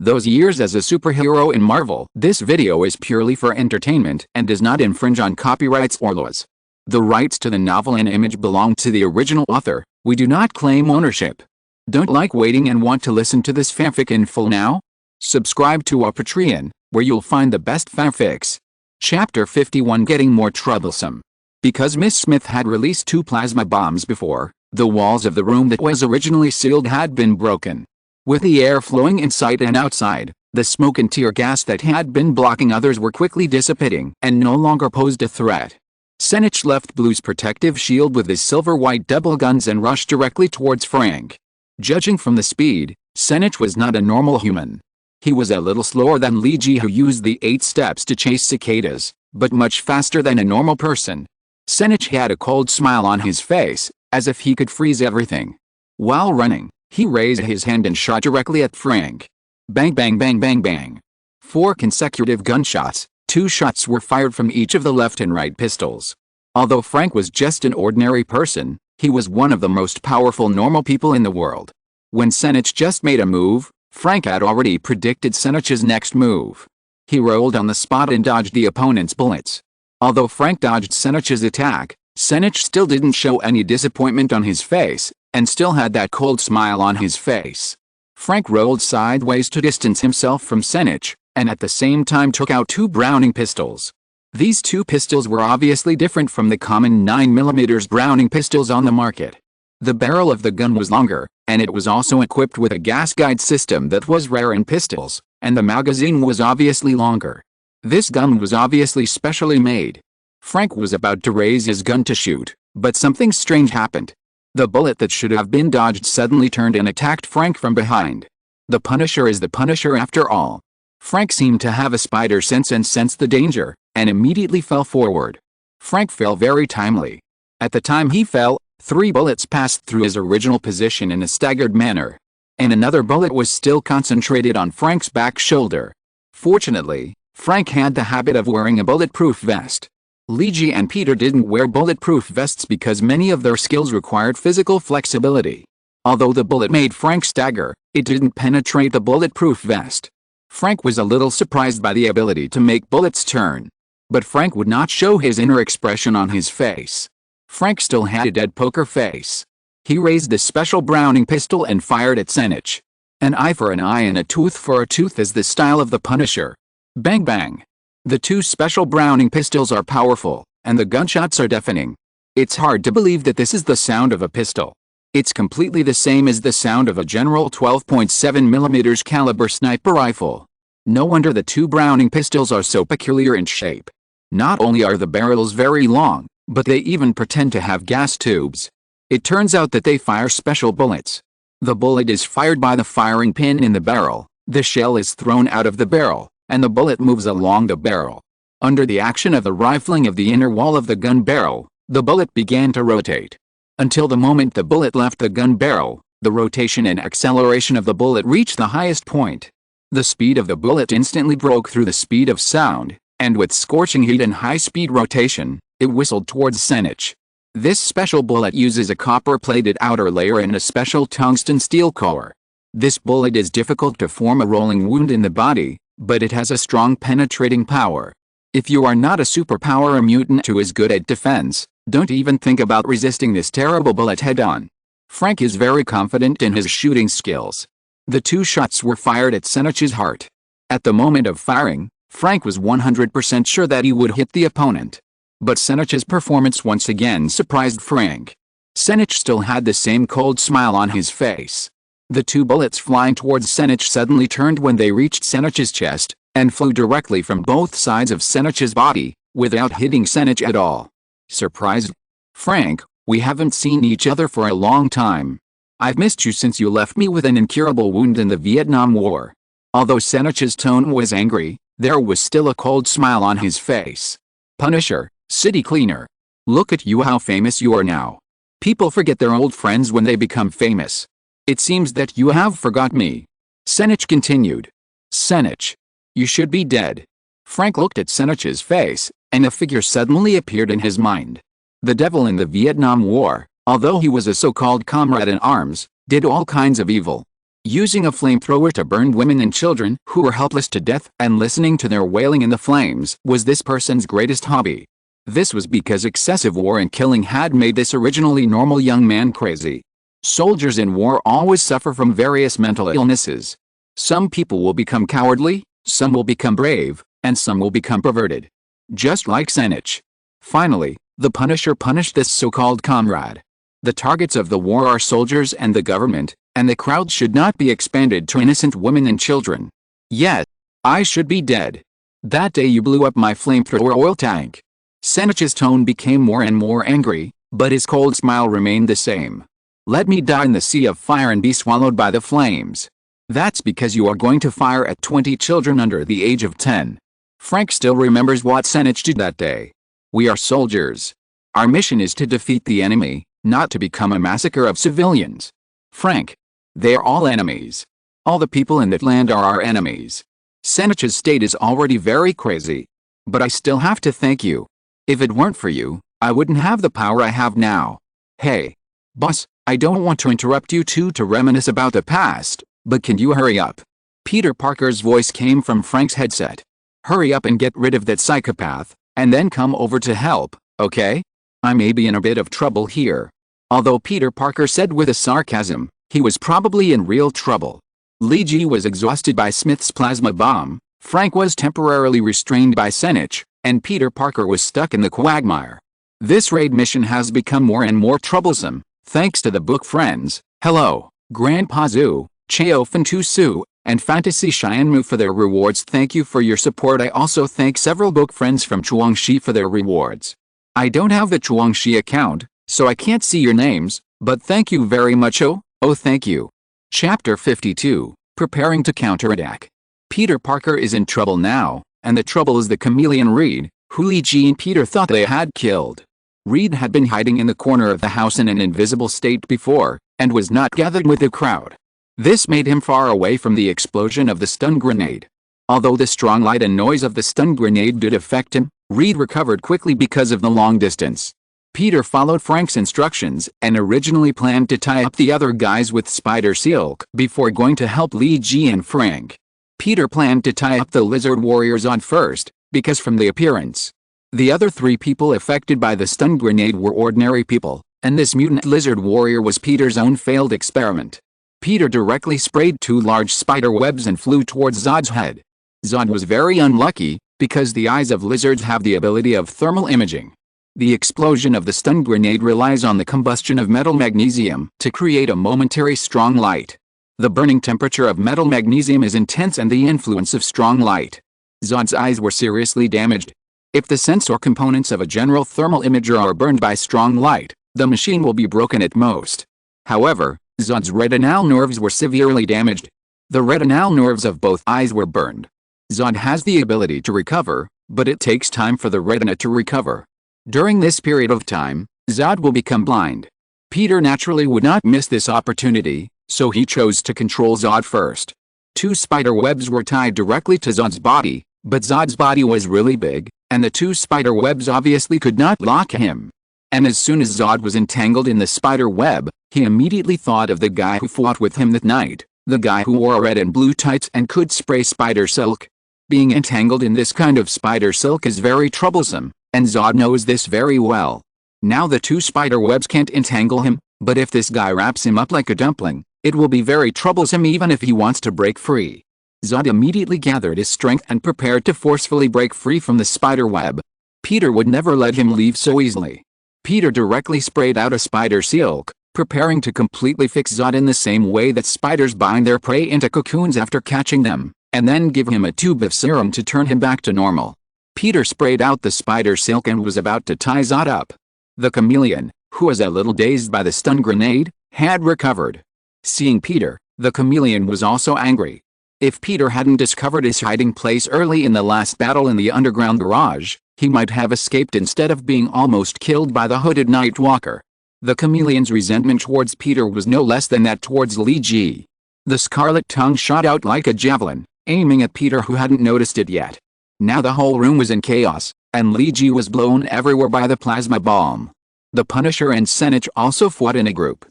those years as a superhero in Marvel. This video is purely for entertainment and does not infringe on copyrights or laws. The rights to the novel and image belong to the original author. We do not claim ownership. Don't like waiting and want to listen to this fanfic in full now? Subscribe to our Patreon, where you'll find the best fanfics. Chapter 51, Getting More Troublesome. Because Miss Smith had released 2 plasma bombs before, the walls of the room that was originally sealed had been broken. With the air flowing inside and outside, the smoke and tear gas that had been blocking others were quickly dissipating and no longer posed a threat. Senich left Blue's protective shield with his silver-white double guns and rushed directly towards Frank. Judging from the speed, Senich was not a normal human. He was a little slower than Liji, who used the 8 steps to chase cicadas, but much faster than a normal person. Senich had a cold smile on his face, as if he could freeze everything. While running, he raised his hand and shot directly at Frank. Bang bang bang bang bang. 4 consecutive gunshots. 2 shots were fired from each of the left and right pistols. Although Frank was just an ordinary person, he was one of the most powerful normal people in the world. When Senich just made a move, Frank had already predicted Senich's next move. He rolled on the spot and dodged the opponent's bullets. Although Frank dodged Senich's attack, Senich still didn't show any disappointment on his face, and still had that cold smile on his face. Frank rolled sideways to distance himself from Senich, and at the same time took out 2 Browning pistols. These 2 pistols were obviously different from the common 9mm Browning pistols on the market. The barrel of the gun was longer, and it was also equipped with a gas guide system that was rare in pistols, and the magazine was obviously longer. This gun was obviously specially made. Frank was about to raise his gun to shoot, but something strange happened. The bullet that should have been dodged suddenly turned and attacked Frank from behind. The Punisher is the Punisher after all. Frank seemed to have a spider sense and sensed the danger, and immediately fell forward. Frank fell very timely. At the time he fell, 3 bullets passed through his original position in a staggered manner. And another bullet was still concentrated on Frank's back shoulder. Fortunately, Frank had the habit of wearing a bulletproof vest. Liji and Peter didn't wear bulletproof vests because many of their skills required physical flexibility. Although the bullet made Frank stagger, it didn't penetrate the bulletproof vest. Frank was a little surprised by the ability to make bullets turn. But Frank would not show his inner expression on his face. Frank still had a dead poker face. He raised the special Browning pistol and fired at Senich. An eye for an eye and a tooth for a tooth is the style of the Punisher. Bang bang. The 2 special Browning pistols are powerful, and the gunshots are deafening. It's hard to believe that this is the sound of a pistol. It's completely the same as the sound of a general 12.7mm caliber sniper rifle. No wonder the 2 Browning pistols are so peculiar in shape. Not only are the barrels very long, but they even pretend to have gas tubes. It turns out that they fire special bullets. The bullet is fired by the firing pin in the barrel, the shell is thrown out of the barrel, and the bullet moves along the barrel. Under the action of the rifling of the inner wall of the gun barrel, the bullet began to rotate. Until the moment the bullet left the gun barrel, the rotation and acceleration of the bullet reached the highest point. The speed of the bullet instantly broke through the speed of sound, and with scorching heat and high-speed rotation, it whistled towards Senich. This special bullet uses a copper-plated outer layer and a special tungsten steel core. This bullet is difficult to form a rolling wound in the body, but it has a strong penetrating power. If you are not a superpower or mutant who is good at defense, don't even think about resisting this terrible bullet head-on. Frank is very confident in his shooting skills. The 2 shots were fired at Senich's heart. At the moment of firing, Frank was 100% sure that he would hit the opponent. But Senich's performance once again surprised Frank. Senich still had the same cold smile on his face. The 2 bullets flying towards Senich suddenly turned when they reached Senich's chest, and flew directly from both sides of Senich's body, without hitting Senich at all. Surprised? Frank, we haven't seen each other for a long time. I've missed you since you left me with an incurable wound in the Vietnam War. Although Senich's tone was angry, there was still a cold smile on his face. Punisher, city cleaner. Look at you, how famous you are now. People forget their old friends when they become famous. It seems that you have forgot me. Senich continued. Senich. You should be dead. Frank looked at Senich's face, and a figure suddenly appeared in his mind. The devil in the Vietnam War, although he was a so-called comrade in arms, did all kinds of evil. using a flamethrower to burn women and children who were helpless to death and listening to their wailing in the flames was this person's greatest hobby. This was because excessive war and killing had made this originally normal young man crazy. Soldiers in war always suffer from various mental illnesses. Some people will become cowardly, some will become brave, and some will become perverted. Just like Senich. Finally, the Punisher punished this so-called comrade. The targets of the war are soldiers and the government, and the crowd should not be expanded to innocent women and children. Yet, I should be dead. That day you blew up my flamethrower oil tank. Senich's tone became more and more angry, but his cold smile remained the same. Let me die in the sea of fire and be swallowed by the flames. That's because you are going to fire at 20 children under the age of 10. Frank still remembers what Senich did that day. We are soldiers. Our mission is to defeat the enemy, not to become a massacre of civilians. Frank. They are all enemies. All the people in that land are our enemies. Senich's state is already very crazy. But I still have to thank you. If it weren't for you, I wouldn't have the power I have now. Hey. Boss, I don't want to interrupt you two to reminisce about the past, but can you hurry up? Peter Parker's voice came from Frank's headset. Hurry up and get rid of that psychopath, and then come over to help, okay? I may be in a bit of trouble here. Although Peter Parker said with a sarcasm, he was probably in real trouble. Lee G was exhausted by Smith's plasma bomb, Frank was temporarily restrained by Senich, and Peter Parker was stuck in the quagmire. This raid mission has become more and more troublesome, thanks to the book friends, Hello, Grandpa Zoo, Cheo Fantusu, and Fantasy Xianmu for their rewards. Thank you for your support. I also thank several book friends from Chuangxi for their rewards. I don't have the Chuangxi account, so I can't see your names, but thank you very much. Oh, thank you. Chapter 52, Preparing to Counterattack. Peter Parker is in trouble now, and the trouble is the chameleon Reed, who Lee G and Peter thought they had killed. Reed had been hiding in the corner of the house in an invisible state before, and was not gathered with the crowd. This made him far away from the explosion of the stun grenade. Although the strong light and noise of the stun grenade did affect him, Reed recovered quickly because of the long distance. Peter followed Frank's instructions and originally planned to tie up the other guys with spider silk before going to help Lee G and Frank. Peter planned to tie up the lizard warriors on first, because from the appearance, the other three people affected by the stun grenade were ordinary people, and this mutant lizard warrior was Peter's own failed experiment. Peter directly sprayed 2 large spider webs and flew towards Zod's head. Zod was very unlucky, because the eyes of lizards have the ability of thermal imaging. The explosion of the stun grenade relies on the combustion of metal magnesium to create a momentary strong light. The burning temperature of metal magnesium is intense and the influence of strong light. Zod's eyes were seriously damaged. If the sensor components of a general thermal imager are burned by strong light, the machine will be broken at most. However, Zod's retinal nerves were severely damaged. The retinal nerves of both eyes were burned. Zod has the ability to recover, but it takes time for the retina to recover. During this period of time, Zod will become blind. Peter naturally would not miss this opportunity, so he chose to control Zod first. 2 spider webs were tied directly to Zod's body, but Zod's body was really big, and the 2 spider webs obviously could not lock him. And as soon as Zod was entangled in the spider web, he immediately thought of the guy who fought with him that night, the guy who wore red and blue tights and could spray spider silk. Being entangled in this kind of spider silk is very troublesome, and Zod knows this very well. Now the 2 spider webs can't entangle him, but if this guy wraps him up like a dumpling, it will be very troublesome even if he wants to break free. Zod immediately gathered his strength and prepared to forcefully break free from the spider web. Peter would never let him leave so easily. Peter directly sprayed out a spider silk, preparing to completely fix Zod in the same way that spiders bind their prey into cocoons after catching them, and then give him a tube of serum to turn him back to normal. Peter sprayed out the spider silk and was about to tie Zod up. The chameleon, who was a little dazed by the stun grenade, had recovered. Seeing Peter, the chameleon was also angry. If Peter hadn't discovered his hiding place early in the last battle in the underground garage, he might have escaped instead of being almost killed by the hooded Nightwalker. The chameleon's resentment towards Peter was no less than that towards Lee G. The scarlet tongue shot out like a javelin, aiming at Peter who hadn't noticed it yet. Now the whole room was in chaos, and Lee G was blown everywhere by the plasma bomb. The Punisher and Senich also fought in a group.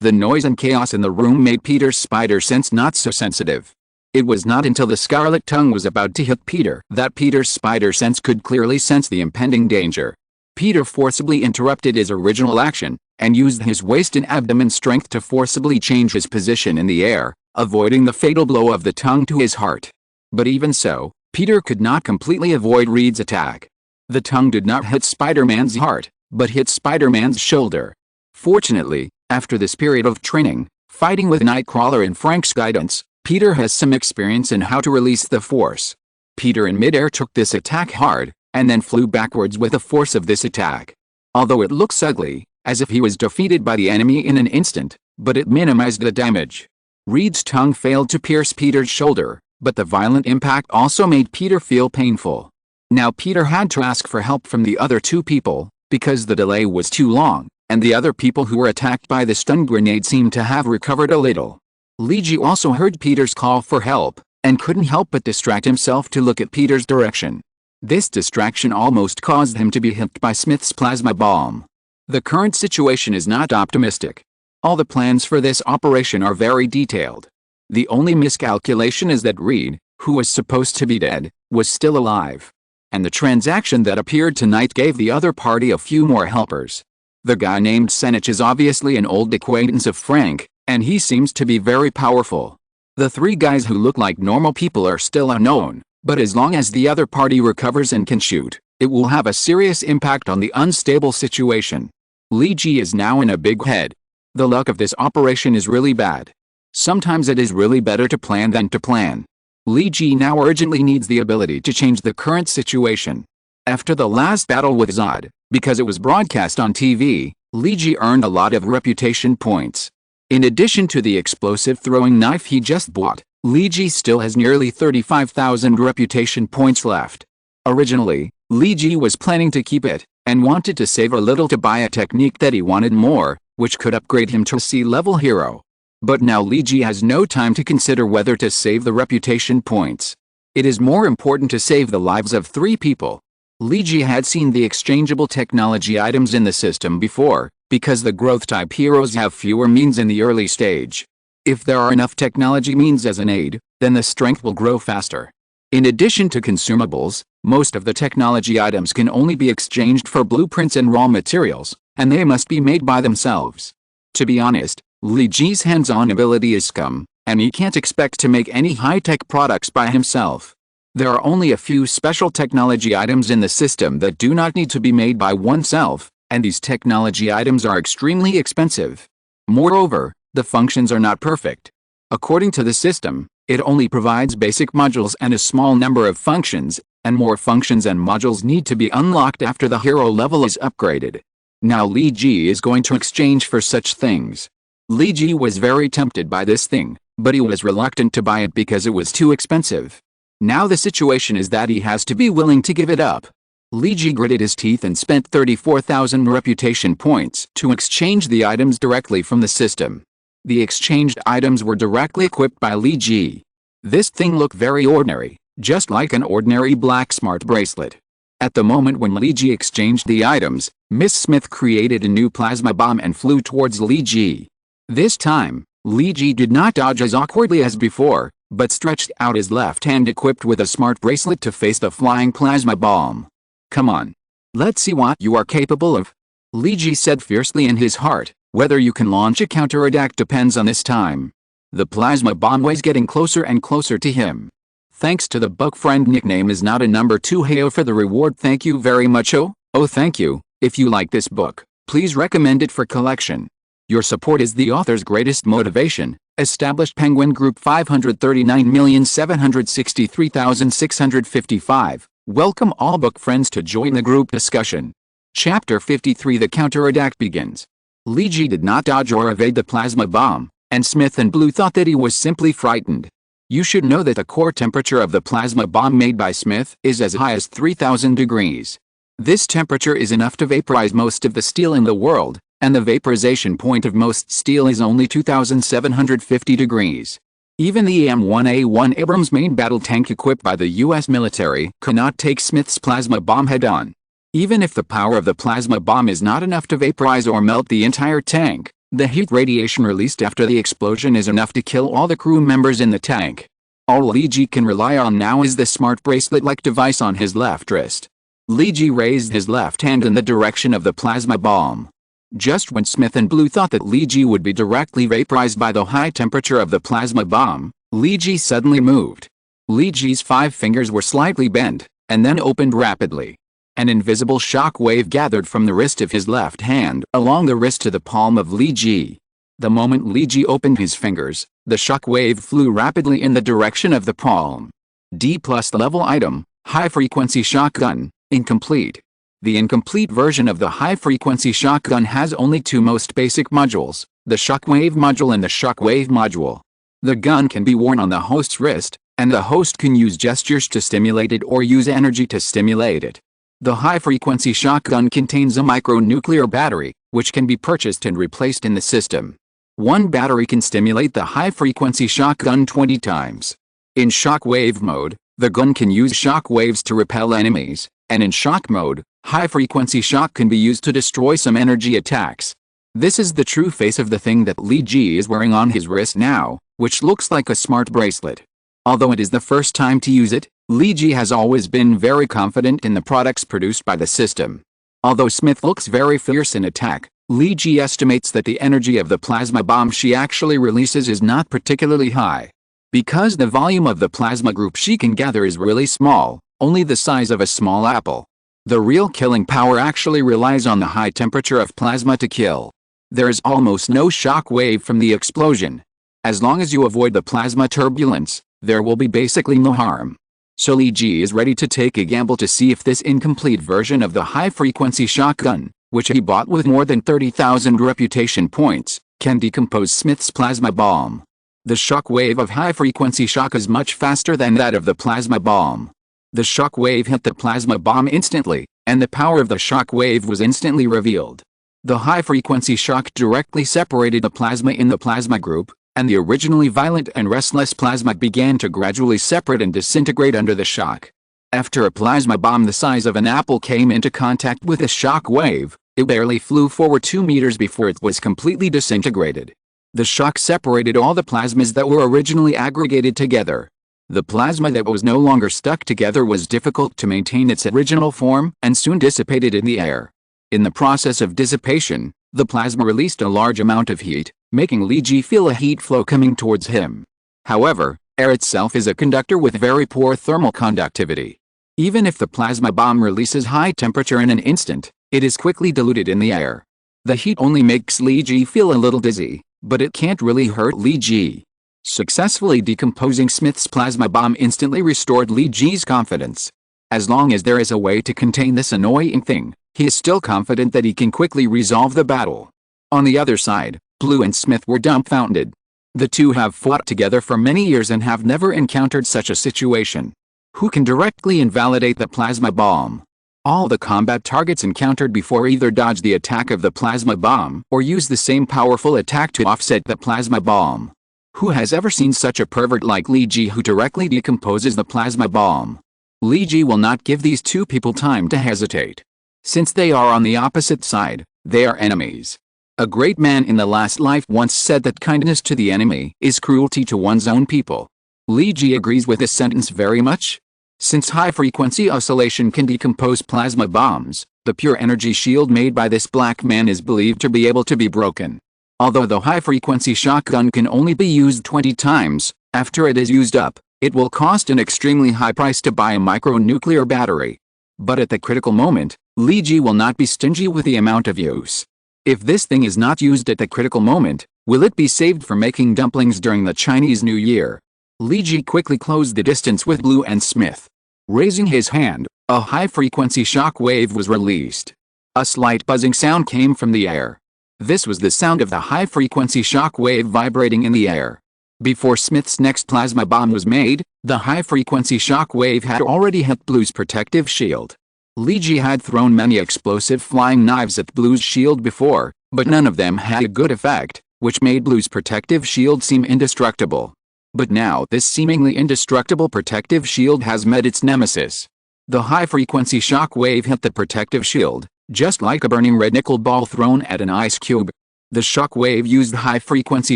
The noise and chaos in the room made Peter's spider sense not so sensitive. It was not until the scarlet tongue was about to hit Peter that Peter's spider sense could clearly sense the impending danger. Peter forcibly interrupted his original action, and used his waist and abdomen strength to forcibly change his position in the air, avoiding the fatal blow of the tongue to his heart. But even so, Peter could not completely avoid Reed's attack. The tongue did not hit Spider-Man's heart, but hit Spider-Man's shoulder. Fortunately, after this period of training, fighting with Nightcrawler and Frank's guidance, Peter has some experience in how to release the force. Peter in midair took this attack hard, and then flew backwards with the force of this attack. Although it looks ugly, as if he was defeated by the enemy in an instant, but it minimized the damage. Reed's tongue failed to pierce Peter's shoulder, but the violent impact also made Peter feel painful. Now Peter had to ask for help from the other two people, because the delay was too long, and the other people who were attacked by the stun grenade seemed to have recovered a little. Luigi also heard Peter's call for help, and couldn't help but distract himself to look at Peter's direction. This distraction almost caused him to be hit by Smith's plasma bomb. The current situation is not optimistic. All the plans for this operation are very detailed. The only miscalculation is that Reed, who was supposed to be dead, was still alive. And the transaction that appeared tonight gave the other party a few more helpers. The guy named Senich is obviously an old acquaintance of Frank, and he seems to be very powerful. The three guys who look like normal people are still unknown, but as long as the other party recovers and can shoot, it will have a serious impact on the unstable situation. Luigi is now in a big head. The luck of this operation is really bad. Sometimes it is really better to plan than to plan. Luigi now urgently needs the ability to change the current situation. After the last battle with Zod, because it was broadcast on TV, Luigi earned a lot of reputation points. In addition to the explosive throwing knife he just bought, Luigi still has nearly 35,000 reputation points left. Originally, Luigi was planning to keep it, and wanted to save a little to buy a technique that he wanted more, which could upgrade him to a C-level hero. But now Luigi has no time to consider whether to save the reputation points. It is more important to save the lives of 3 people. Luigi had seen the exchangeable technology items in the system before, because the growth-type heroes have fewer means in the early stage. If there are enough technology means as an aid, then the strength will grow faster. In addition to consumables, most of the technology items can only be exchanged for blueprints and raw materials, and they must be made by themselves. To be honest, Luigi's hands-on ability is scum, and he can't expect to make any high-tech products by himself. There are only a few special technology items in the system that do not need to be made by oneself, and these technology items are extremely expensive. Moreover, the functions are not perfect. According to the system, it only provides basic modules and a small number of functions, and more functions and modules need to be unlocked after the hero level is upgraded. Now Luigi is going to exchange for such things. Luigi was very tempted by this thing, but he was reluctant to buy it because it was too expensive. Now the situation is that he has to be willing to give it up. Luigi gritted his teeth and spent 34,000 reputation points to exchange the items directly from the system. The exchanged items were directly equipped by Luigi. This thing looked very ordinary, just like an ordinary black smart bracelet. At the moment when Luigi exchanged the items, Miss Smith created a new plasma bomb and flew towards Luigi. This time, Luigi did not dodge as awkwardly as before, but stretched out his left hand equipped with a smart bracelet to face the flying plasma bomb. "Come on. Let's see what you are capable of," Luigi said fiercely in his heart. "Whether you can launch a counterattack depends on this time." The plasma bomb was getting closer and closer to him. Thanks to the Buck Friend nickname is not a number 2 Heyo for the reward. Thank you very much. Oh thank you. If you like this book, please recommend it for collection. Your support is the author's greatest motivation. Established Penguin Group 539,763,655. Welcome all book friends to join the group discussion. Chapter 53. The counterattack begins. Luigi did not dodge or evade the plasma bomb, and Smith and Blue thought that he was simply frightened. You should know that the core temperature of the plasma bomb made by Smith is as high as 3,000 degrees. This temperature is enough to vaporize most of the steel in the world, and the vaporization point of most steel is only 2,750 degrees. Even the M1A1 Abrams main battle tank equipped by the US military cannot take Smith's plasma bomb head-on. Even if the power of the plasma bomb is not enough to vaporize or melt the entire tank, The heat radiation released after the explosion is enough to kill all the crew members in the tank. All Li Ji can rely on now is the smart bracelet-like device on his left wrist. Li Ji raised his left hand in the direction of the plasma bomb. Just when Smith and Blue thought that Li Ji would be directly vaporized by the high temperature of the plasma bomb, Li Ji suddenly moved. Li Ji's 5 fingers were slightly bent, and then opened rapidly. An invisible shock wave gathered from the wrist of his left hand along the wrist to the palm of Li Ji. The moment Li Ji opened his fingers, the shock wave flew rapidly in the direction of the palm. D+ level item, high-frequency shotgun, incomplete. The incomplete version of the high-frequency shotgun has only 2 most basic modules, the shockwave module and the shockwave module. The gun can be worn on the host's wrist, and the host can use gestures to stimulate it or use energy to stimulate it. The high-frequency shotgun contains a micronuclear battery, which can be purchased and replaced in the system. One battery can stimulate the high-frequency shotgun 20 times. In shockwave mode, the gun can use shock waves to repel enemies, and in shock mode, high-frequency shock can be used to destroy some energy attacks. This is the true face of the thing that Li Ji is wearing on his wrist now, which looks like a smart bracelet. Although it is the first time to use it, Li Ji has always been very confident in the products produced by the system. Although Smith looks very fierce in attack, Li Ji estimates that the energy of the plasma bomb she actually releases is not particularly high. Because the volume of the plasma group she can gather is really small, only the size of a small apple. The real killing power actually relies on the high temperature of plasma to kill. There is almost no shock wave from the explosion. As long as you avoid the plasma turbulence, there will be basically no harm. So Li Ji is ready to take a gamble to see if this incomplete version of the high-frequency shotgun, which he bought with more than 30,000 reputation points, can decompose Smith's plasma bomb. The shock wave of high-frequency shock is much faster than that of the plasma bomb. The shock wave hit the plasma bomb instantly, and the power of the shock wave was instantly revealed. The high-frequency shock directly separated the plasma in the plasma group, and the originally violent and restless plasma began to gradually separate and disintegrate under the shock. After a plasma bomb the size of an apple came into contact with a shock wave, it barely flew forward 2 meters before it was completely disintegrated. The shock separated all the plasmas that were originally aggregated together. The plasma that was no longer stuck together was difficult to maintain its original form and soon dissipated in the air. In the process of dissipation, the plasma released a large amount of heat, making Li Ji feel a heat flow coming towards him. However, air itself is a conductor with very poor thermal conductivity. Even if the plasma bomb releases high temperature in an instant, it is quickly diluted in the air. The heat only makes Li Ji feel a little dizzy, but it can't really hurt Li Ji. Successfully decomposing Smith's plasma bomb instantly restored Li Ji's confidence. As long as there is a way to contain this annoying thing, he is still confident that he can quickly resolve the battle. On the other side, Blue and Smith were dumbfounded. The two have fought together for many years and have never encountered such a situation. Who can directly invalidate the plasma bomb? All the combat targets encountered before either dodge the attack of the plasma bomb or use the same powerful attack to offset the plasma bomb. Who has ever seen such a pervert like Li Ji who directly decomposes the plasma bomb? Li Ji will not give these two people time to hesitate. Since they are on the opposite side, they are enemies. A great man in the last life once said that kindness to the enemy is cruelty to one's own people. Li Ji agrees with this sentence very much. Since high-frequency oscillation can decompose plasma bombs, the pure energy shield made by this black man is believed to be able to be broken. Although the high-frequency shotgun can only be used 20 times, after it is used up, it will cost an extremely high price to buy a micronuclear battery. But at the critical moment, Li Ji will not be stingy with the amount of use. If this thing is not used at the critical moment, will it be saved for making dumplings during the Chinese New Year? Li Ji quickly closed the distance with Blue and Smith. Raising his hand, a high-frequency shock wave was released. A slight buzzing sound came from the air. This was the sound of the high-frequency shock wave vibrating in the air. Before Smith's next plasma bomb was made, the high-frequency shock wave had already hit Blue's protective shield. Li Ji had thrown many explosive flying knives at Blue's shield before, but none of them had a good effect, which made Blue's protective shield seem indestructible. But now this seemingly indestructible protective shield has met its nemesis. The high-frequency shock wave hit the protective shield, just like a burning red nickel ball thrown at an ice cube. The shock wave used high-frequency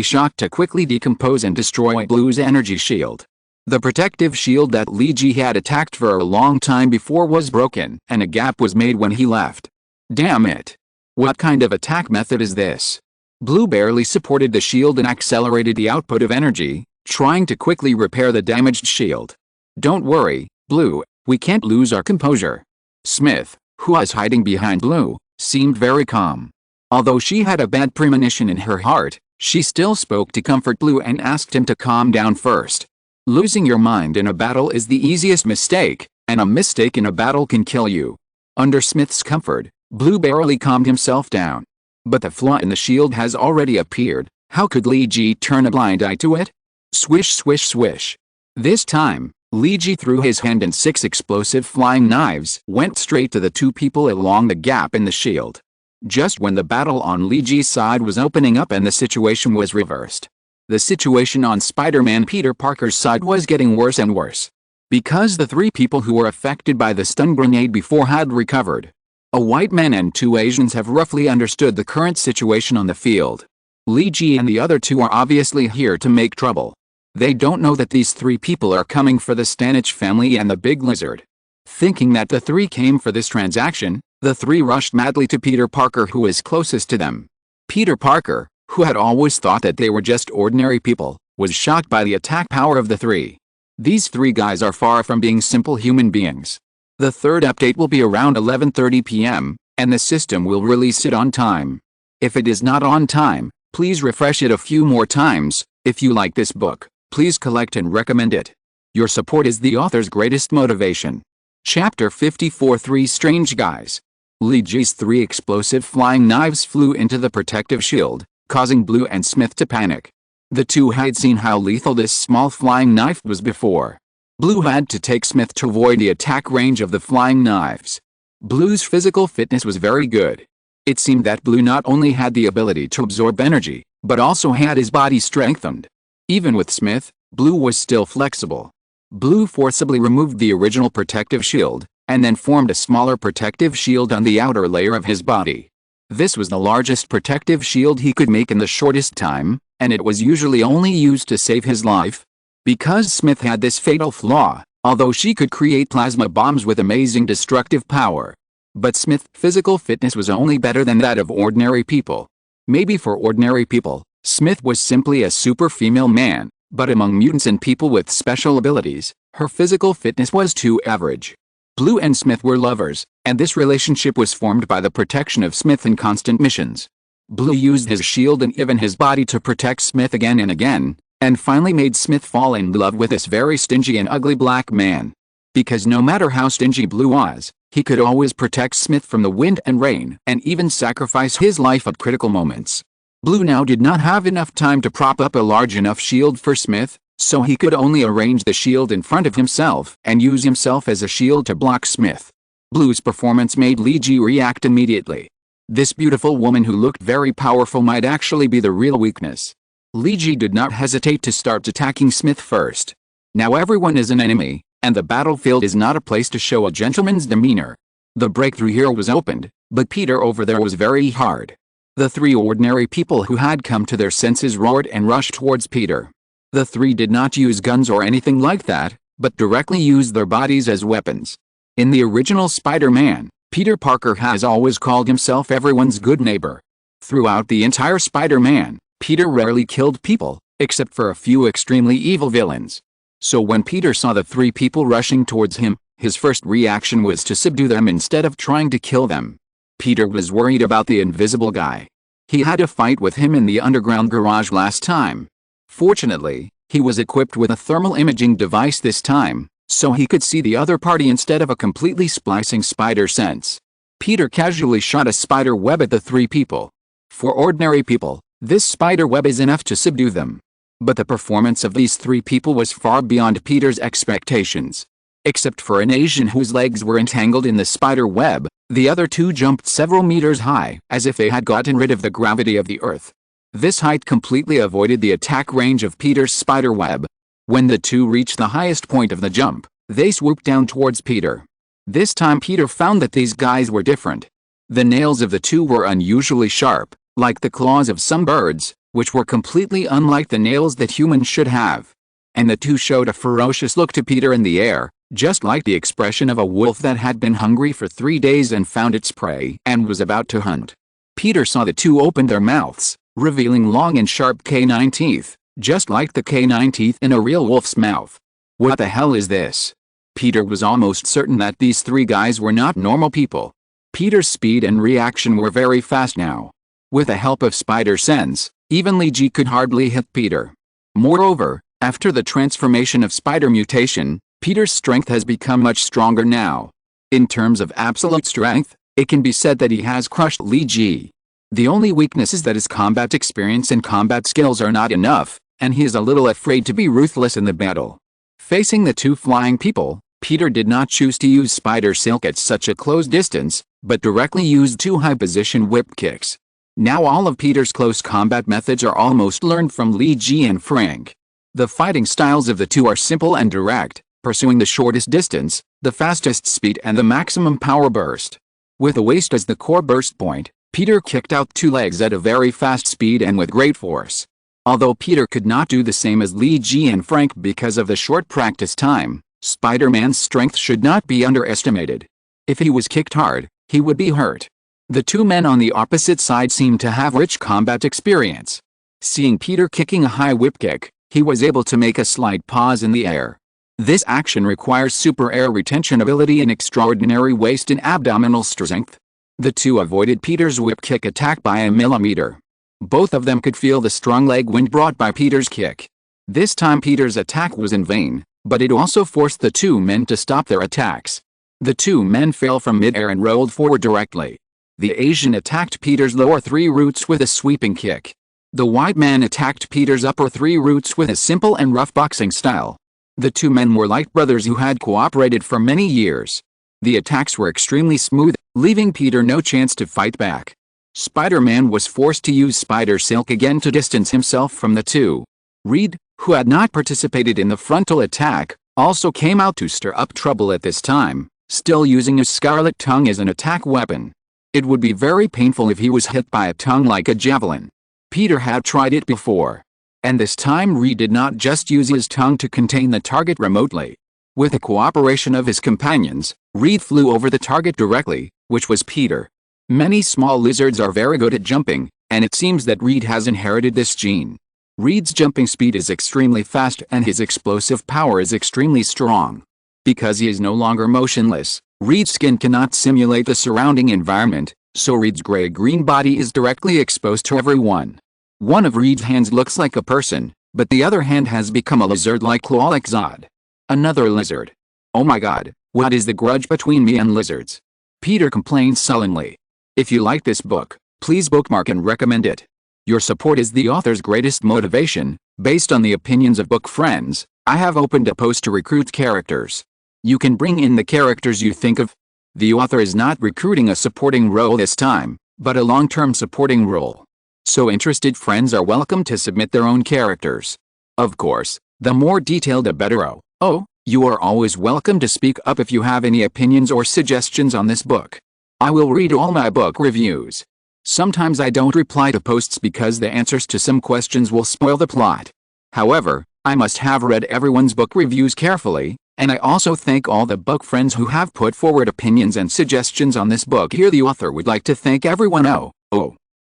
shock to quickly decompose and destroy Blue's energy shield. The protective shield that Li Ji had attacked for a long time before was broken, and a gap was made when he left. Damn it! What kind of attack method is this? Blue barely supported the shield and accelerated the output of energy, trying to quickly repair the damaged shield. Don't worry, Blue, we can't lose our composure. Smith, who was hiding behind Blue, seemed very calm. Although she had a bad premonition in her heart, she still spoke to comfort Blue and asked him to calm down first. Losing your mind in a battle is the easiest mistake, and a mistake in a battle can kill you. Under Smith's comfort, Blue barely calmed himself down. But the flaw in the shield has already appeared. How could Li Ji turn a blind eye to it? Swish swish swish. This time, Li Ji threw his hand and 6 explosive flying knives went straight to the 2 people along the gap in the shield. Just when the battle on Li Ji's side was opening up and the situation was reversed. The situation on Spider-Man Peter Parker's side was getting worse and worse. Because the 3 people who were affected by the stun grenade before had recovered. A white man and 2 Asians have roughly understood the current situation on the field. Li Ji and the other 2 are obviously here to make trouble. They don't know that these 3 people are coming for the Stanich family and the big lizard. Thinking that the 3 came for this transaction, the 3 rushed madly to Peter Parker, who is closest to them. Peter Parker, who had always thought that they were just ordinary people, was shocked by the attack power of the 3. These 3 guys are far from being simple human beings. The third update will be around 11:30 p.m., and the system will release it on time. If it is not on time, please refresh it a few more times. If you like this book, please collect and recommend it. Your support is the author's greatest motivation. Chapter 54 3 Strange Guys. Li Ji's 3 explosive flying knives flew into the protective shield, causing Blue and Smith to panic. The 2 had seen how lethal this small flying knife was before. Blue had to take Smith to avoid the attack range of the flying knives. Blue's physical fitness was very good. It seemed that Blue not only had the ability to absorb energy, but also had his body strengthened. Even with Smith, Blue was still flexible. Blue forcibly removed the original protective shield, and then formed a smaller protective shield on the outer layer of his body. This was the largest protective shield he could make in the shortest time, and it was usually only used to save his life. Because Smith had this fatal flaw, although she could create plasma bombs with amazing destructive power. But Smith's physical fitness was only better than that of ordinary people. Maybe for ordinary people, Smith was simply a super female man, but among mutants and people with special abilities, her physical fitness was too average. Blue and Smith were lovers, and this relationship was formed by the protection of Smith in constant missions. Blue used his shield and even his body to protect Smith again and again, and finally made Smith fall in love with this very stingy and ugly black man. Because no matter how stingy Blue was, he could always protect Smith from the wind and rain and even sacrifice his life at critical moments. Blue now did not have enough time to prop up a large enough shield for Smith, so he could only arrange the shield in front of himself and use himself as a shield to block Smith. Blue's performance made Li Ji react immediately. This beautiful woman who looked very powerful might actually be the real weakness. Li Ji did not hesitate to start attacking Smith first. Now everyone is an enemy, and the battlefield is not a place to show a gentleman's demeanor. The breakthrough here was opened, but Peter over there was very hard. The 3 ordinary people who had come to their senses roared and rushed towards Peter. The 3 did not use guns or anything like that, but directly used their bodies as weapons. In the original Spider-Man, Peter Parker has always called himself everyone's good neighbor. Throughout the entire Spider-Man, Peter rarely killed people, except for a few extremely evil villains. So when Peter saw the 3 people rushing towards him, his first reaction was to subdue them instead of trying to kill them. Peter was worried about the invisible guy. He had a fight with him in the underground garage last time. Fortunately, he was equipped with a thermal imaging device this time, so he could see the other party instead of a completely splicing spider sense. Peter casually shot a spider web at the 3 people. For ordinary people, this spider web is enough to subdue them. But the performance of these 3 people was far beyond Peter's expectations. Except for an Asian whose legs were entangled in the spider web, the other 2 jumped several meters high, as if they had gotten rid of the gravity of the earth. This height completely avoided the attack range of Peter's spider web. When the 2 reached the highest point of the jump, they swooped down towards Peter. This time Peter found that these guys were different. The nails of the 2 were unusually sharp, like the claws of some birds, which were completely unlike the nails that humans should have. And the two showed a ferocious look to Peter in the air, just like the expression of a wolf that had been hungry for 3 days and found its prey and was about to hunt. Peter saw the two open their mouths, revealing long and sharp canine teeth, just like the canine teeth in a real wolf's mouth. What the hell is this? Peter was almost certain that these three guys were not normal people. Peter's speed and reaction were very fast now. With the help of spider sense, even Li Ji could hardly hit Peter. Moreover, after the transformation of spider mutation, Peter's strength has become much stronger now. In terms of absolute strength, it can be said that he has crushed Li Ji. The only weakness is that his combat experience and combat skills are not enough, and he is a little afraid to be ruthless in the battle. Facing the two flying people, Peter did not choose to use spider silk at such a close distance, but directly used two high-position whip kicks. Now all of Peter's close combat methods are almost learned from Li Ji and Frank. The fighting styles of the two are simple and direct, pursuing the shortest distance, the fastest speed and the maximum power burst. With the waist as the core burst point, Peter kicked out two legs at a very fast speed and with great force. Although Peter could not do the same as Li Ji and Frank because of the short practice time, Spider-Man's strength should not be underestimated. If he was kicked hard, he would be hurt. The two men on the opposite side seemed to have rich combat experience. Seeing Peter kicking a high whip kick, he was able to make a slight pause in the air. This action requires super air retention ability and extraordinary waist and abdominal strength. The two avoided Peter's whip kick attack by a millimeter. Both of them could feel the strong leg wind brought by Peter's kick. This time Peter's attack was in vain, but it also forced the two men to stop their attacks. The two men fell from mid-air and rolled forward directly. The Asian attacked Peter's lower three roots with a sweeping kick. The white man attacked Peter's upper three roots with a simple and rough boxing style. The two men were like brothers who had cooperated for many years. The attacks were extremely smooth, leaving Peter no chance to fight back. Spider-Man was forced to use spider silk again to distance himself from the two. Reed, who had not participated in the frontal attack, also came out to stir up trouble at this time, still using his scarlet tongue as an attack weapon. It would be very painful if he was hit by a tongue like a javelin. Peter had tried it before. And this time Reed did not just use his tongue to contain the target remotely. With the cooperation of his companions, Reed flew over the target directly, which was Peter. Many small lizards are very good at jumping, and it seems that Reed has inherited this gene. Reed's jumping speed is extremely fast and his explosive power is extremely strong. Because he is no longer motionless, Reed's skin cannot simulate the surrounding environment, so Reed's gray-green body is directly exposed to everyone. One of Reed's hands looks like a person, but the other hand has become a lizard-like claw like Zod. Another lizard. Oh my god, what is the grudge between me and lizards? Peter complains sullenly. If you like this book, please bookmark and recommend it. Your support is the author's greatest motivation. Based on the opinions of book friends, I have opened a post to recruit characters. You can bring in the characters you think of. The author is not recruiting a supporting role this time, but a long-term supporting role. So interested friends are welcome to submit their own characters. Of course, the more detailed the better. Oh, you are always welcome to speak up if you have any opinions or suggestions on this book. I will read all my book reviews. Sometimes I don't reply to posts because the answers to some questions will spoil the plot. However, I must have read everyone's book reviews carefully, and I also thank all the book friends who have put forward opinions and suggestions on this book. Here the author would like to thank everyone.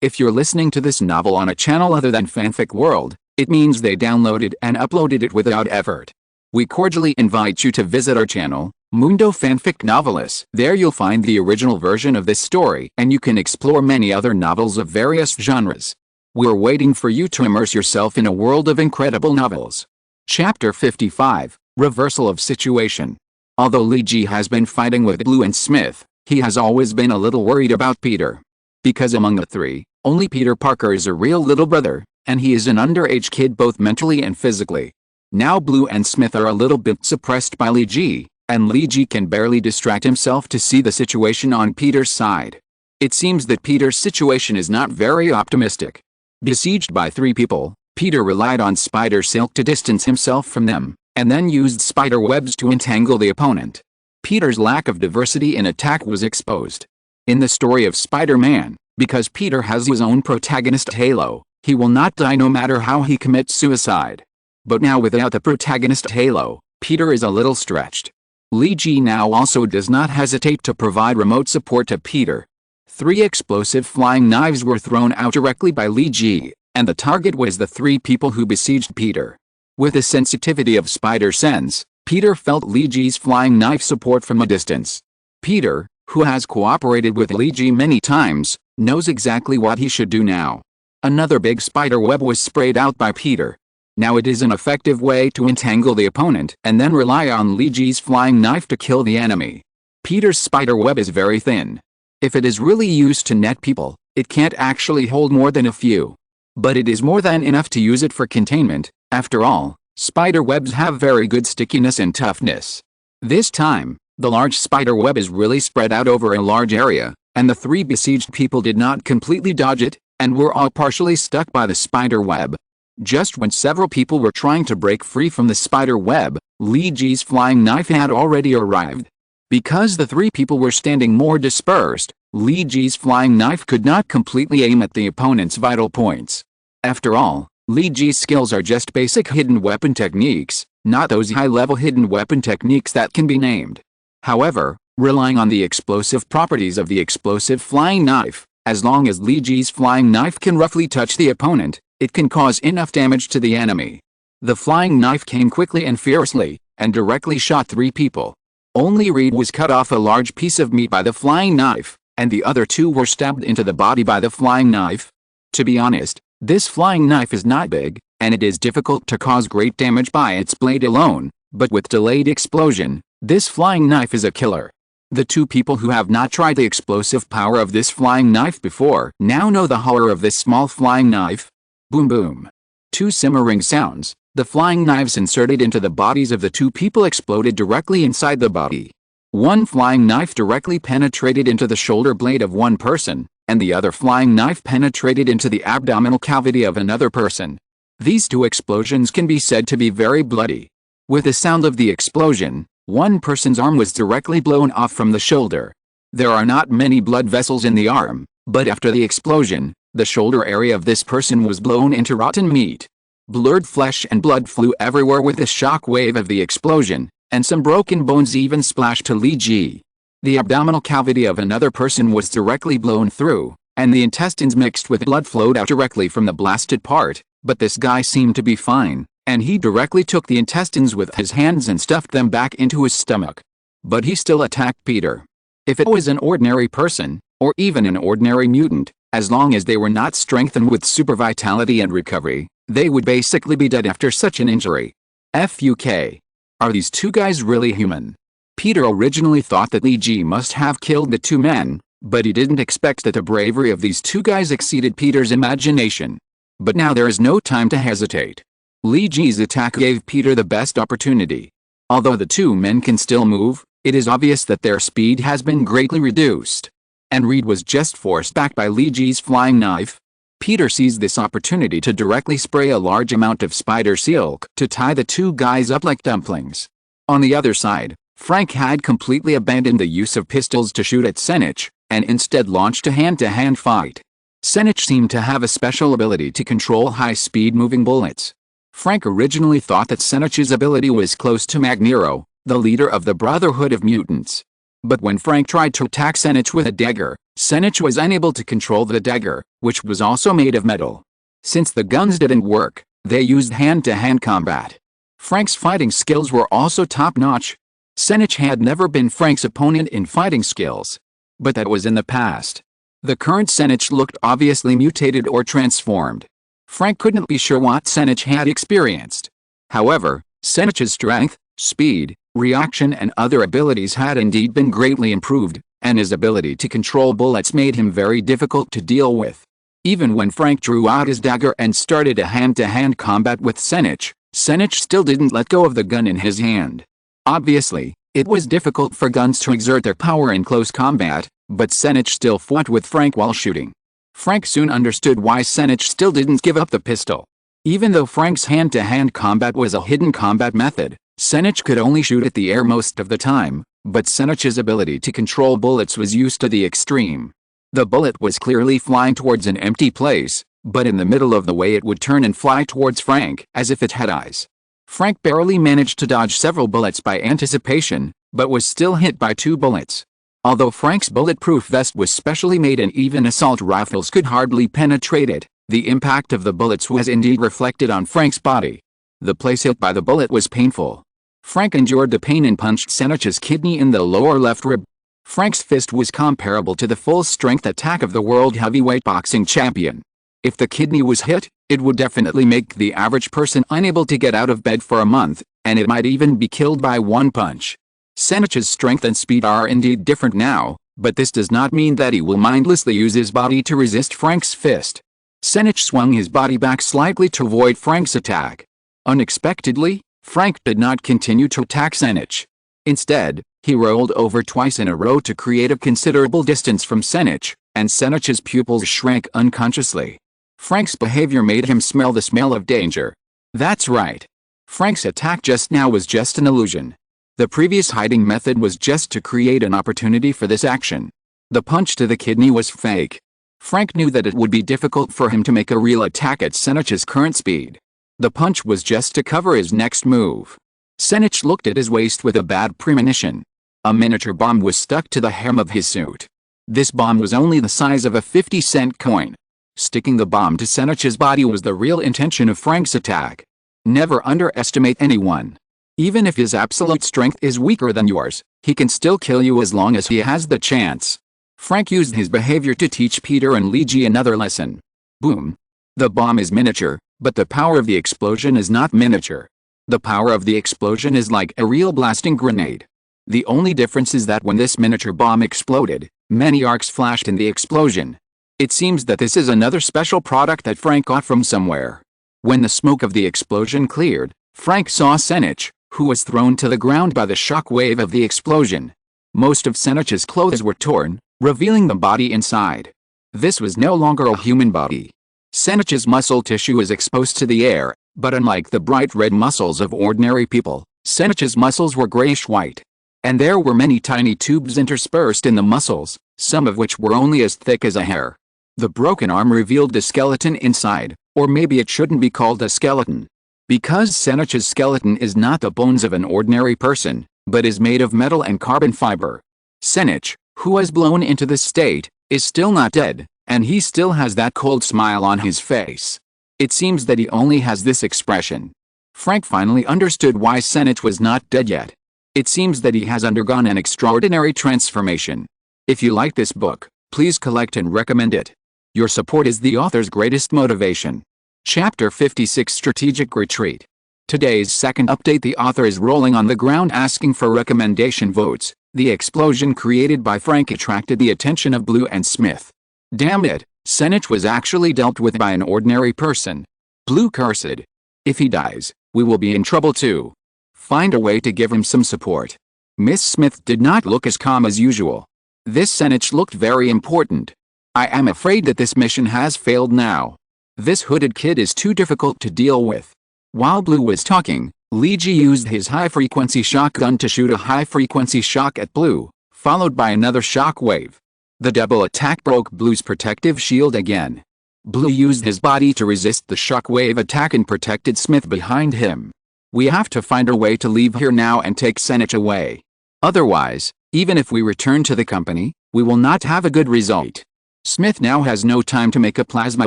If you're listening to this novel on a channel other than Fanfic World, it means they downloaded and uploaded it without effort. We cordially invite you to visit our channel, Mundo Fanfic Novelist. There you'll find the original version of this story and you can explore many other novels of various genres. We're waiting for you to immerse yourself in a world of incredible novels. Chapter 55, Reversal of Situation. Although Li Ji has been fighting with Blue and Smith, he has always been a little worried about Peter. Because among the three, only Peter Parker is a real little brother, and he is an underage kid both mentally and physically. Now Blue and Smith are a little bit suppressed by Li Ji, and Li Ji can barely distract himself to see the situation on Peter's side. It seems that Peter's situation is not very optimistic. Besieged by three people, Peter relied on spider silk to distance himself from them, and then used spider webs to entangle the opponent. Peter's lack of diversity in attack was exposed. In the story of Spider-Man, Because Peter has his own protagonist halo, he will not die no matter how he commits suicide. But now without the protagonist halo, Peter is a little stretched. Li Ji now also does not hesitate to provide remote support to Peter. 3 explosive flying knives were thrown out directly by Li Ji, and the target was the 3 people who besieged Peter. With the sensitivity of spider sense, Peter felt Li Ji's flying knife support from a distance. Peter, who has cooperated with Li Ji many times, knows exactly what he should do now. Another big spider web was sprayed out by Peter. Now it is an effective way to entangle the opponent and then rely on Li Ji's flying knife to kill the enemy. Peter's spider web is very thin. If it is really used to net people, it can't actually hold more than a few. But it is more than enough to use it for containment. After all, spider webs have very good stickiness and toughness. This time, the large spider web is really spread out over a large area, and the 3 besieged people did not completely dodge it, and were all partially stuck by the spider web. Just when several people were trying to break free from the spider web, Li Ji's flying knife had already arrived. Because the 3 people were standing more dispersed, Li Ji's flying knife could not completely aim at the opponent's vital points. After all, Li Ji's skills are just basic hidden weapon techniques, not those high-level hidden weapon techniques that can be named. However, relying on the explosive properties of the explosive flying knife, as long as Li Ji's flying knife can roughly touch the opponent, it can cause enough damage to the enemy. The flying knife came quickly and fiercely, and directly shot 3 people. Only Reed was cut off a large piece of meat by the flying knife, and the other 2 were stabbed into the body by the flying knife. To be honest, this flying knife is not big, and it is difficult to cause great damage by its blade alone, but with delayed explosion, this flying knife is a killer. The 2 people who have not tried the explosive power of this flying knife before now know the horror of this small flying knife. Boom boom. 2 simmering sounds, the flying knives inserted into the bodies of the 2 people exploded directly inside the body. One flying knife directly penetrated into the shoulder blade of one person, and the other flying knife penetrated into the abdominal cavity of another person. These 2 explosions can be said to be very bloody. With the sound of the explosion, one person's arm was directly blown off from the shoulder. There are not many blood vessels in the arm, but after the explosion, the shoulder area of this person was blown into rotten meat. Blurred flesh and blood flew everywhere with the shock wave of the explosion, and some broken bones even splashed to Li Ji. The abdominal cavity of another person was directly blown through, and the intestines mixed with blood flowed out directly from the blasted part, but this guy seemed to be fine, and he directly took the intestines with his hands and stuffed them back into his stomach. But he still attacked Peter. If it was an ordinary person, or even an ordinary mutant, as long as they were not strengthened with super vitality and recovery, they would basically be dead after such an injury. FUK. Are these 2 guys really human? Peter originally thought that Li Ji must have killed the 2 men, but he didn't expect that the bravery of these 2 guys exceeded Peter's imagination. But now there is no time to hesitate. Li Ji's attack gave Peter the best opportunity. Although the 2 men can still move, it is obvious that their speed has been greatly reduced. And Reed was just forced back by Li Ji's flying knife. Peter seized this opportunity to directly spray a large amount of spider silk to tie the 2 guys up like dumplings. On the other side, Frank had completely abandoned the use of pistols to shoot at Senich, and instead launched a hand-to-hand fight. Senich seemed to have a special ability to control high-speed moving bullets. Frank originally thought that Senich's ability was close to Magneto, the leader of the Brotherhood of Mutants. But when Frank tried to attack Senich with a dagger, Senich was unable to control the dagger, which was also made of metal. Since the guns didn't work, they used hand-to-hand combat. Frank's fighting skills were also top-notch. Senich had never been Frank's opponent in fighting skills. But that was in the past. The current Senich looked obviously mutated or transformed. Frank couldn't be sure what Senich had experienced. However, Senich's strength, speed, reaction and other abilities had indeed been greatly improved, and his ability to control bullets made him very difficult to deal with. Even when Frank drew out his dagger and started a hand-to-hand combat with Senich, Senich still didn't let go of the gun in his hand. Obviously, it was difficult for guns to exert their power in close combat, but Senich still fought with Frank while shooting. Frank soon understood why Senich still didn't give up the pistol. Even though Frank's hand-to-hand combat was a hidden combat method, Senich could only shoot at the air most of the time, but Senich's ability to control bullets was used to the extreme. The bullet was clearly flying towards an empty place, but in the middle of the way it would turn and fly towards Frank as if it had eyes. Frank barely managed to dodge several bullets by anticipation, but was still hit by 2 bullets. Although Frank's bulletproof vest was specially made and even assault rifles could hardly penetrate it, the impact of the bullets was indeed reflected on Frank's body. The place hit by the bullet was painful. Frank endured the pain and punched Senech's kidney in the lower left rib. Frank's fist was comparable to the full-strength attack of the world heavyweight boxing champion. If the kidney was hit, it would definitely make the average person unable to get out of bed for a month, and it might even be killed by one punch. Senech's strength and speed are indeed different now, but this does not mean that he will mindlessly use his body to resist Frank's fist. Senech swung his body back slightly to avoid Frank's attack. Unexpectedly, Frank did not continue to attack Senech. Instead, he rolled over twice in a row to create a considerable distance from Senech, and Senech's pupils shrank unconsciously. Frank's behavior made him smell the smell of danger. That's right. Frank's attack just now was just an illusion. The previous hiding method was just to create an opportunity for this action. The punch to the kidney was fake. Frank knew that it would be difficult for him to make a real attack at Senech's current speed. The punch was just to cover his next move. Senech looked at his waist with a bad premonition. A miniature bomb was stuck to the hem of his suit. This bomb was only the size of a 50-cent coin. Sticking the bomb to Senech's body was the real intention of Frank's attack. Never underestimate anyone. Even if his absolute strength is weaker than yours, he can still kill you as long as he has the chance. Frank used his behavior to teach Peter and Luigi another lesson. Boom. The bomb is miniature, but the power of the explosion is not miniature. The power of the explosion is like a real blasting grenade. The only difference is that when this miniature bomb exploded, many arcs flashed in the explosion. It seems that this is another special product that Frank got from somewhere. When the smoke of the explosion cleared, Frank saw Senech, who was thrown to the ground by the shock wave of the explosion. Most of Senech's clothes were torn, revealing the body inside. This was no longer a human body. Senech's muscle tissue is exposed to the air, but unlike the bright red muscles of ordinary people, Senech's muscles were grayish-white. And there were many tiny tubes interspersed in the muscles, some of which were only as thick as a hair. The broken arm revealed the skeleton inside, or maybe it shouldn't be called a skeleton. Because Senech's skeleton is not the bones of an ordinary person, but is made of metal and carbon fiber. Senech, who was blown into this state, is still not dead, and he still has that cold smile on his face. It seems that he only has this expression. Frank finally understood why Senech was not dead yet. It seems that he has undergone an extraordinary transformation. If you like this book, please collect and recommend it. Your support is the author's greatest motivation. Chapter 56 Strategic Retreat. Today's second update, the author is rolling on the ground asking for recommendation votes. The explosion created by Frank attracted the attention of Blue and Smith. Damn it, Senech was actually dealt with by an ordinary person. Blue cursed. If he dies, we will be in trouble too. Find a way to give him some support. Miss Smith did not look as calm as usual. This Senech looked very important. I am afraid that this mission has failed now. This hooded kid is too difficult to deal with. While Blue was talking, Luigi used his high-frequency shotgun to shoot a high-frequency shock at Blue, followed by another shock wave. The double attack broke Blue's protective shield again. Blue used his body to resist the shockwave attack and protected Smith behind him. We have to find a way to leave here now and take Senech away. Otherwise, even if we return to the company, we will not have a good result. Smith now has no time to make a plasma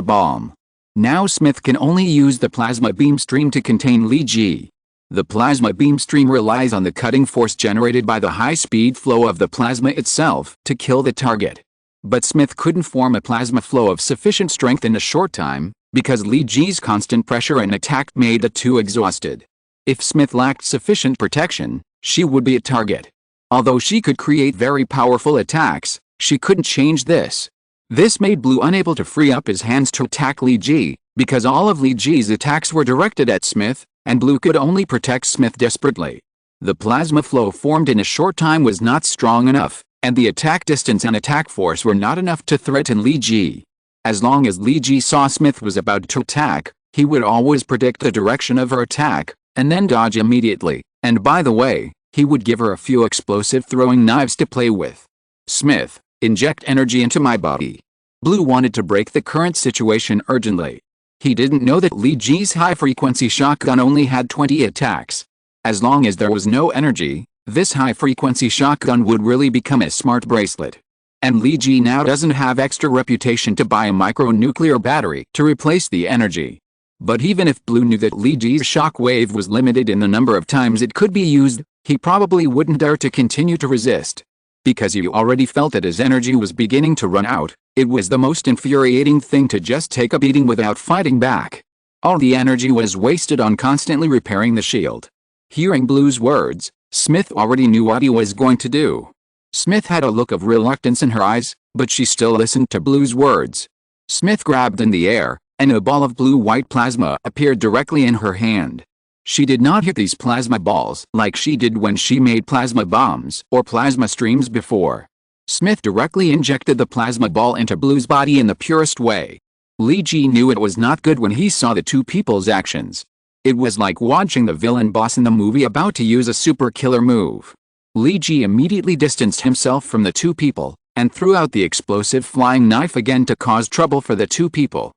bomb. Now Smith can only use the plasma beam stream to contain Luigi. The plasma beam stream relies on the cutting force generated by the high-speed flow of the plasma itself to kill the target. But Smith couldn't form a plasma flow of sufficient strength in a short time, because Luigi's constant pressure and attack made the two exhausted. If Smith lacked sufficient protection, she would be a target. Although she could create very powerful attacks, she couldn't change this. This made Blue unable to free up his hands to attack Luigi, because all of Luigi's attacks were directed at Smith, and Blue could only protect Smith desperately. The plasma flow formed in a short time was not strong enough, and the attack distance and attack force were not enough to threaten Luigi. As long as Luigi saw Smith was about to attack, he would always predict the direction of her attack, and then dodge immediately, and by the way, he would give her a few explosive throwing knives to play with. Smith, Inject energy into my body. Blue wanted to break the current situation urgently. He didn't know that Li Ji's high-frequency shotgun only had 20 attacks. As long as there was no energy, this high-frequency shotgun would really become a smart bracelet. And Li Ji now doesn't have extra reputation to buy a micro-nuclear battery to replace the energy. But even if Blue knew that Li Ji's shockwave was limited in the number of times it could be used, he probably wouldn't dare to continue to resist. Because he already felt that his energy was beginning to run out, it was the most infuriating thing to just take a beating without fighting back. All the energy was wasted on constantly repairing the shield. Hearing Blue's words, Smith already knew what he was going to do. Smith had a look of reluctance in her eyes, but she still listened to Blue's words. Smith grabbed in the air, and a ball of blue-white plasma appeared directly in her hand. She did not hit these plasma balls like she did when she made plasma bombs or plasma streams before. Smith directly injected the plasma ball into Blue's body in the purest way. Li Ji knew it was not good when he saw the two people's actions. It was like watching the villain boss in the movie about to use a super killer move. Li Ji immediately distanced himself from the two people, and threw out the explosive flying knife again to cause trouble for the two people.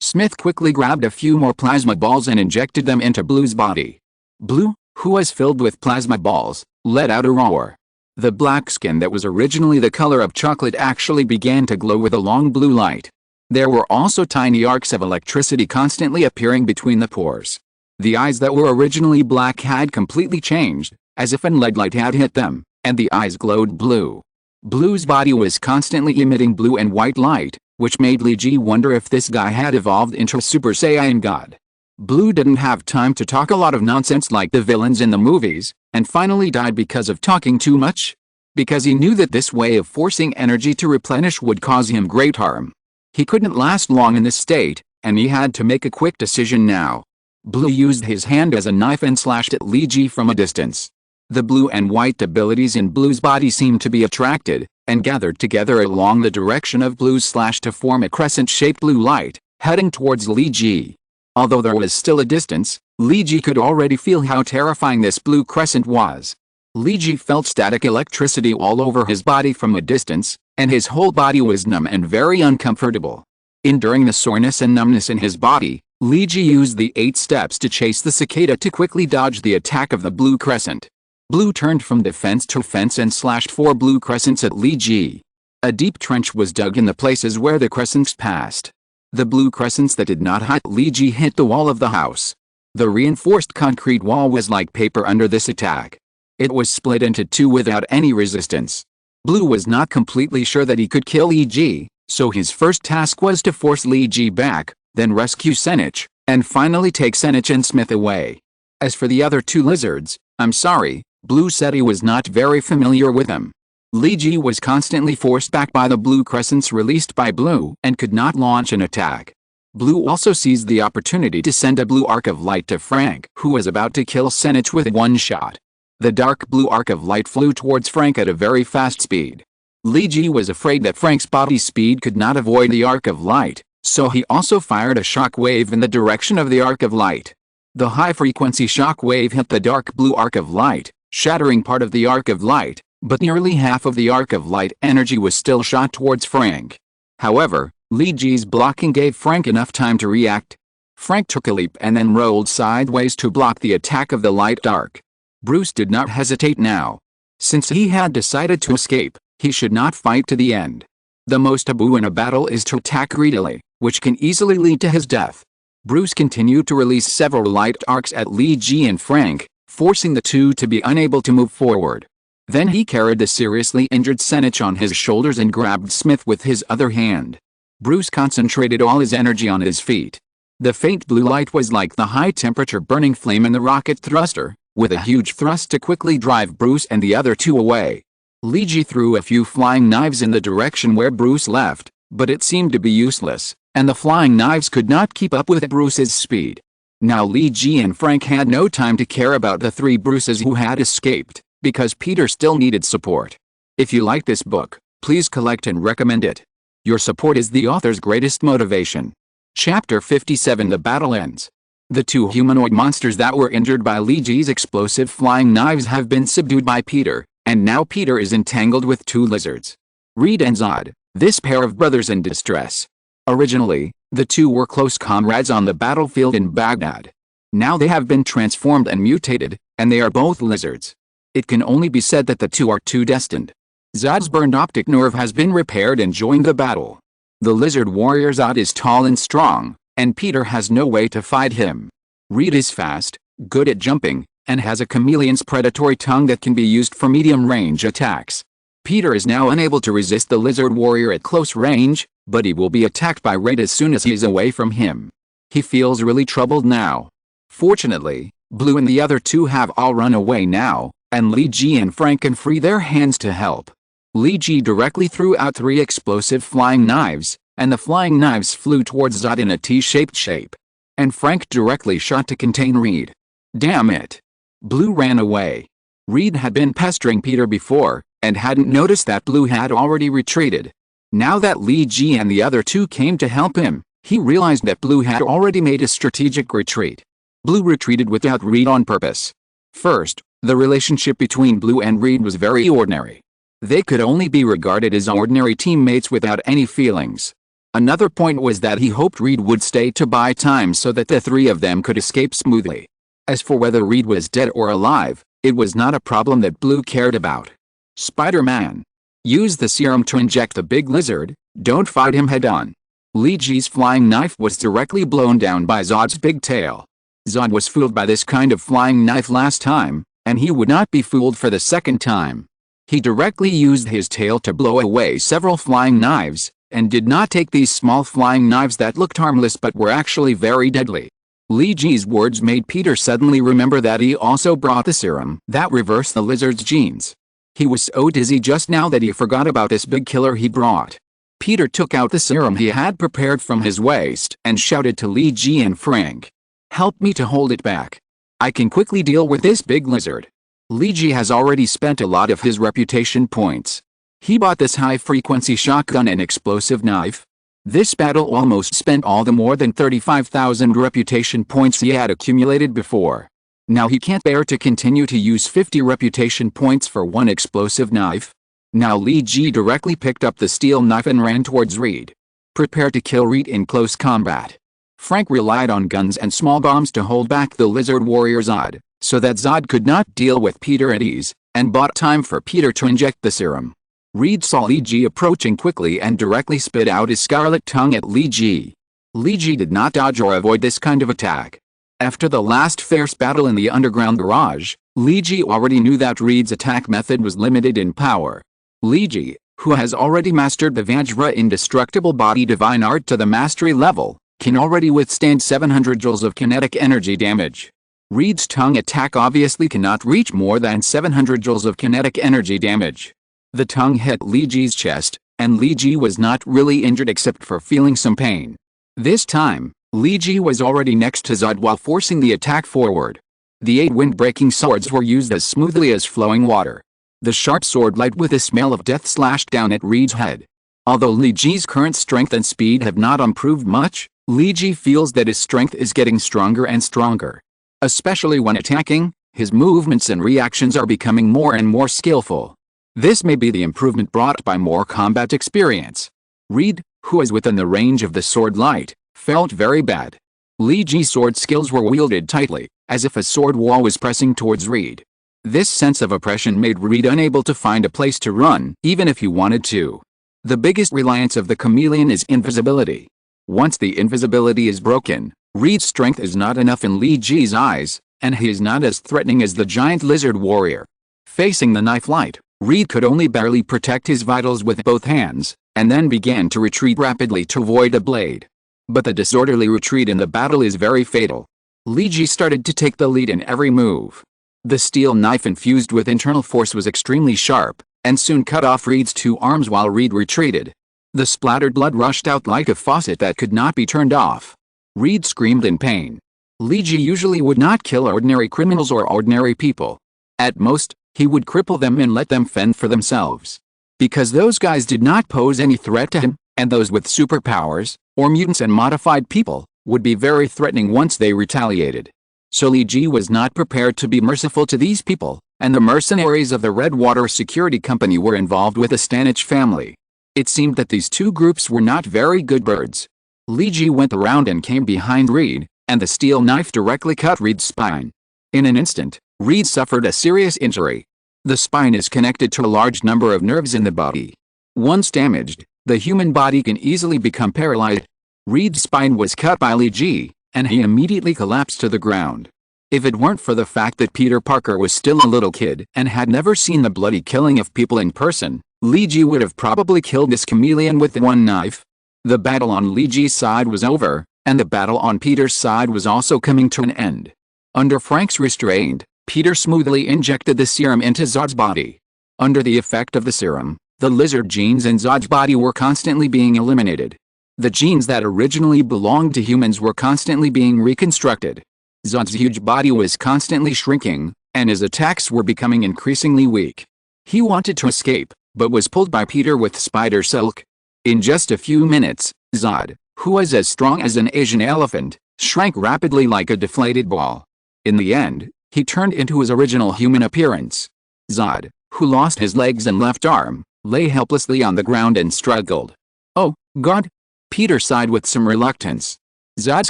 Smith quickly grabbed a few more plasma balls and injected them into Blue's body. Blue, who was filled with plasma balls, let out a roar. The black skin that was originally the color of chocolate actually began to glow with a long blue light. There were also tiny arcs of electricity constantly appearing between the pores. The eyes that were originally black had completely changed, as if a lead light had hit them, and the eyes glowed blue. Blue's body was constantly emitting blue and white light, which made Li Ji wonder if this guy had evolved into a Super Saiyan god. Blue didn't have time to talk a lot of nonsense like the villains in the movies, and finally died because of talking too much. Because he knew that this way of forcing energy to replenish would cause him great harm. He couldn't last long in this state, and he had to make a quick decision now. Blue used his hand as a knife and slashed at Li Ji from a distance. The blue and white abilities in Blue's body seemed to be attracted, and gathered together along the direction of Blue's slash to form a crescent-shaped blue light, heading towards Li Ji. Although there was still a distance, Li Ji could already feel how terrifying this blue crescent was. Li Ji felt static electricity all over his body from a distance, and his whole body was numb and very uncomfortable. Enduring the soreness and numbness in his body, Li Ji used the 8 steps to chase the cicada to quickly dodge the attack of the blue crescent. Blue turned from defense to offense and slashed 4 blue crescents at Li Ji. A deep trench was dug in the places where the crescents passed. The blue crescents that did not hit Li Ji hit the wall of the house. The reinforced concrete wall was like paper under this attack. It was split into 2 without any resistance. Blue was not completely sure that he could kill Li Ji, so his first task was to force Li Ji back, then rescue Senich, and finally take Senich and Smith away. As for the other 2 lizards, I'm sorry, Blue said he was not very familiar with them. Li Ji was constantly forced back by the blue crescents released by Blue and could not launch an attack. Blue also seized the opportunity to send a blue arc of light to Frank, who was about to kill Senich with one shot. The dark blue arc of light flew towards Frank at a very fast speed. Li Ji was afraid that Frank's body speed could not avoid the arc of light, so he also fired a shock wave in the direction of the arc of light. The high-frequency shock wave hit the dark blue arc of light, shattering part of the arc of light, but nearly half of the arc of light energy was still shot towards Frank. However, Li Ji's blocking gave Frank enough time to react. Frank took a leap and then rolled sideways to block the attack of the light arc. Bruce did not hesitate now. Since he had decided to escape, he should not fight to the end. The most taboo in a battle is to attack greedily, which can easily lead to his death. Bruce continued to release several light arcs at Li Ji and Frank, forcing the two to be unable to move forward. Then he carried the seriously injured Senich on his shoulders and grabbed Smith with his other hand. Bruce concentrated all his energy on his feet. The faint blue light was like the high-temperature burning flame in the rocket thruster, with a huge thrust to quickly drive Bruce and the other 2 away. Li Ji threw a few flying knives in the direction where Bruce left, but it seemed to be useless, and the flying knives could not keep up with Bruce's speed. Now Li Ji and Frank had no time to care about the 3 Bruces who had escaped, because Peter still needed support. If you like this book, please collect and recommend it. Your support is the author's greatest motivation. Chapter 57 The battle ends. The 2 humanoid monsters that were injured by Li Ji's explosive flying knives have been subdued by Peter, and now Peter is entangled with 2 lizards. Reed and Zod, this pair of brothers in distress. Originally, the two were close comrades on the battlefield in Baghdad. Now they have been transformed and mutated, and they are both lizards. It can only be said that the two are too destined. Zod's burned optic nerve has been repaired and joined the battle. The lizard warrior Zod is tall and strong, and Peter has no way to fight him. Reed is fast, good at jumping, and has a chameleon's predatory tongue that can be used for medium-range attacks. Peter is now unable to resist the lizard warrior at close range, but he will be attacked by Reed as soon as he is away from him. He feels really troubled now. Fortunately, Blue and the other two have all run away now, and Lee Ji and Frank can free their hands to help. Lee Ji directly threw out 3 explosive flying knives, and the flying knives flew towards Zod in a T-shaped shape. And Frank directly shot to contain Reed. Damn it! Blue ran away. Reed had been pestering Peter before, and hadn't noticed that Blue had already retreated. Now that Lee Ji and the other two came to help him, he realized that Blue had already made a strategic retreat. Blue retreated without Reed on purpose. First, the relationship between Blue and Reed was very ordinary. They could only be regarded as ordinary teammates without any feelings. Another point was that he hoped Reed would stay to buy time so that the 3 of them could escape smoothly. As for whether Reed was dead or alive, it was not a problem that Blue cared about. Spider-Man. Use the serum to inject the big lizard, don't fight him head-on. Lee Ji's flying knife was directly blown down by Zod's big tail. Zod was fooled by this kind of flying knife last time, and he would not be fooled for the second time. He directly used his tail to blow away several flying knives, and did not take these small flying knives that looked harmless but were actually very deadly. Lee Ji's words made Peter suddenly remember that he also brought the serum that reversed the lizard's genes. He was so dizzy just now that he forgot about this big killer he brought. Peter took out the serum he had prepared from his waist and shouted to Lee Ji and Frank. "Help me to hold it back. I can quickly deal with this big lizard." Lee Ji has already spent a lot of his reputation points. He bought this high-frequency shotgun and explosive knife. This battle almost spent all the more than 35,000 reputation points he had accumulated before. Now he can't bear to continue to use 50 reputation points for one explosive knife. Now Lee Ji directly picked up the steel knife and ran towards Reed. Prepare to kill Reed in close combat. Frank relied on guns and small bombs to hold back the lizard warrior Zod, so that Zod could not deal with Peter at ease, and bought time for Peter to inject the serum. Reed saw Lee Ji approaching quickly and directly spit out his scarlet tongue at Lee Ji. Lee Ji did not dodge or avoid this kind of attack. After the last fierce battle in the underground garage, Lee Ji already knew that Reed's attack method was limited in power. Lee Ji, who has already mastered the Vajra indestructible body divine art to the mastery level, can already withstand 700 joules of kinetic energy damage. Reed's tongue attack obviously cannot reach more than 700 joules of kinetic energy damage. The tongue hit Lee Ji's chest, and Lee Ji was not really injured except for feeling some pain. This time, Lee Ji was already next to Zod while forcing the attack forward. The 8 wind-breaking swords were used as smoothly as flowing water. The sharp sword light with a smell of death slashed down at Reed's head. Although Lee Ji's current strength and speed have not improved much, Lee Ji feels that his strength is getting stronger and stronger. Especially when attacking, his movements and reactions are becoming more and more skillful. This may be the improvement brought by more combat experience. Reed, who is within the range of the sword light, felt very bad. Lee Ji's sword skills were wielded tightly, as if a sword wall was pressing towards Reed. This sense of oppression made Reed unable to find a place to run, even if he wanted to. The biggest reliance of the chameleon is invisibility. Once the invisibility is broken, Reed's strength is not enough in Lee Ji's eyes, and he is not as threatening as the giant lizard warrior. Facing the knife light, Reed could only barely protect his vitals with both hands, and then began to retreat rapidly to avoid a blade. But the disorderly retreat in the battle is very fatal. Lee Ji started to take the lead in every move. The steel knife infused with internal force was extremely sharp, and soon cut off Reed's 2 arms while Reed retreated. The splattered blood rushed out like a faucet that could not be turned off. Reed screamed in pain. Lee Ji usually would not kill ordinary criminals or ordinary people. At most, he would cripple them and let them fend for themselves. Because those guys did not pose any threat to him, and those with superpowers, or mutants and modified people, would be very threatening once they retaliated. So Lee Ji was not prepared to be merciful to these people, and the mercenaries of the Redwater Security Company were involved with the Stanich family. It seemed that these two groups were not very good birds. Li Ji went around and came behind Reed, and the steel knife directly cut Reed's spine. In an instant, Reed suffered a serious injury. The spine is connected to a large number of nerves in the body. Once damaged, the human body can easily become paralyzed. Reed's spine was cut by Li Ji, and he immediately collapsed to the ground. If it weren't for the fact that Peter Parker was still a little kid and had never seen the bloody killing of people in person, Li Ji would have probably killed this chameleon with one knife. The battle on Li Ji's side was over, and the battle on Peter's side was also coming to an end. Under Frank's restraint, Peter smoothly injected the serum into Zod's body. Under the effect of the serum, the lizard genes in Zod's body were constantly being eliminated. The genes that originally belonged to humans were constantly being reconstructed. Zod's huge body was constantly shrinking, and his attacks were becoming increasingly weak. He wanted to escape, but was pulled by Peter with spider silk. In just a few minutes, Zod, who was as strong as an Asian elephant, shrank rapidly like a deflated ball. In the end, he turned into his original human appearance. Zod, who lost his legs and left arm, lay helplessly on the ground and struggled. "Oh, God!" Peter sighed with some reluctance. Zod's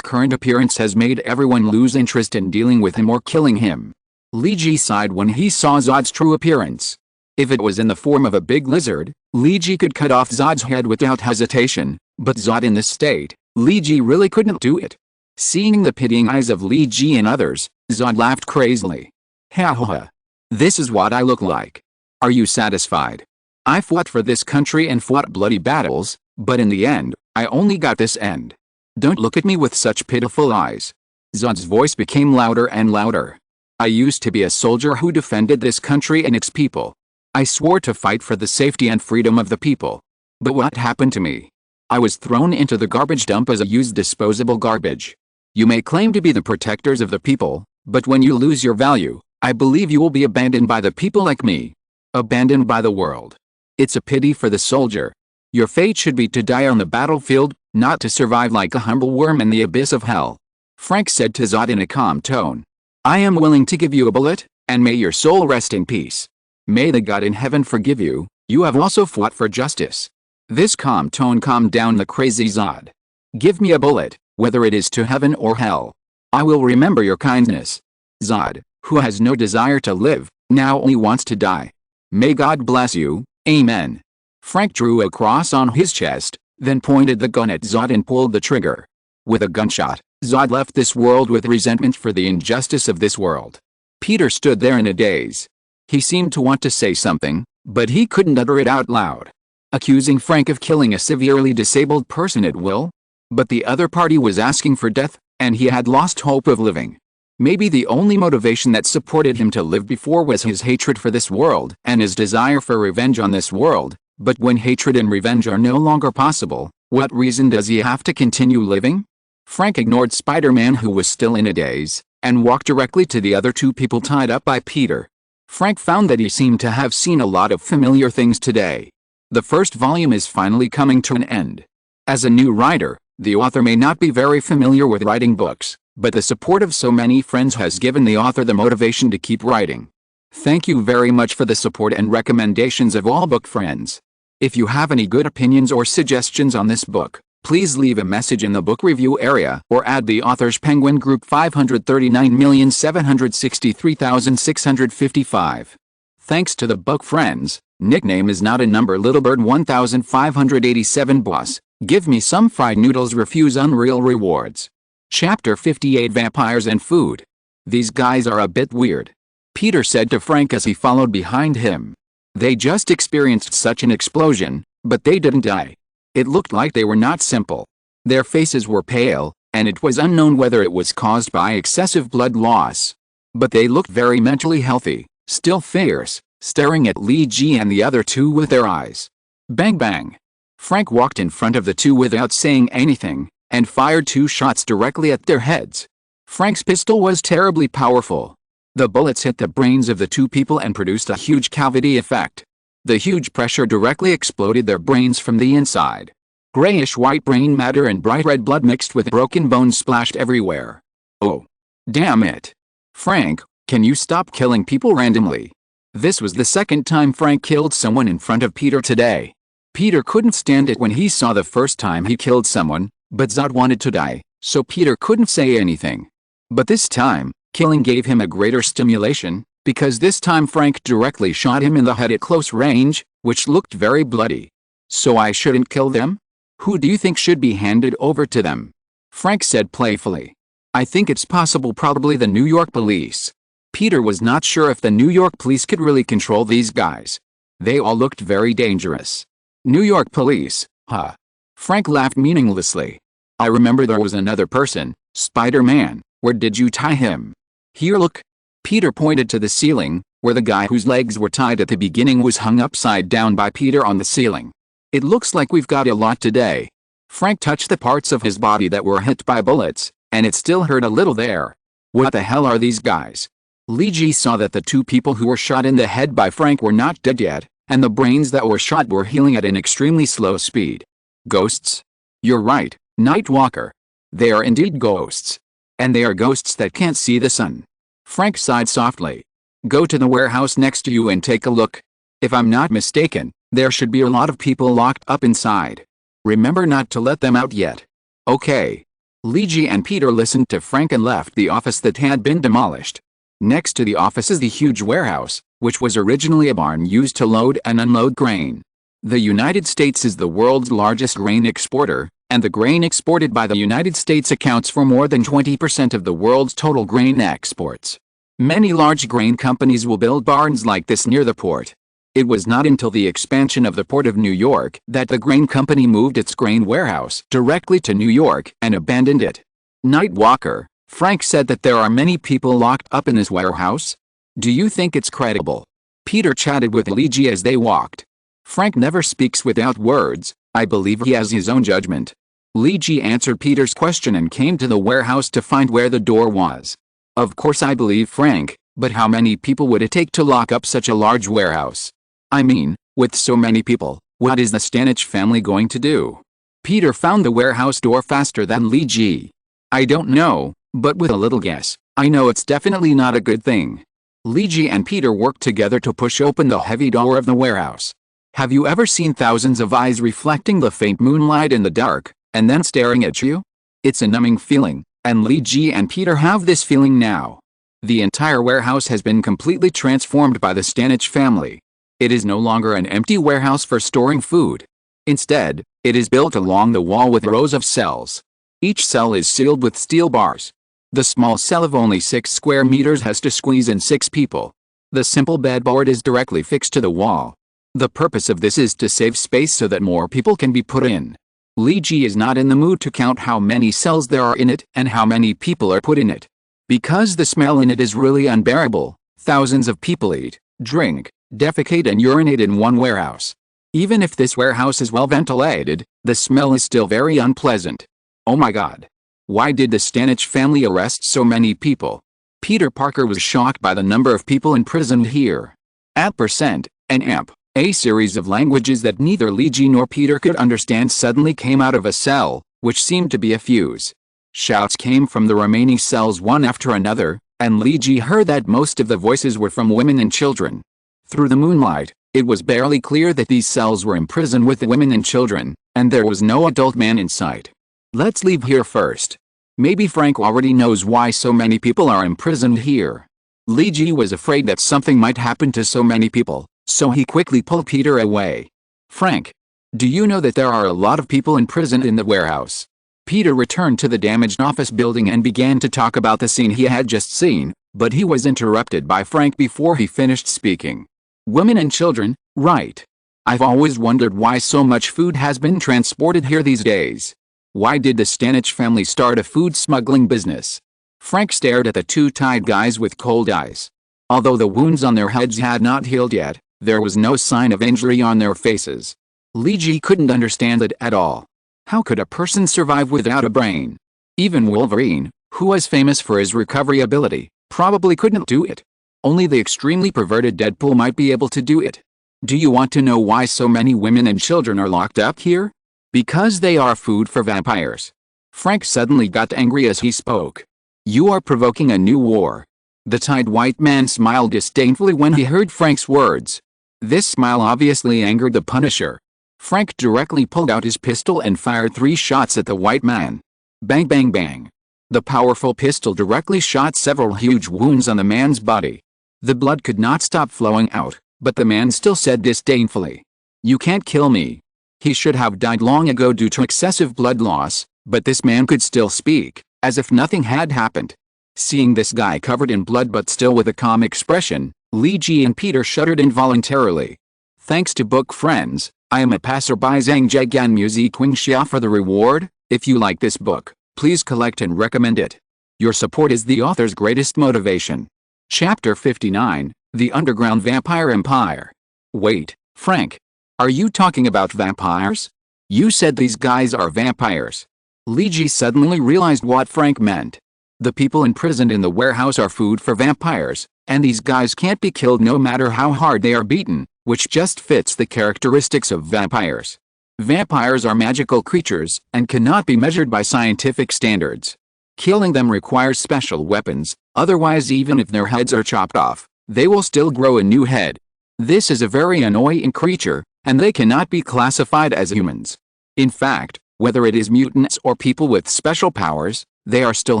current appearance has made everyone lose interest in dealing with him or killing him. Li Ji sighed when he saw Zod's true appearance. If it was in the form of a big lizard, Li Ji could cut off Zod's head without hesitation, but Zod in this state, Li Ji really couldn't do it. Seeing the pitying eyes of Li Ji and others, Zod laughed crazily. "Ha ha ha. This is what I look like. Are you satisfied? I fought for this country and fought bloody battles, but in the end, I only got this end. Don't look at me with such pitiful eyes." Zod's voice became louder and louder. "I used to be a soldier who defended this country and its people. I swore to fight for the safety and freedom of the people. But what happened to me? I was thrown into the garbage dump as a used disposable garbage. You may claim to be the protectors of the people, but when you lose your value, I believe you will be abandoned by the people like me. Abandoned by the world. It's a pity for the soldier. Your fate should be to die on the battlefield, not to survive like a humble worm in the abyss of hell." Frank said to Zod in a calm tone. "I am willing to give you a bullet, and may your soul rest in peace. May the God in heaven forgive you, you have also fought for justice." This calm tone calmed down the crazy Zod. "Give me a bullet, whether it is to heaven or hell. I will remember your kindness." Zod, who has no desire to live, now only wants to die. "May God bless you, amen." Frank drew a cross on his chest, then pointed the gun at Zod and pulled the trigger. With a gunshot, Zod left this world with resentment for the injustice of this world. Peter stood there in a daze. He seemed to want to say something, but he couldn't utter it out loud. Accusing Frank of killing a severely disabled person at will? But the other party was asking for death, and he had lost hope of living. Maybe the only motivation that supported him to live before was his hatred for this world and his desire for revenge on this world. But when hatred and revenge are no longer possible, what reason does he have to continue living? Frank ignored Spider-Man, who was still in a daze, and walked directly to the other two people tied up by Peter. Frank found that he seemed to have seen a lot of familiar things today. The first volume is finally coming to an end. As a new writer, the author may not be very familiar with writing books, but the support of so many friends has given the author the motivation to keep writing. Thank you very much for the support and recommendations of all book friends. If you have any good opinions or suggestions on this book, please leave a message in the book review area or add the author's Penguin Group 539,763,655. Thanks to the book friends. Nickname is not a number. Littlebird 1587 Boss, give me some fried noodles, refuse unreal rewards. Chapter 58 Vampires and Food. These guys are a bit weird, Peter said to Frank as he followed behind him. They just experienced such an explosion, but they didn't die. It looked like they were not simple. Their faces were pale, and it was unknown whether it was caused by excessive blood loss. But they looked very mentally healthy, still fierce, staring at Li Ji and the other two with their eyes. Bang bang. Frank walked in front of the two without saying anything, and fired 2 shots directly at their heads. Frank's pistol was terribly powerful. The bullets hit the brains of the 2 people and produced a huge cavity effect. The huge pressure directly exploded their brains from the inside. Grayish-white brain matter and bright red blood mixed with broken bones splashed everywhere. Oh. Damn it. Frank, can you stop killing people randomly? This was the second time Frank killed someone in front of Peter today. Peter couldn't stand it when he saw the first time he killed someone, but Zod wanted to die, so Peter couldn't say anything. But this time, killing gave him a greater stimulation, because this time Frank directly shot him in the head at close range, which looked very bloody. So I shouldn't kill them? Who do you think should be handed over to them? Frank said playfully. I think it's possible, probably the New York police. Peter was not sure if the New York police could really control these guys. They all looked very dangerous. New York police, huh? Frank laughed meaninglessly. I remember there was another person, Spider-Man. Where did you tie him? Here, look. Peter pointed to the ceiling, where the guy whose legs were tied at the beginning was hung upside down by Peter on the ceiling. It looks like we've got a lot today. Frank touched the parts of his body that were hit by bullets, and it still hurt a little there. What the hell are these guys? Lee Ji saw that the two people who were shot in the head by Frank were not dead yet, and the brains that were shot were healing at an extremely slow speed. Ghosts? You're right, Nightwalker. They are indeed ghosts. And they are ghosts that can't see the sun. Frank sighed softly. Go to the warehouse next to you and take a look. If I'm not mistaken, there should be a lot of people locked up inside. Remember not to let them out yet. Okay. Lee Ji and Peter listened to Frank and left the office that had been demolished. Next to the office is the huge warehouse, which was originally a barn used to load and unload grain. The United States is the world's largest grain exporter, and the grain exported by the United States accounts for more than 20% of the world's total grain exports. Many large grain companies will build barns like this near the port. It was not until the expansion of the Port of New York that the grain company moved its grain warehouse directly to New York and abandoned it. Nightwalker, Frank said that there are many people locked up in this warehouse. Do you think it's credible? Peter chatted with Lee Ji as they walked. Frank never speaks without words. I believe he has his own judgment. Lee Ji answered Peter's question and came to the warehouse to find where the door was. Of course I believe Frank, but how many people would it take to lock up such a large warehouse? I mean, with so many people, what is the Stanich family going to do? Peter found the warehouse door faster than Lee Ji. I don't know, but with a little guess, I know it's definitely not a good thing. Lee Ji and Peter worked together to push open the heavy door of the warehouse. Have you ever seen thousands of eyes reflecting the faint moonlight in the dark, and then staring at you? It's a numbing feeling, and Lee Ji and Peter have this feeling now. The entire warehouse has been completely transformed by the Stanich family. It is no longer an empty warehouse for storing food. Instead, it is built along the wall with rows of cells. Each cell is sealed with steel bars. The small cell of only 6 square meters has to squeeze in 6 people. The simple bedboard is directly fixed to the wall. The purpose of this is to save space so that more people can be put in. Lee Ji is not in the mood to count how many cells there are in it and how many people are put in it. Because the smell in it is really unbearable, thousands of people eat, drink, defecate and urinate in one warehouse. Even if this warehouse is well ventilated, the smell is still very unpleasant. Oh my God. Why did the Stanich family arrest so many people? Peter Parker was shocked by the number of people imprisoned here. @%, and amp. A series of languages that neither Lee Ji nor Peter could understand suddenly came out of a cell, which seemed to be a fuse. Shouts came from the remaining cells one after another, and Lee Ji heard that most of the voices were from women and children. Through the moonlight, it was barely clear that these cells were imprisoned with the women and children, and there was no adult man in sight. Let's leave here first. Maybe Frank already knows why so many people are imprisoned here. Lee Ji was afraid that something might happen to so many people, so he quickly pulled Peter away. Frank, do you know that there are a lot of people imprisoned in the warehouse? Peter returned to the damaged office building and began to talk about the scene he had just seen, but he was interrupted by Frank before he finished speaking. Women and children, right. I've always wondered why so much food has been transported here these days. Why did the Stanich family start a food smuggling business? Frank stared at the two tied guys with cold eyes. Although the wounds on their heads had not healed yet, there was no sign of injury on their faces. Lee Ji couldn't understand it at all. How could a person survive without a brain? Even Wolverine, who was famous for his recovery ability, probably couldn't do it. Only the extremely perverted Deadpool might be able to do it. Do you want to know why so many women and children are locked up here? Because they are food for vampires. Frank suddenly got angry as he spoke. You are provoking a new war. The tied white man smiled disdainfully when he heard Frank's words. This smile obviously angered the Punisher. Frank directly pulled out his pistol and fired 3 shots at the white man. Bang bang bang. The powerful pistol directly shot several huge wounds on the man's body. The blood could not stop flowing out, but the man still said disdainfully, "You can't kill me." He should have died long ago due to excessive blood loss, but this man could still speak, as if nothing had happened. Seeing this guy covered in blood but still with a calm expression, Lee Ji and Peter shuddered involuntarily. Thanks to book friends, I am a passerby. Zhang Zhegan Music Wing Xia for the reward. If you like this book, please collect and recommend it. Your support is the author's greatest motivation. Chapter 59, The Underground Vampire Empire. Wait, Frank. Are you talking about vampires? You said these guys are vampires. Lee Ji suddenly realized what Frank meant. The people imprisoned in the warehouse are food for vampires, and these guys can't be killed no matter how hard they are beaten, which just fits the characteristics of vampires. Vampires are magical creatures and cannot be measured by scientific standards. Killing them requires special weapons, otherwise even if their heads are chopped off, they will still grow a new head. This is a very annoying creature, and they cannot be classified as humans. In fact, whether it is mutants or people with special powers, they are still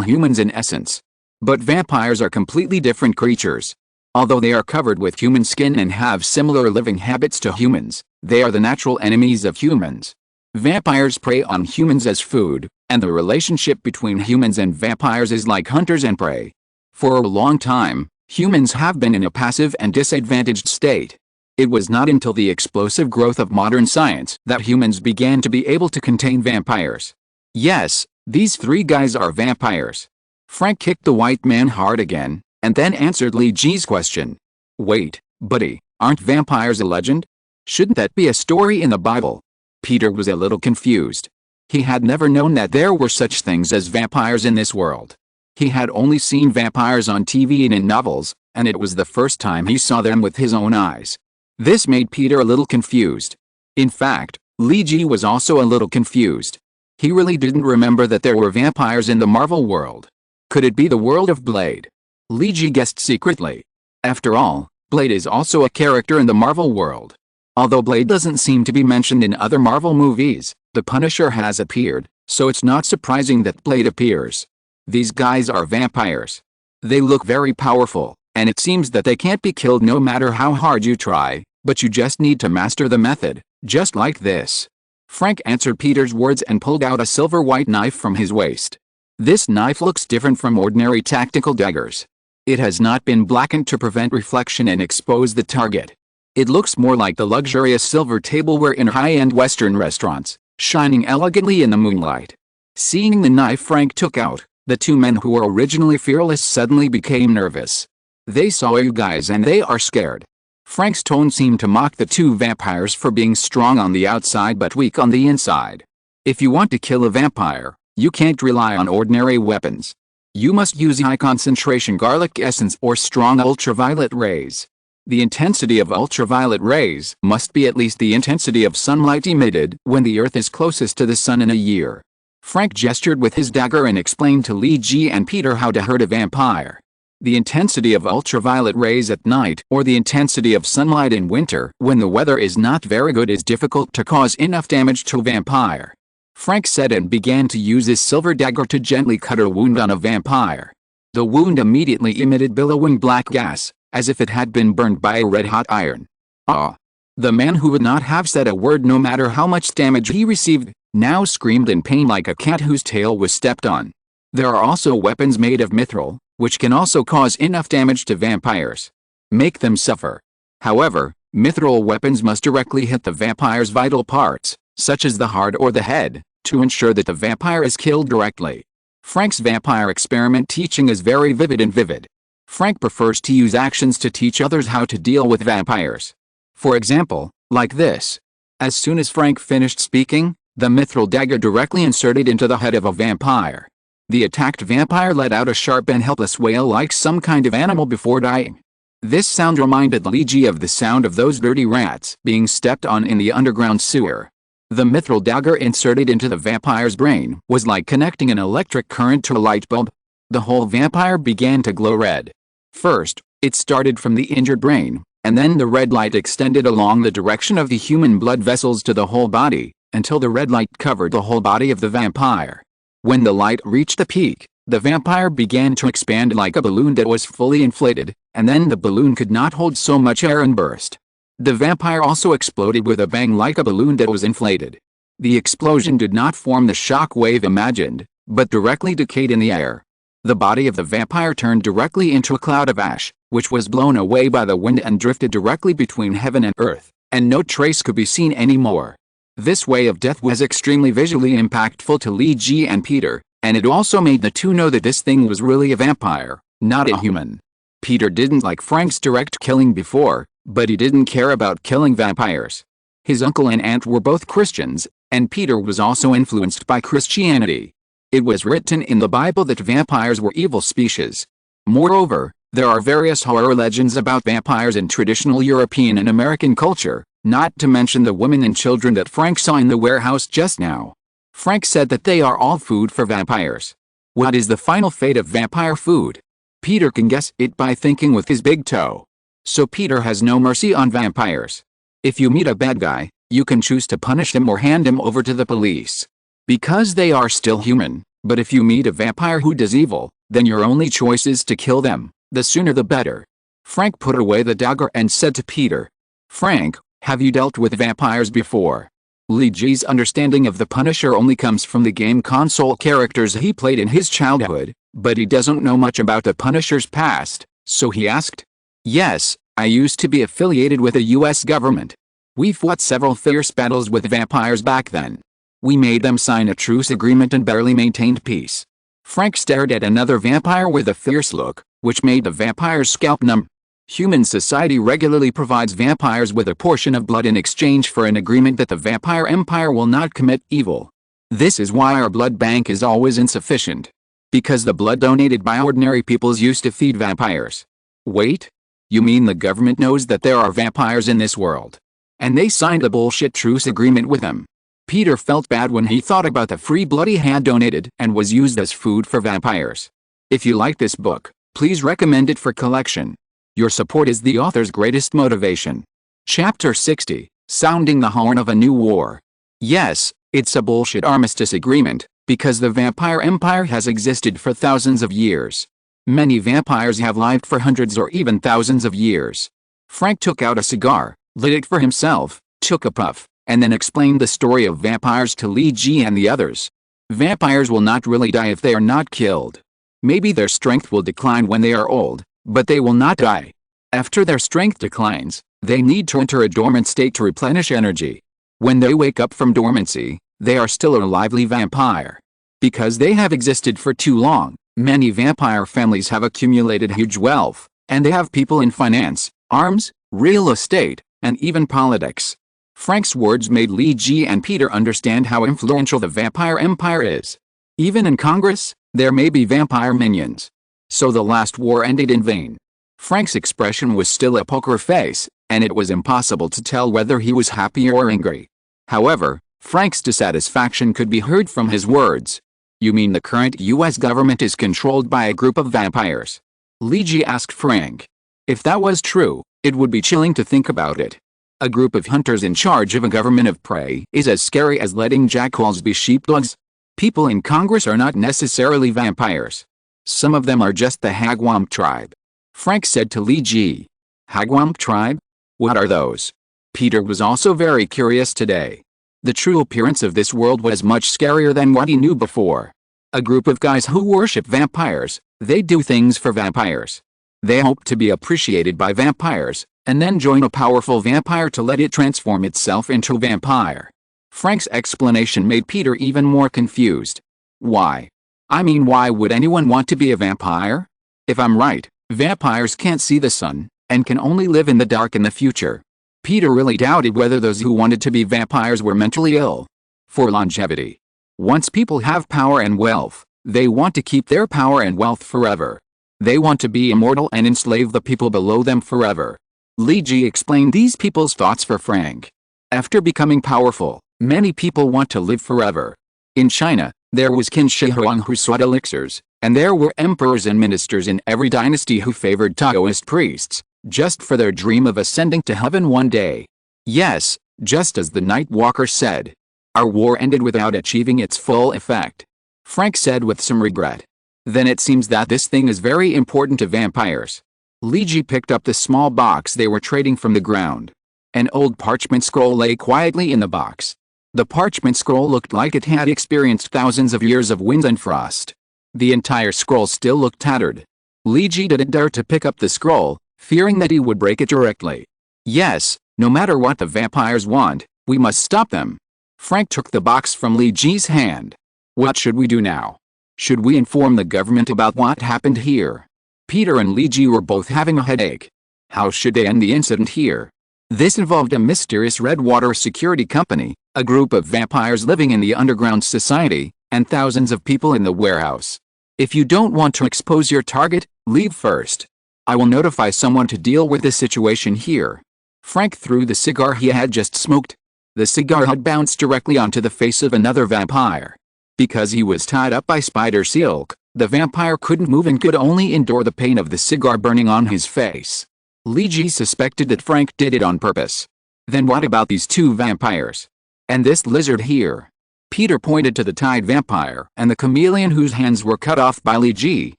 humans in essence. But vampires are completely different creatures. Although they are covered with human skin and have similar living habits to humans, they are the natural enemies of humans. Vampires prey on humans as food, and the relationship between humans and vampires is like hunters and prey. For a long time, humans have been in a passive and disadvantaged state. It was not until the explosive growth of modern science that humans began to be able to contain vampires. Yes, these 3 guys are vampires. Frank kicked the white man hard again, and then answered Lee Ji's question. Wait, buddy, aren't vampires a legend? Shouldn't that be a story in the Bible? Peter was a little confused. He had never known that there were such things as vampires in this world. He had only seen vampires on TV and in novels, and it was the first time he saw them with his own eyes. This made Peter a little confused. In fact, Lee Ji was also a little confused. He really didn't remember that there were vampires in the Marvel world. Could it be the world of Blade? Lee Ji guessed secretly. After all, Blade is also a character in the Marvel world. Although Blade doesn't seem to be mentioned in other Marvel movies, the Punisher has appeared, so it's not surprising that Blade appears. These guys are vampires. They look very powerful, and it seems that they can't be killed no matter how hard you try, but you just need to master the method, just like this. Frank answered Peter's words and pulled out a silver-white knife from his waist. This knife looks different from ordinary tactical daggers. It has not been blackened to prevent reflection and expose the target. It looks more like the luxurious silver tableware in high-end Western restaurants, shining elegantly in the moonlight. Seeing the knife Frank took out, the 2 men who were originally fearless suddenly became nervous. They saw you guys and they are scared. Frank's tone seemed to mock the 2 vampires for being strong on the outside but weak on the inside. If you want to kill a vampire, you can't rely on ordinary weapons. You must use high-concentration garlic essence or strong ultraviolet rays. The intensity of ultraviolet rays must be at least the intensity of sunlight emitted when the Earth is closest to the sun in a year. Frank gestured with his dagger and explained to Lee Ji and Peter how to hurt a vampire. The intensity of ultraviolet rays at night or the intensity of sunlight in winter when the weather is not very good is difficult to cause enough damage to a vampire. Frank said and began to use his silver dagger to gently cut a wound on a vampire. The wound immediately emitted billowing black gas, as if it had been burned by a red-hot iron. Ah! The man who would not have said a word no matter how much damage he received, now screamed in pain like a cat whose tail was stepped on. There are also weapons made of mithril, which can also cause enough damage to vampires. Make them suffer. However, mithril weapons must directly hit the vampire's vital parts, such as the heart or the head, to ensure that the vampire is killed directly. Frank's vampire experiment teaching is very vivid and vivid. Frank prefers to use actions to teach others how to deal with vampires. For example, like this. As soon as Frank finished speaking, the mithril dagger directly inserted into the head of a vampire. The attacked vampire let out a sharp and helpless wail like some kind of animal before dying. This sound reminded Lee Ji of the sound of those dirty rats being stepped on in the underground sewer. The mithril dagger inserted into the vampire's brain was like connecting an electric current to a light bulb. The whole vampire began to glow red. First, it started from the injured brain, and then the red light extended along the direction of the human blood vessels to the whole body, until the red light covered the whole body of the vampire. When the light reached the peak, the vampire began to expand like a balloon that was fully inflated, and then the balloon could not hold so much air and burst. The vampire also exploded with a bang like a balloon that was inflated. The explosion did not form the shock wave imagined, but directly decayed in the air. The body of the vampire turned directly into a cloud of ash, which was blown away by the wind and drifted directly between heaven and earth, and no trace could be seen anymore. This way of death was extremely visually impactful to Li Ji and Peter, and it also made the two know that this thing was really a vampire, not a human. Peter didn't like Frank's direct killing before, but he didn't care about killing vampires. His uncle and aunt were both Christians, and Peter was also influenced by Christianity. It was written in the Bible that vampires were evil species. Moreover, there are various horror legends about vampires in traditional European and American culture, not to mention the women and children that Frank saw in the warehouse just now. Frank said that they are all food for vampires. What is the final fate of vampire food? Peter can guess it by thinking with his big toe. So Peter has no mercy on vampires. If you meet a bad guy, you can choose to punish him or hand him over to the police. Because they are still human, but if you meet a vampire who does evil, then your only choice is to kill them, the sooner the better. Frank put away the dagger and said to Peter, "Frank, have you dealt with vampires before?" Li Ji's understanding of the Punisher only comes from the game console characters he played in his childhood, but he doesn't know much about the Punisher's past, so he asked, "Yes, I used to be affiliated with the US government. We fought several fierce battles with vampires back then. We made them sign a truce agreement and barely maintained peace." Frank stared at another vampire with a fierce look, which made the vampire's scalp numb. Human society regularly provides vampires with a portion of blood in exchange for an agreement that the vampire empire will not commit evil. This is why our blood bank is always insufficient. Because the blood donated by ordinary peoples used to feed vampires. Wait? You mean the government knows that there are vampires in this world? And they signed a bullshit truce agreement with them? Peter felt bad when he thought about the free blood he had donated and was used as food for vampires. If you like this book, please recommend it for collection. Your support is the author's greatest motivation. Chapter 60, Sounding the Horn of a New War. Yes, it's a bullshit armistice agreement, because the vampire empire has existed for thousands of years. Many vampires have lived for hundreds or even thousands of years. Frank took out a cigar, lit it for himself, took a puff, and then explained the story of vampires to Li Ji and the others. Vampires will not really die if they are not killed. Maybe their strength will decline when they are old, but they will not die. After their strength declines, they need to enter a dormant state to replenish energy. When they wake up from dormancy, they are still a lively vampire. Because they have existed for too long, many vampire families have accumulated huge wealth, and they have people in finance, arms, real estate, and even politics. Frank's words made Li Ji and Peter understand how influential the vampire empire is. Even in Congress, there may be vampire minions. So the last war ended in vain. Frank's expression was still a poker face, and it was impossible to tell whether he was happy or angry. However, Frank's dissatisfaction could be heard from his words. "You mean the current US government is controlled by a group of vampires?" Li Ji asked Frank. If that was true, it would be chilling to think about it. A group of hunters in charge of a government of prey is as scary as letting jackals be sheepdogs. People in Congress are not necessarily vampires. Some of them are just the Hagwamp tribe. Frank said to Li Ji. Hagwamp tribe? What are those? Peter was also very curious today. The true appearance of this world was much scarier than what he knew before. A group of guys who worship vampires, they do things for vampires. They hope to be appreciated by vampires, and then join a powerful vampire to let it transform itself into a vampire. Frank's explanation made Peter even more confused. Why? I mean, why would anyone want to be a vampire? If I'm right, vampires can't see the sun, and can only live in the dark in the future. Peter really doubted whether those who wanted to be vampires were mentally ill. For longevity. Once people have power and wealth, they want to keep their power and wealth forever. They want to be immortal and enslave the people below them forever. Li Ji explained these people's thoughts for Frank. After becoming powerful, many people want to live forever. In China, there was Qin Shi Huang who sought elixirs, and there were emperors and ministers in every dynasty who favored Taoist priests, just for their dream of ascending to heaven one day. Yes, just as the Night Walker said. Our war ended without achieving its full effect. Frank said with some regret. Then it seems that this thing is very important to vampires. Luigi picked up the small box they were trading from the ground. An old parchment scroll lay quietly in the box. The parchment scroll looked like it had experienced thousands of years of wind and frost. The entire scroll still looked tattered. Luigi didn't dare to pick up the scroll, fearing that he would break it directly. Yes, no matter what the vampires want, we must stop them. Frank took the box from Luigi's hand. What should we do now? Should we inform the government about what happened here? Peter and Luigi were both having a headache. How should they end the incident here? This involved a mysterious Redwater security company, a group of vampires living in the underground society, and thousands of people in the warehouse. If you don't want to expose your target, leave first. I will notify someone to deal with the situation here. Frank threw the cigar he had just smoked. The cigar had bounced directly onto the face of another vampire. Because he was tied up by spider silk, the vampire couldn't move and could only endure the pain of the cigar burning on his face. Luigi suspected that Frank did it on purpose. Then what about these two vampires? And this lizard here? Peter pointed to the tied vampire and the chameleon whose hands were cut off by Luigi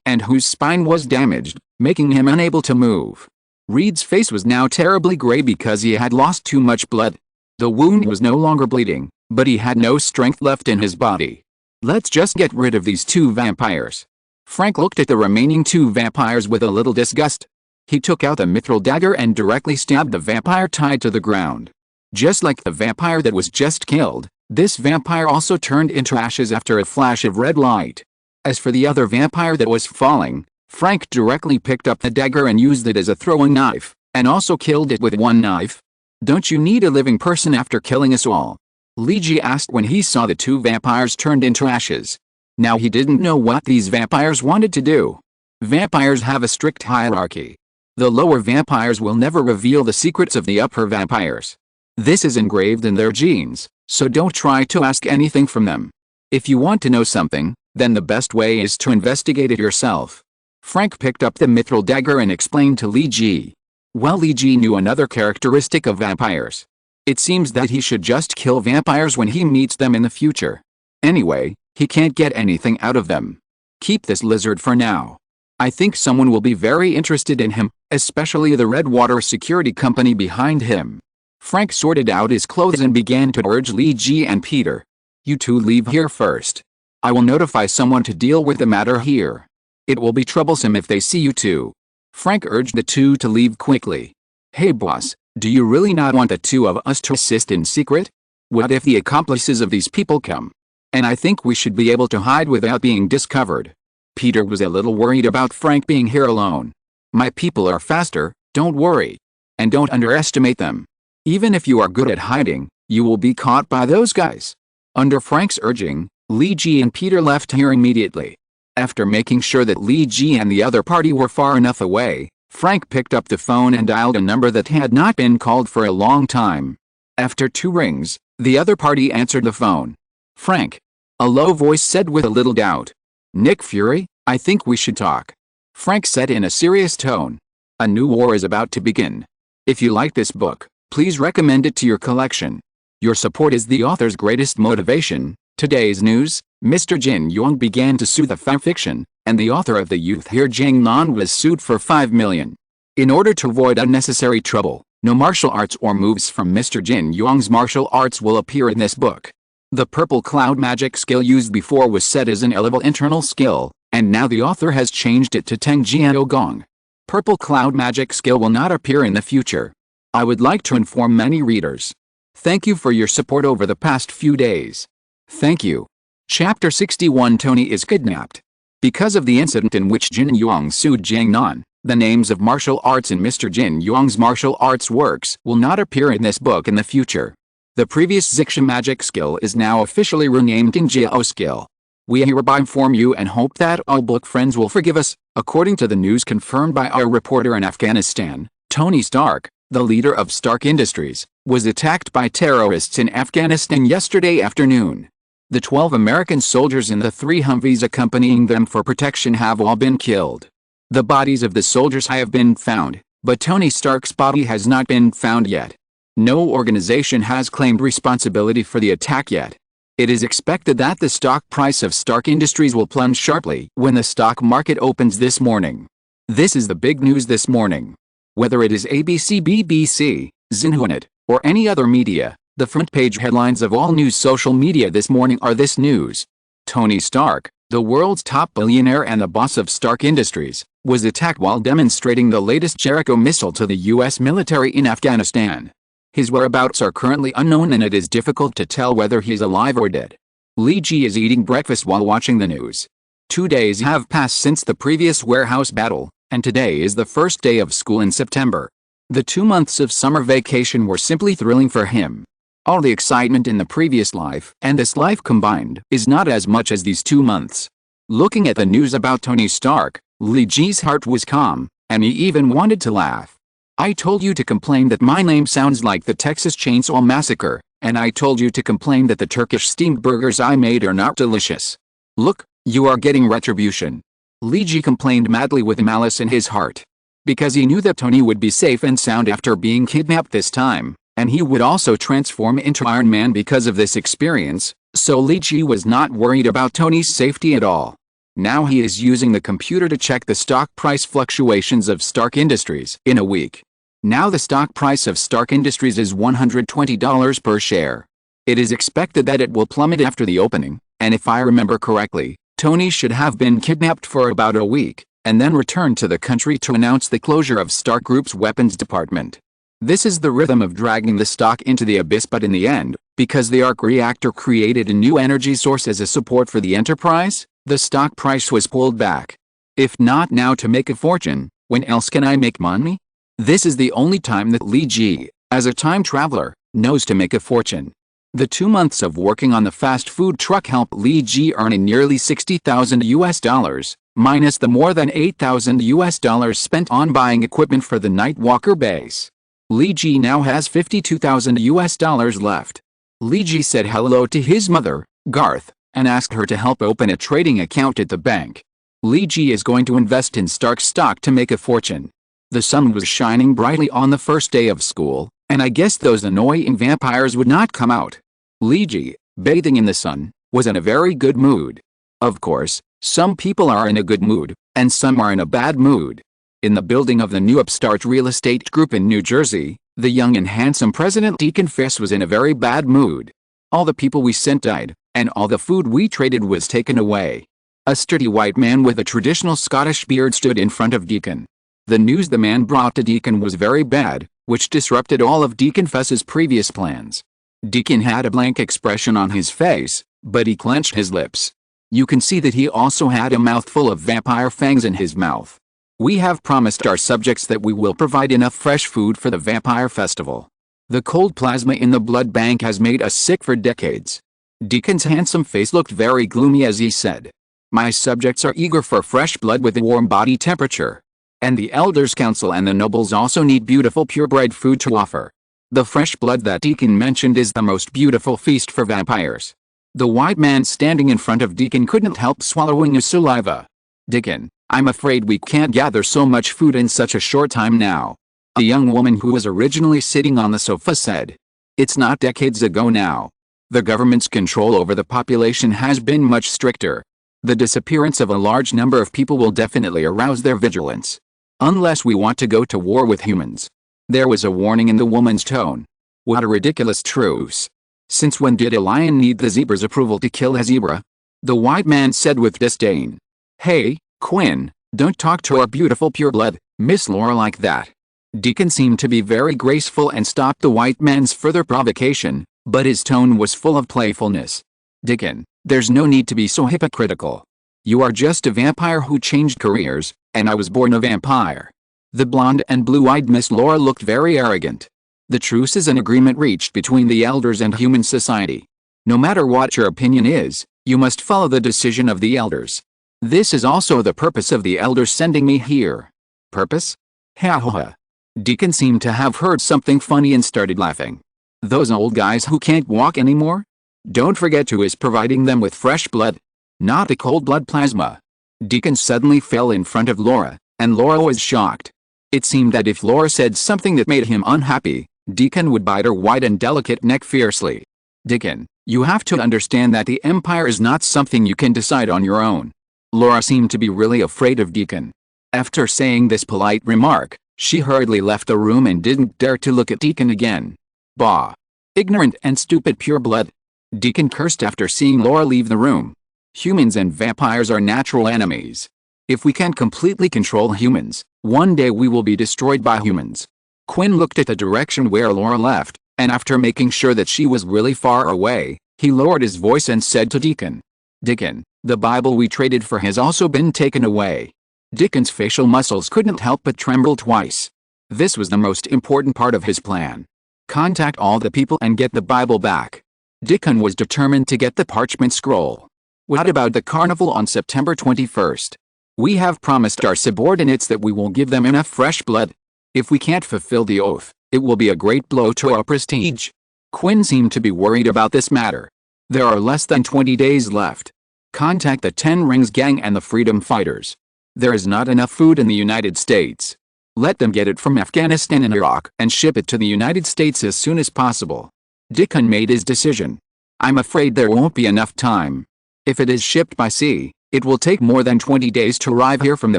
and whose spine was damaged, making him unable to move. Reed's face was now terribly gray because he had lost too much blood. The wound was no longer bleeding, but he had no strength left in his body. Let's just get rid of these two vampires. Frank looked at the remaining two vampires with a little disgust. He took out a mithril dagger and directly stabbed the vampire tied to the ground. Just like the vampire that was just killed, this vampire also turned into ashes after a flash of red light. As for the other vampire that was falling, Frank directly picked up the dagger and used it as a throwing knife, and also killed it with one knife. Don't you need a living person after killing us all? Luigi asked when he saw the two vampires turned into ashes. Now he didn't know what these vampires wanted to do. Vampires have a strict hierarchy. The lower vampires will never reveal the secrets of the upper vampires. This is engraved in their genes, so don't try to ask anything from them. If you want to know something, then the best way is to investigate it yourself. Frank picked up the mithril dagger and explained to Luigi. Well, Luigi knew another characteristic of vampires. It seems that he should just kill vampires when he meets them in the future. Anyway, he can't get anything out of them. Keep this lizard for now. I think someone will be very interested in him, especially the Redwater security company behind him. Frank sorted out his clothes and began to urge Luigi and Peter. You two leave here first. I will notify someone to deal with the matter here. It will be troublesome if they see you two. Frank urged the two to leave quickly. Hey boss, do you really not want the two of us to assist in secret? What if the accomplices of these people come? And I think we should be able to hide without being discovered. Peter was a little worried about Frank being here alone. My people are faster, don't worry. And don't underestimate them. Even if you are good at hiding, you will be caught by those guys. Under Frank's urging, Luigi and Peter left here immediately. After making sure that Luigi and the other party were far enough away, Frank picked up the phone and dialed a number that had not been called for a long time. After 2 rings, the other party answered the phone. Frank. A low voice said with a little doubt. Nick Fury, I think we should talk. Frank said in a serious tone. A new war is about to begin. If you like this book, please recommend it to your collection. Your support is the author's greatest motivation. Today's news, Mr. Jin Yong began to sue the fanfiction, and the author of the youth here Jang Nan was sued for $5 million. In order to avoid unnecessary trouble, no martial arts or moves from Mr. Jin Yong's martial arts will appear in this book. The purple cloud magic skill used before was set as an A-level internal skill, and now the author has changed it to Teng Jiao Gong. Purple cloud magic skill will not appear in the future. I would like to inform many readers. Thank you for your support over the past few days. Thank you. Chapter 61 Tony is kidnapped. Because of the incident in which Jin Yong sued Jiang Nan, the names of martial arts in Mr. Jin Yong's martial arts works will not appear in this book in the future. The previous Zixia magic skill is now officially renamed Ting Jiao skill. We hereby inform you and hope that all book friends will forgive us. According to the news confirmed by our reporter in Afghanistan, Tony Stark, the leader of Stark Industries, was attacked by terrorists in Afghanistan yesterday afternoon. The 12 American soldiers in the 3 Humvees accompanying them for protection have all been killed. The bodies of the soldiers have been found, But Tony Stark's body has not been found yet. No organization has claimed responsibility for the attack yet. It is expected that the stock price of Stark Industries will plunge sharply when the stock market opens this morning. This is the big news this morning. Whether it is ABC, BBC, Xinhua, or any other media, the front page headlines of all news social media this morning are this news. Tony Stark, the world's top billionaire and the boss of Stark Industries, was attacked while demonstrating the latest Jericho missile to the U.S. military in Afghanistan. His whereabouts are currently unknown and it is difficult to tell whether he is alive or dead. Li Ji is eating breakfast while watching the news. 2 days have passed since the previous warehouse battle, and today is the first day of school in September. The 2 months of summer vacation were simply thrilling for him. All the excitement in the previous life and this life combined is not as much as these 2 months. Looking at the news about Tony Stark, Li Ji's heart was calm, and he even wanted to laugh. I told you to complain that my name sounds like the Texas Chainsaw Massacre, and I told you to complain that the Turkish steamed burgers I made are not delicious. Look, you are getting retribution. Li Ji complained madly with malice in his heart. Because he knew that Tony would be safe and sound after being kidnapped this time, and he would also transform into Iron Man because of this experience, so Li Ji was not worried about Tony's safety at all. Now he is using the computer to check the stock price fluctuations of Stark Industries in a week. Now the stock price of Stark Industries is $120 per share. It is expected that it will plummet after the opening, and if I remember correctly, Tony should have been kidnapped for about a week, and then returned to the country to announce the closure of Stark Group's weapons department. This is the rhythm of dragging the stock into the abyss, but in the end, because the arc reactor created a new energy source as a support for the enterprise, the stock price was pulled back. If not now to make a fortune, when else can I make money? This is the only time that Li Ji, as a time traveler, knows to make a fortune. The 2 months of working on the fast food truck helped Li Ji earn in nearly $60,000, minus the more than $8,000 spent on buying equipment for the Nightwalker base. Li Ji now has $52,000 left. Li Ji said hello to his mother, Garth, and asked her to help open a trading account at the bank. Li Ji is going to invest in Stark stock to make a fortune. The sun was shining brightly on the first day of school, and I guess those annoying vampires would not come out. Li Ji, bathing in the sun, was in a very good mood. Of course, some people are in a good mood, and some are in a bad mood. In the building of the new upstart real estate group in New Jersey, the young and handsome President Deacon Fiss was in a very bad mood. All the people we sent died, and all the food we traded was taken away. A sturdy white man with a traditional Scottish beard stood in front of Deacon. The news the man brought to Deacon was very bad, which disrupted all of Deacon Fiss's previous plans. Deacon had a blank expression on his face, but he clenched his lips. You can see that he also had a mouthful of vampire fangs in his mouth. We have promised our subjects that we will provide enough fresh food for the vampire festival. The cold plasma in the blood bank has made us sick for decades. Deacon's handsome face looked very gloomy as he said, my subjects are eager for fresh blood with a warm body temperature. And the Elders' Council and the nobles also need beautiful purebred food to offer. The fresh blood that Deacon mentioned is the most beautiful feast for vampires. The white man standing in front of Deacon couldn't help swallowing his saliva. Deacon, I'm afraid we can't gather so much food in such a short time now. A young woman who was originally sitting on the sofa said. It's not decades ago now. The government's control over the population has been much stricter. The disappearance of a large number of people will definitely arouse their vigilance. Unless we want to go to war with humans. There was a warning in the woman's tone. What a ridiculous truce. Since when did a lion need the zebra's approval to kill a zebra? The white man said with disdain. Hey, Quinn, don't talk to our beautiful pureblood, Miss Laura like that. Deacon seemed to be very graceful and stopped the white man's further provocation, but his tone was full of playfulness. Deacon, there's no need to be so hypocritical. You are just a vampire who changed careers, and I was born a vampire. The blonde and blue-eyed Miss Laura looked very arrogant. The truce is an agreement reached between the elders and human society. No matter what your opinion is, you must follow the decision of the elders. This is also the purpose of the elders sending me here. Purpose? Ha ha ha. Deacon seemed to have heard something funny and started laughing. Those old guys who can't walk anymore? Don't forget who is providing them with fresh blood. Not the cold blood plasma. Deacon suddenly fell in front of Laura, and Laura was shocked. It seemed that if Laura said something that made him unhappy, Deacon would bite her white and delicate neck fiercely. Deacon, you have to understand that the Empire is not something you can decide on your own. Laura seemed to be really afraid of Deacon. After saying this polite remark, she hurriedly left the room and didn't dare to look at Deacon again. Bah! Ignorant and stupid pureblood. Deacon cursed after seeing Laura leave the room. Humans and vampires are natural enemies. If we can't completely control humans, one day we will be destroyed by humans. Quinn looked at the direction where Laura left, and after making sure that she was really far away, he lowered his voice and said to Deacon, "Deacon, the Bible we traded for has also been taken away." Deacon's facial muscles couldn't help but tremble twice. This was the most important part of his plan. Contact all the people and get the Bible back. Deacon was determined to get the parchment scroll. What about the carnival on September 21st? We have promised our subordinates that we will give them enough fresh blood. If we can't fulfill the oath, it will be a great blow to our prestige. Quinn seemed to be worried about this matter. There are less than 20 days left. Contact the 10 Rings gang and the Freedom Fighters. There is not enough food in the United States. Let them get it from Afghanistan and Iraq and ship it to the United States as soon as possible. Deacon made his decision. I'm afraid there won't be enough time. If it is shipped by sea, it will take more than 20 days to arrive here from the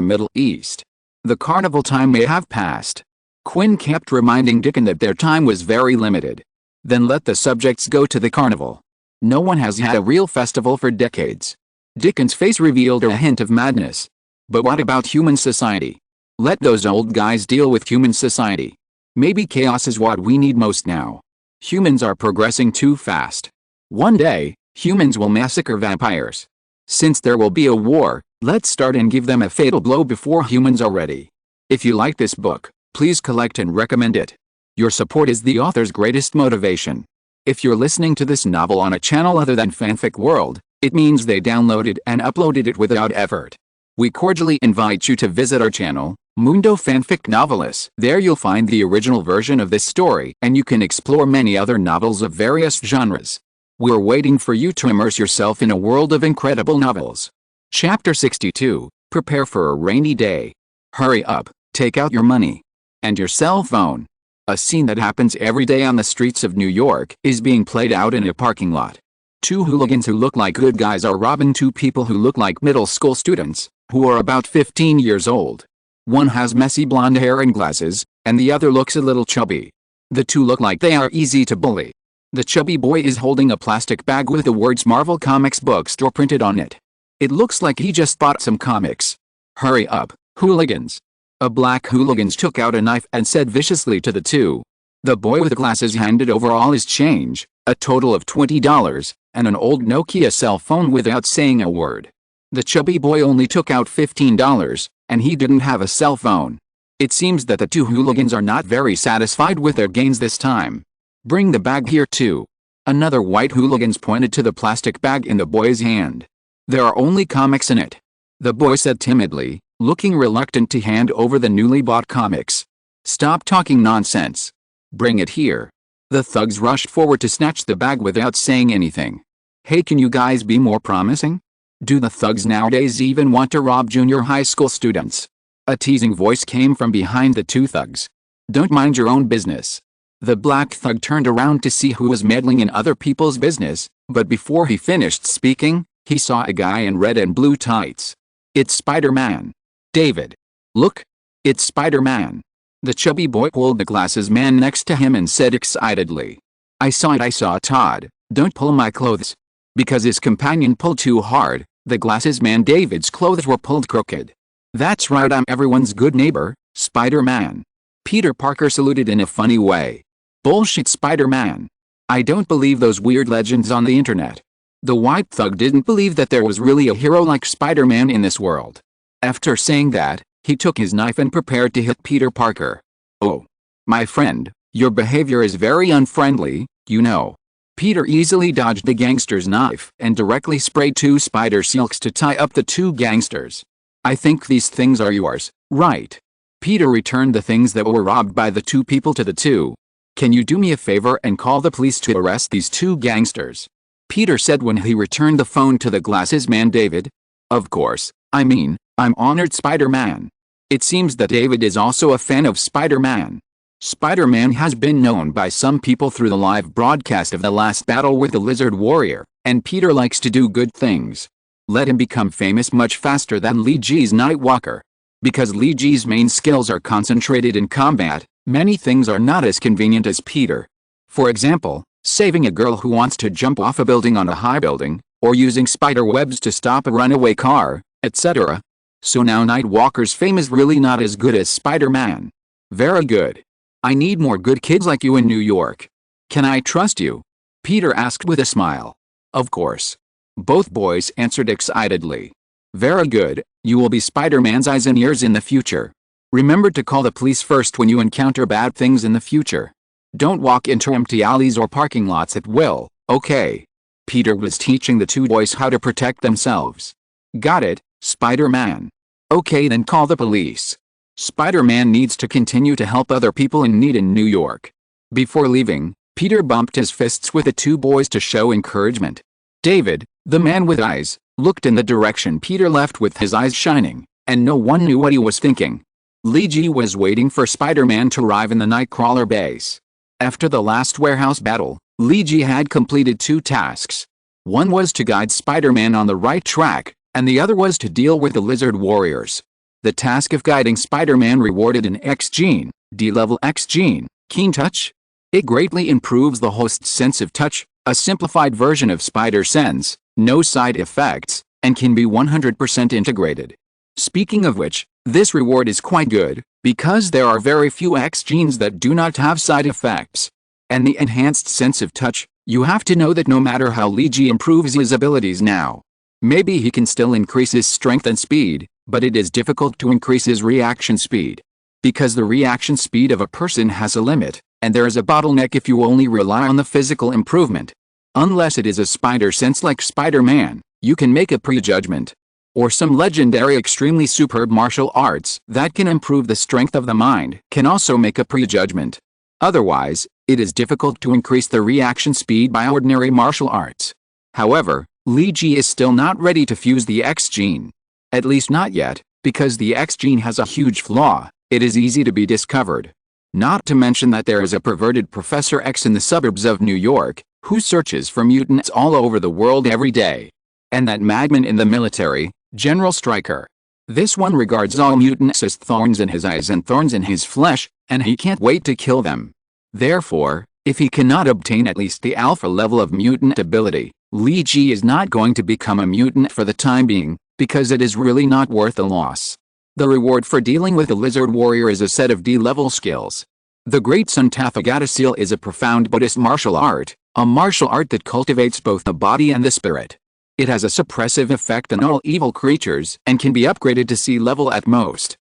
Middle East. The carnival time may have passed. Quinn kept reminding Deacon that their time was very limited. Then let the subjects go to the carnival. No one has had a real festival for decades. Deacon's face revealed a hint of madness. But what about human society? Let those old guys deal with human society. Maybe chaos is what we need most now. Humans are progressing too fast. One day, humans will massacre vampires. Since there will be a war, let's start and give them a fatal blow before humans are ready. If you like this book, please collect and recommend it. Your support is the author's greatest motivation. If you're listening to this novel on a channel other than Fanfic World, it means they downloaded and uploaded it without effort. We cordially invite you to visit our channel, Mundo Fanfic Novelis. There you'll find the original version of this story, and you can explore many other novels of various genres. We're waiting for you to immerse yourself in a world of incredible novels. Chapter 62, Prepare for a Rainy Day. Hurry up, take out your money. And your cell phone. A scene that happens every day on the streets of New York is being played out in a parking lot. Two hooligans who look like good guys are robbing two people who look like middle school students, who are about 15 years old. One has messy blonde hair and glasses, and the other looks a little chubby. The two look like they are easy to bully. The chubby boy is holding a plastic bag with the words Marvel Comics Bookstore printed on it. It looks like he just bought some comics. Hurry up, hooligans. A black hooligan took out a knife and said viciously to the two. The boy with glasses handed over all his change, a total of $20, and an old Nokia cell phone without saying a word. The chubby boy only took out $15, and he didn't have a cell phone. It seems that the two hooligans are not very satisfied with their gains this time. Bring the bag here too. Another white hooligan pointed to the plastic bag in the boy's hand. There are only comics in it. The boy said timidly, looking reluctant to hand over the newly bought comics. Stop talking nonsense. Bring it here. The thugs rushed forward to snatch the bag without saying anything. Hey, can you guys be more promising? Do the thugs nowadays even want to rob junior high school students? A teasing voice came from behind the two thugs. Don't mind your own business. The black thug turned around to see who was meddling in other people's business, but before he finished speaking, he saw a guy in red and blue tights. It's Spider-Man. David. Look. It's Spider-Man. The chubby boy pulled the glasses man next to him and said excitedly. I saw it, Todd. Don't pull my clothes. Because his companion pulled too hard, the glasses man David's clothes were pulled crooked. That's right, I'm everyone's good neighbor, Spider-Man. Peter Parker saluted in a funny way. Bullshit, Spider-Man. I don't believe those weird legends on the internet. The white thug didn't believe that there was really a hero like Spider-Man in this world. After saying that, he took his knife and prepared to hit Peter Parker. Oh. My friend, your behavior is very unfriendly, you know. Peter easily dodged the gangster's knife and directly sprayed two spider silks to tie up the two gangsters. I think these things are yours, right? Peter returned the things that were robbed by the two people to the two. Can you do me a favor and call the police to arrest these two gangsters? Peter said when he returned the phone to the glasses man David. Of course, I'm honored, Spider-Man. It seems that David is also a fan of Spider-Man. Spider-Man has been known by some people through the live broadcast of the last battle with the Lizard Warrior, and Peter likes to do good things. Let him become famous much faster than Lee Ji's Nightwalker. Because Lee Ji's main skills are concentrated in combat, many things are not as convenient as Peter. For example, saving a girl who wants to jump off a building on a high building, or using spider webs to stop a runaway car, etc. So now Nightwalker's fame is really not as good as Spider-Man. Very good. I need more good kids like you in New York. Can I trust you? Peter asked with a smile. Of course. Both boys answered excitedly. Very good, you will be Spider-Man's eyes and ears in the future. Remember to call the police first when you encounter bad things in the future. Don't walk into empty alleys or parking lots at will, okay? Peter was teaching the two boys how to protect themselves. Got it, Spider-Man. Okay, then call the police. Spider-Man needs to continue to help other people in need in New York. Before leaving, Peter bumped his fists with the two boys to show encouragement. David, the man with eyes, looked in the direction Peter left with his eyes shining, and no one knew what he was thinking. Lee Ji was waiting for Spider-Man to arrive in the Nightcrawler base. After the last warehouse battle, Lee Ji had completed 2 tasks. One was to guide Spider-Man on the right track, and the other was to deal with the Lizard Warriors. The task of guiding Spider-Man rewarded an X gene, D-level X gene, Keen Touch. It greatly improves the host's sense of touch, a simplified version of Spider Sense, no side effects, and can be 100% integrated. Speaking of which, this reward is quite good, because there are very few X genes that do not have side effects. And the enhanced sense of touch, you have to know that no matter how Lee Ji improves his abilities now, maybe he can still increase his strength and speed, but it is difficult to increase his reaction speed. Because the reaction speed of a person has a limit, and there is a bottleneck if you only rely on the physical improvement. Unless it is a spider sense like Spider-Man, you can make a prejudgment. Or some legendary extremely superb martial arts that can improve the strength of the mind can also make a prejudgment. Otherwise, it is difficult to increase the reaction speed by ordinary martial arts. However, Lee Ji is still not ready to fuse the X gene. At least not yet, because the X gene has a huge flaw. It is easy to be discovered. Not to mention that there is a perverted Professor X in the suburbs of New York, who searches for mutants all over the world every day. And that madman in the military, General Stryker. This one regards all mutants as thorns in his eyes and thorns in his flesh, and he can't wait to kill them. Therefore, if he cannot obtain at least the alpha level of mutant ability, Lee Ji is not going to become a mutant for the time being, because it is really not worth the loss. The reward for dealing with the Lizard Warrior is a set of D-level skills. The Great Sun Tathagata Seal is a profound Buddhist martial art, a martial art that cultivates both the body and the spirit. It has a suppressive effect on all evil creatures and can be upgraded to C level at most.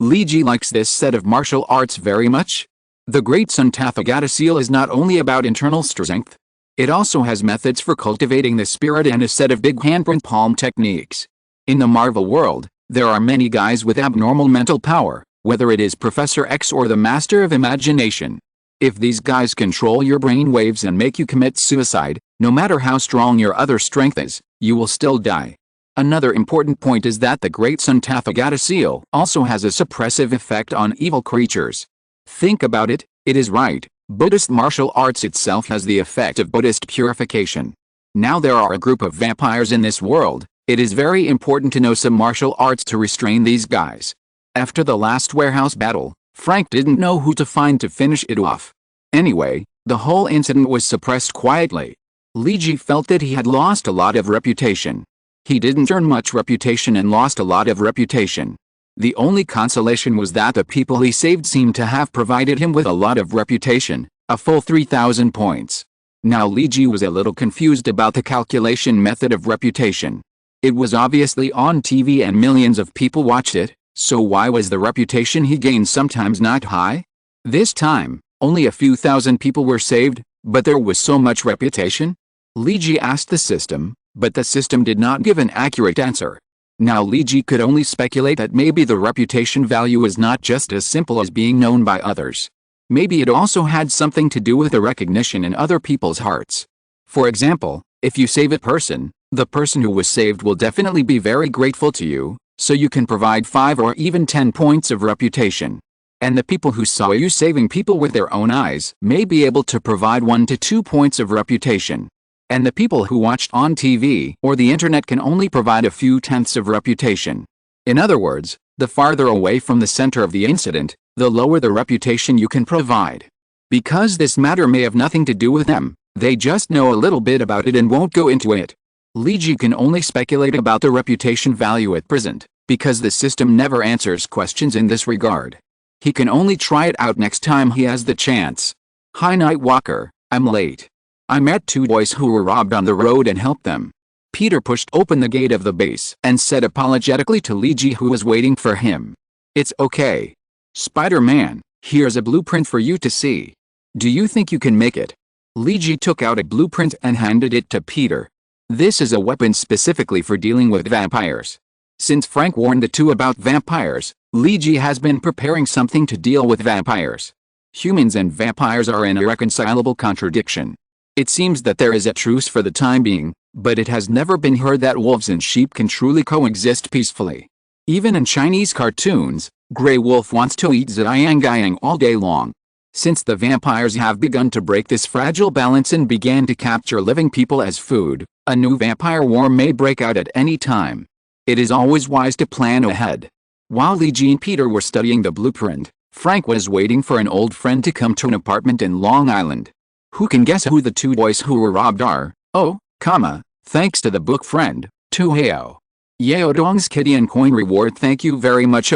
Lee Ji likes this set of martial arts very much. The Great Sun Tathagata Seal is not only about internal strength. It also has methods for cultivating the spirit and a set of big handprint palm techniques. In the Marvel world, there are many guys with abnormal mental power, whether it is Professor X or the Master of Imagination. If these guys control your brain waves and make you commit suicide, no matter how strong your other strength is, you will still die. Another important point is that the Great Sun Tathagata Seal also has a suppressive effect on evil creatures. Think about it, it is right. Buddhist martial arts itself has the effect of Buddhist purification. Now there are a group of vampires in this world. It is very important to know some martial arts to restrain these guys. After the last warehouse battle, Frank didn't know who to find to finish it off. Anyway, the whole incident was suppressed quietly. Lee Ji felt that he had lost a lot of reputation. He didn't earn much reputation and lost a lot of reputation. The only consolation was that the people he saved seemed to have provided him with a lot of reputation, a full 3,000 points. Now Lee Ji was a little confused about the calculation method of reputation. It was obviously on TV and millions of people watched it, so why was the reputation he gained sometimes not high? This time, only a few thousand people were saved, but there was so much reputation? Lee Ji asked the system, but the system did not give an accurate answer. Now Lee Ji could only speculate that maybe the reputation value is not just as simple as being known by others. Maybe it also had something to do with the recognition in other people's hearts. For example, if you save a person, the person who was saved will definitely be very grateful to you, so you can provide 5 or even 10 points of reputation. And the people who saw you saving people with their own eyes may be able to provide 1 to 2 points of reputation. And the people who watched on TV or the internet can only provide a few tenths of reputation. In other words, the farther away from the center of the incident, the lower the reputation you can provide. Because this matter may have nothing to do with them, they just know a little bit about it and won't go into it. Li Ji can only speculate about the reputation value at present, because the system never answers questions in this regard. He can only try it out next time he has the chance. Hi Nightwalker, I'm late. I met 2 boys who were robbed on the road and helped them. Peter pushed open the gate of the base and said apologetically to Li Ji, who was waiting for him, "It's okay. Spider-Man, here's a blueprint for you to see. Do you think you can make it?" Li Ji took out a blueprint and handed it to Peter. This is a weapon specifically for dealing with vampires. Since Frank warned the two about vampires, Li Ji has been preparing something to deal with vampires. Humans and vampires are in irreconcilable contradiction. It seems that there is a truce for the time being, but it has never been heard that wolves and sheep can truly coexist peacefully. Even in Chinese cartoons, Grey Wolf wants to eat Ziyang all day long. Since the vampires have begun to break this fragile balance and began to capture living people as food, a new vampire war may break out at any time. It is always wise to plan ahead. While Li Ji and Peter were studying the blueprint, Frank was waiting for an old friend to come to an apartment in Long Island. Who can guess who the 2 boys who were robbed are? Oh, thanks to the book friend, to Heo. Yeo Dong's kitty and coin reward. Thank you very much.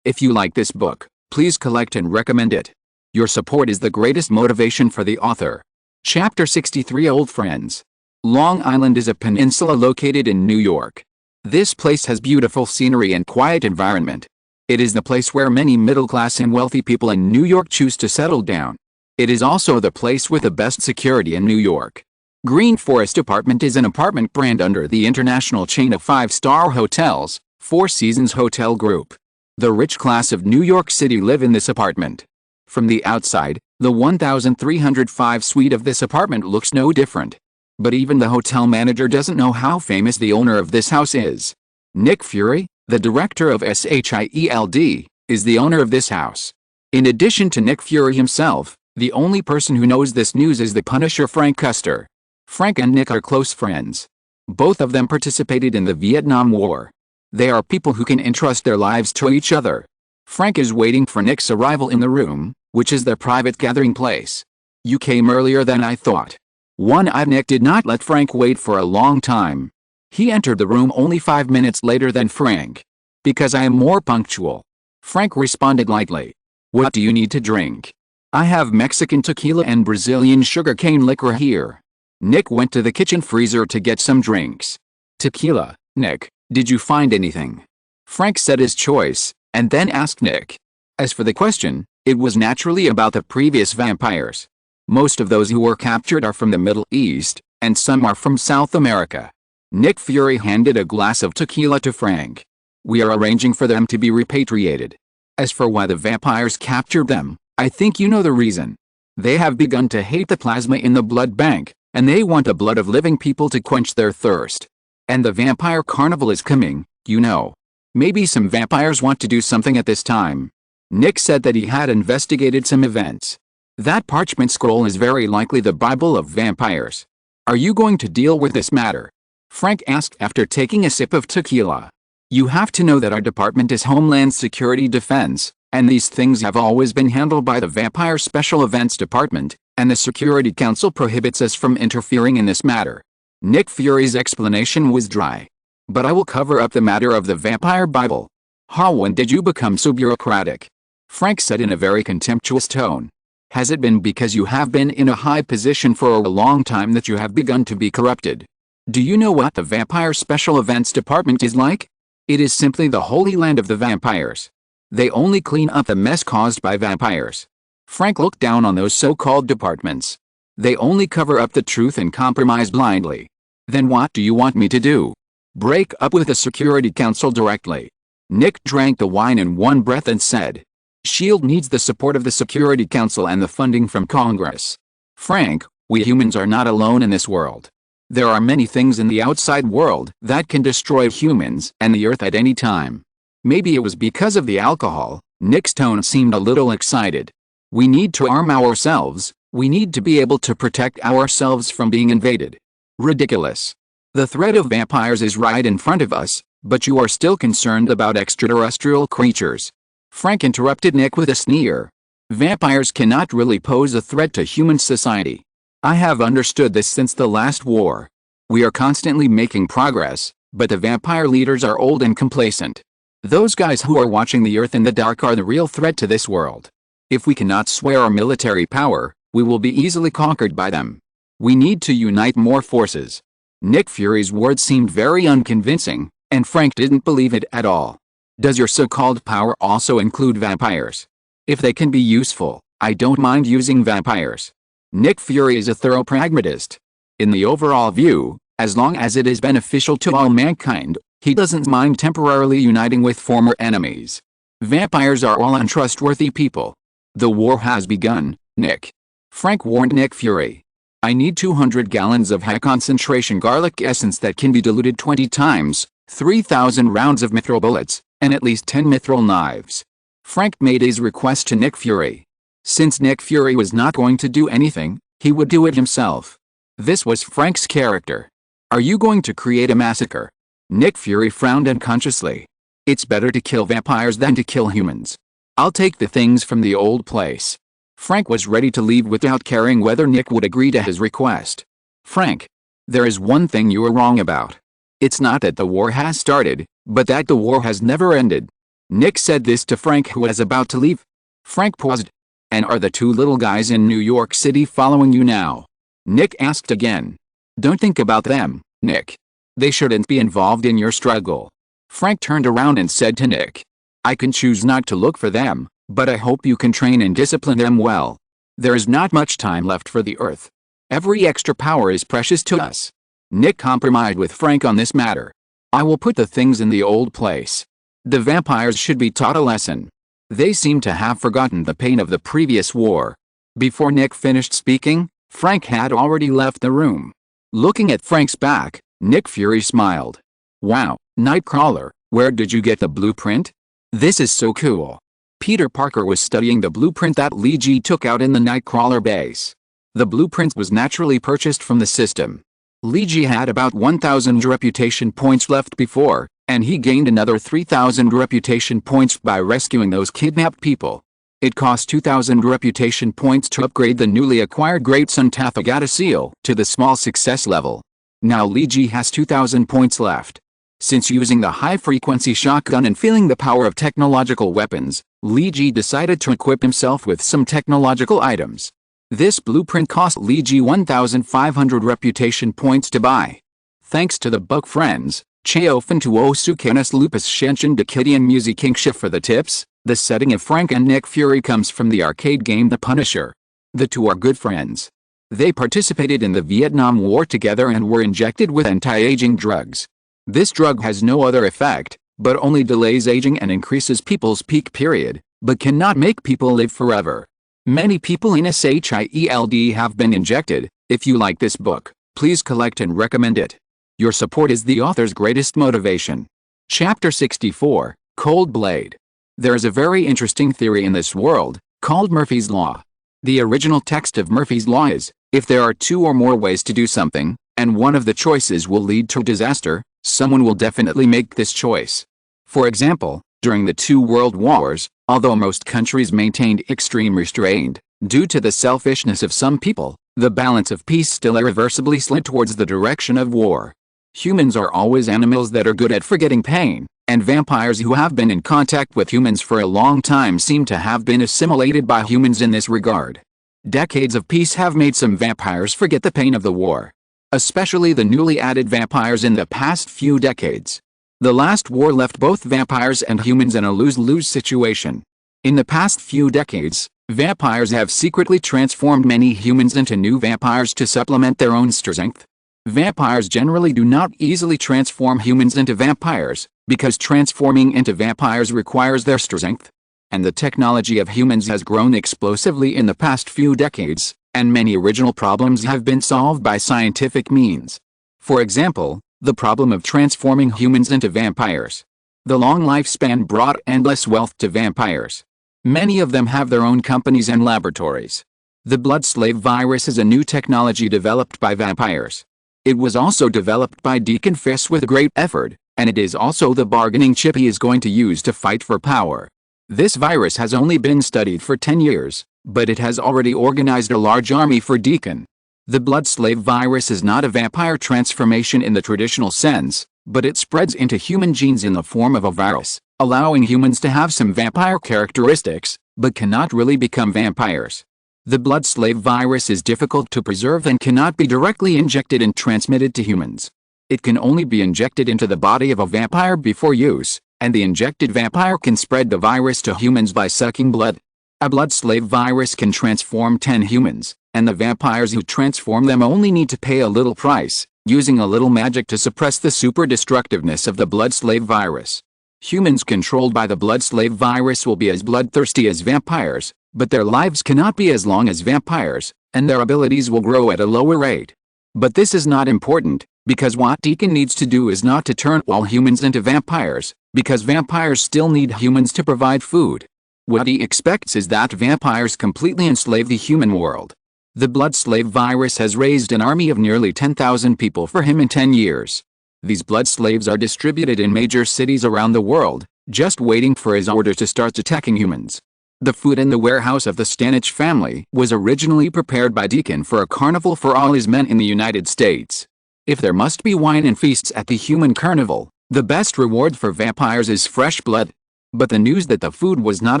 If you like this book, please collect and recommend it. Your support is the greatest motivation for the author. Chapter 63 Old Friends. Long Island is a peninsula located in New York. This place has beautiful scenery and quiet environment. It is the place where many middle-class and wealthy people in New York choose to settle down. It is also the place with the best security in New York. Green Forest Apartment is an apartment brand under the international chain of 5-star hotels, Four Seasons Hotel Group. The rich class of New York City live in this apartment. From the outside, the 1305 suite of this apartment looks no different. But even the hotel manager doesn't know how famous the owner of this house is. Nick Fury, the director of SYNOPSIS, is the owner of this house. In addition to Nick Fury himself, the only person who knows this news is the Punisher Frank Custer. Frank and Nick are close friends. Both of them participated in the Vietnam War. They are people who can entrust their lives to each other. Frank is waiting for Nick's arrival in the room, which is their private gathering place. "You came earlier than I thought." One-eyed Nick did not let Frank wait for a long time. He entered the room only 5 minutes later than Frank. "Because I am more punctual." Frank responded lightly. "What do you need to drink?" "I have Mexican tequila and Brazilian sugarcane liquor here." Nick went to the kitchen freezer to get some drinks. "Tequila, Nick, did you find anything?" Frank said his choice, and then asked Nick. As for the question, it was naturally about the previous vampires. Most of those who were captured are from the Middle East, and some are from South America. Nick Fury handed a glass of tequila to Frank. "We are arranging for them to be repatriated. As for why the vampires captured them, I think you know the reason. They have begun to hate the plasma in the blood bank, and they want the blood of living people to quench their thirst. And the vampire carnival is coming, you know. Maybe some vampires want to do something at this time." Nick said that he had investigated some events. "That parchment scroll is very likely the Bible of vampires. Are you going to deal with this matter?" Frank asked after taking a sip of tequila. "You have to know that our department is Homeland Security Defense, and these things have always been handled by the Vampire Special Events Department, and the Security Council prohibits us from interfering in this matter." Nick Fury's explanation was dry. "But I will cover up the matter of the Vampire Bible." "When did you become so bureaucratic?" Frank said in a very contemptuous tone. "Has it been because you have been in a high position for a long time that you have begun to be corrupted? Do you know what the Vampire Special Events Department is like? It is simply the holy land of the vampires. They only clean up the mess caused by vampires." Frank looked down on those so-called departments. "They only cover up the truth and compromise blindly." "Then what do you want me to do? Break up with the Security Council directly?" Nick drank the wine in one breath and said, "SHIELD needs the support of the Security Council and the funding from Congress. Frank, we humans are not alone in this world. There are many things in the outside world that can destroy humans and the Earth at any time. Maybe it was because of the alcohol. Nick's tone seemed a little excited. We need to arm ourselves. We need to be able to protect ourselves from being invaded. Ridiculous. The threat of vampires is right in front of us, but you are still concerned about extraterrestrial creatures. Frank interrupted Nick with a sneer. Vampires cannot really pose a threat to human society. I have understood this since the last war. We are constantly making progress, but the vampire leaders are old and complacent. Those guys who are watching the Earth in the dark are the real threat to this world. If we cannot sway our military power, we will be easily conquered by them. We need to unite more forces. Nick Fury's words seemed very unconvincing, and Frank didn't believe it at all. Does your so-called power also include vampires? If they can be useful, I don't mind using vampires. Nick Fury is a thorough pragmatist. In the overall view, as long as it is beneficial to all mankind, he doesn't mind temporarily uniting with former enemies. Vampires are all untrustworthy people. The war has begun, Nick. Frank warned Nick Fury. I need 200 gallons of high-concentration garlic essence that can be diluted 20 times, 3,000 rounds of mithril bullets, and at least 10 mithril knives. Frank made his request to Nick Fury. Since Nick Fury was not going to do anything, he would do it himself. This was Frank's character. Are you going to create a massacre? Nick Fury frowned unconsciously. It's better to kill vampires than to kill humans. I'll take the things from the old place. Frank was ready to leave without caring whether Nick would agree to his request. Frank, there is one thing you are wrong about. It's not that the war has started, but that the war has never ended. Nick said this to Frank, who was about to leave. Frank paused. And are the two little guys in New York City following you now? Nick asked again. Don't think about them, Nick. They shouldn't be involved in your struggle. Frank turned around and said to Nick. I can choose not to look for them, but I hope you can train and discipline them well. There is not much time left for the Earth. Every extra power is precious to us. Nick compromised with Frank on this matter. I will put the things in the old place. The vampires should be taught a lesson. They seem to have forgotten the pain of the previous war. Before Nick finished speaking, Frank had already left the room. Looking at Frank's back, Nick Fury smiled. Wow, Nightcrawler, where did you get the blueprint? This is so cool. Peter Parker was studying the blueprint that Lee G took out in the Nightcrawler base. The blueprint was naturally purchased from the system. Lee G had about 1,000 reputation points left before, and he gained another 3,000 reputation points by rescuing those kidnapped people. It cost 2,000 reputation points to upgrade the newly acquired Great Sun Tathagata seal to the small success level. Now Lee G has 2,000 points left. Since using the high-frequency shotgun and feeling the power of technological weapons, Lee G decided to equip himself with some technological items. This blueprint cost Lee G 1,500 reputation points to buy. Thanks to the Buck Friends, Cheofan Tuosu Canis Lupus Shenshin Dakidian Musikinksha for the tips. The setting of Frank and Nick Fury comes from the arcade game The Punisher. The two are good friends. They participated in the Vietnam War together and were injected with anti-aging drugs. This drug has no other effect, but only delays aging and increases people's peak period, but cannot make people live forever. Many people in SHIELD have been injected. If you like this book, please collect and recommend it. Your support is the author's greatest motivation. Chapter 64, Cold Blade. There is a very interesting theory in this world, called Murphy's Law. The original text of Murphy's Law is, if there are two or more ways to do something, and one of the choices will lead to disaster, someone will definitely make this choice. For example, during the two world wars, although most countries maintained extreme restraint, due to the selfishness of some people, the balance of peace still irreversibly slid towards the direction of war. Humans are always animals that are good at forgetting pain, and vampires who have been in contact with humans for a long time seem to have been assimilated by humans in this regard. Decades of peace have made some vampires forget the pain of the war. Especially the newly added vampires in the past few decades. The last war left both vampires and humans in a lose-lose situation. In the past few decades, vampires have secretly transformed many humans into new vampires to supplement their own strength. Vampires generally do not easily transform humans into vampires, because transforming into vampires requires their strength. And the technology of humans has grown explosively in the past few decades, and many original problems have been solved by scientific means. For example, the problem of transforming humans into vampires. The long lifespan brought endless wealth to vampires. Many of them have their own companies and laboratories. The blood slave virus is a new technology developed by vampires. It was also developed by Deacon Fiss with great effort, and it is also the bargaining chip he is going to use to fight for power. This virus has only been studied for 10 years, but it has already organized a large army for Deacon. The blood slave virus is not a vampire transformation in the traditional sense, but it spreads into human genes in the form of a virus, allowing humans to have some vampire characteristics, but cannot really become vampires. The blood slave virus is difficult to preserve and cannot be directly injected and transmitted to humans. It can only be injected into the body of a vampire before use, and the injected vampire can spread the virus to humans by sucking blood. A blood slave virus can transform 10 humans, and the vampires who transform them only need to pay a little price, using a little magic to suppress the super destructiveness of the blood slave virus. Humans controlled by the blood slave virus will be as bloodthirsty as vampires, but their lives cannot be as long as vampires, and their abilities will grow at a lower rate. But this is not important, because what Deacon needs to do is not to turn all humans into vampires, because vampires still need humans to provide food. What he expects is that vampires completely enslave the human world. The blood slave virus has raised an army of nearly 10,000 people for him in 10 years. These blood slaves are distributed in major cities around the world, just waiting for his order to start attacking humans. The food in the warehouse of the Stanich family was originally prepared by Deacon for a carnival for all his men in the United States. If there must be wine and feasts at the human carnival, the best reward for vampires is fresh blood. But the news that the food was not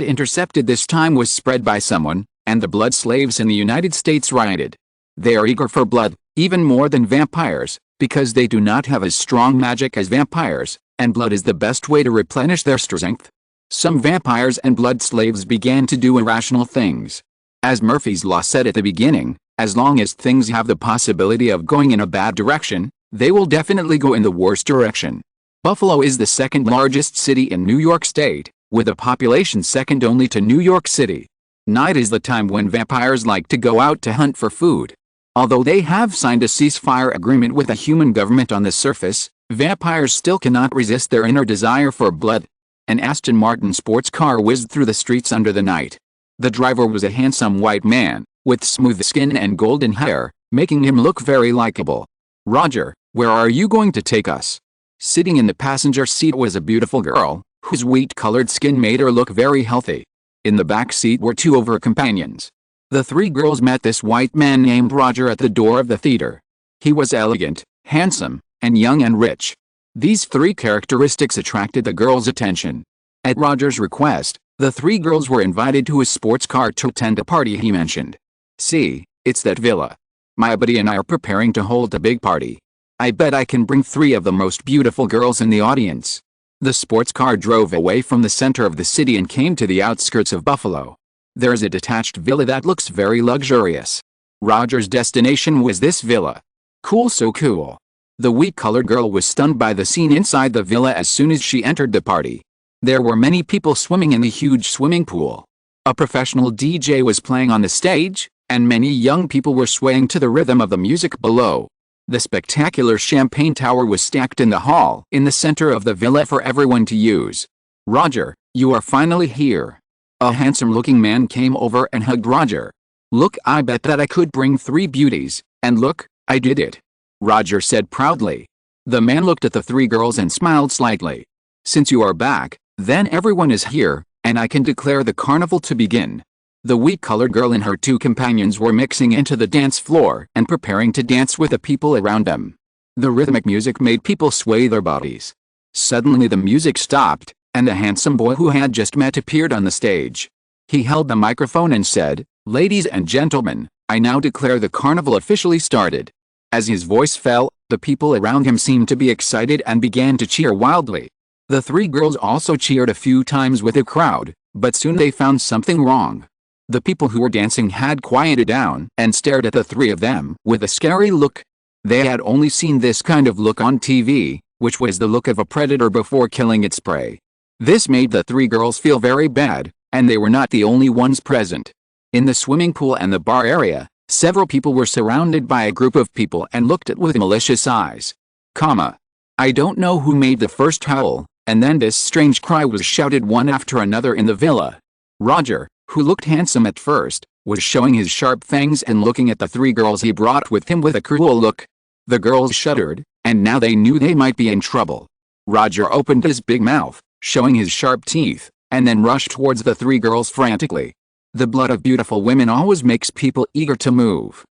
intercepted this time was spread by someone, and the blood slaves in the United States rioted. They are eager for blood, even more than vampires, because they do not have as strong magic as vampires, and blood is the best way to replenish their strength. Some vampires and blood slaves began to do irrational things. As Murphy's Law said at the beginning, as long as things have the possibility of going in a bad direction, they will definitely go in the worst direction. Buffalo is the second largest city in New York State, with a population second only to New York City. Night is the time when vampires like to go out to hunt for food. Although they have signed a ceasefire agreement with a human government on the surface, vampires still cannot resist their inner desire for blood. An Aston Martin sports car whizzed through the streets under the night. The driver was a handsome white man, with smooth skin and golden hair, making him look very likable. "Roger, where are you going to take us?" Sitting in the passenger seat was a beautiful girl, whose wheat-colored skin made her look very healthy. In the back seat were two of her companions. The three girls met this white man named Roger at the door of the theater. He was elegant, handsome, and young and rich. These three characteristics attracted the girls' attention. At Roger's request, the three girls were invited to his sports car to attend a party he mentioned. "See, it's that villa. My buddy and I are preparing to hold a big party. I bet I can bring 3 of the most beautiful girls in the audience." The sports car drove away from the center of the city and came to the outskirts of Buffalo. There's a detached villa that looks very luxurious. Roger's destination was this villa. Cool, so cool. The wheat-colored girl was stunned by the scene inside the villa as soon as she entered the party. There were many people swimming in the huge swimming pool. A professional DJ was playing on the stage, and many young people were swaying to the rhythm of the music below. The spectacular champagne tower was stacked in the hall in the center of the villa for everyone to use. "Roger, you are finally here." A handsome-looking man came over and hugged Roger. "Look, I bet that I could bring 3 beauties, and look, I did it," Roger said proudly. The man looked at the 3 girls and smiled slightly. "Since you are back, then everyone is here, and I can declare the carnival to begin." The wheat-colored girl and her 2 companions were mixing into the dance floor and preparing to dance with the people around them. The rhythmic music made people sway their bodies. Suddenly the music stopped, and the handsome boy who had just met appeared on the stage. He held the microphone and said, "Ladies and gentlemen, I now declare the carnival officially started." As his voice fell, the people around him seemed to be excited and began to cheer wildly. The 3 girls also cheered a few times with the crowd, but soon they found something wrong. The people who were dancing had quieted down and stared at the 3 of them with a scary look. They had only seen this kind of look on TV, which was the look of a predator before killing its prey. This made the 3 girls feel very bad, and they were not the only ones present. In the swimming pool and the bar area, Several people were surrounded by a group of people and looked at with malicious eyes. I don't know who made the first howl, and then this strange cry was shouted one after another in the villa. Roger, who looked handsome at first, was showing his sharp fangs and looking at the three girls he brought with him with a cruel look. The girls shuddered, and now they knew they might be in trouble. Roger opened his big mouth, showing his sharp teeth, and then rushed towards the three girls frantically. The blood of beautiful women always makes people eager to move.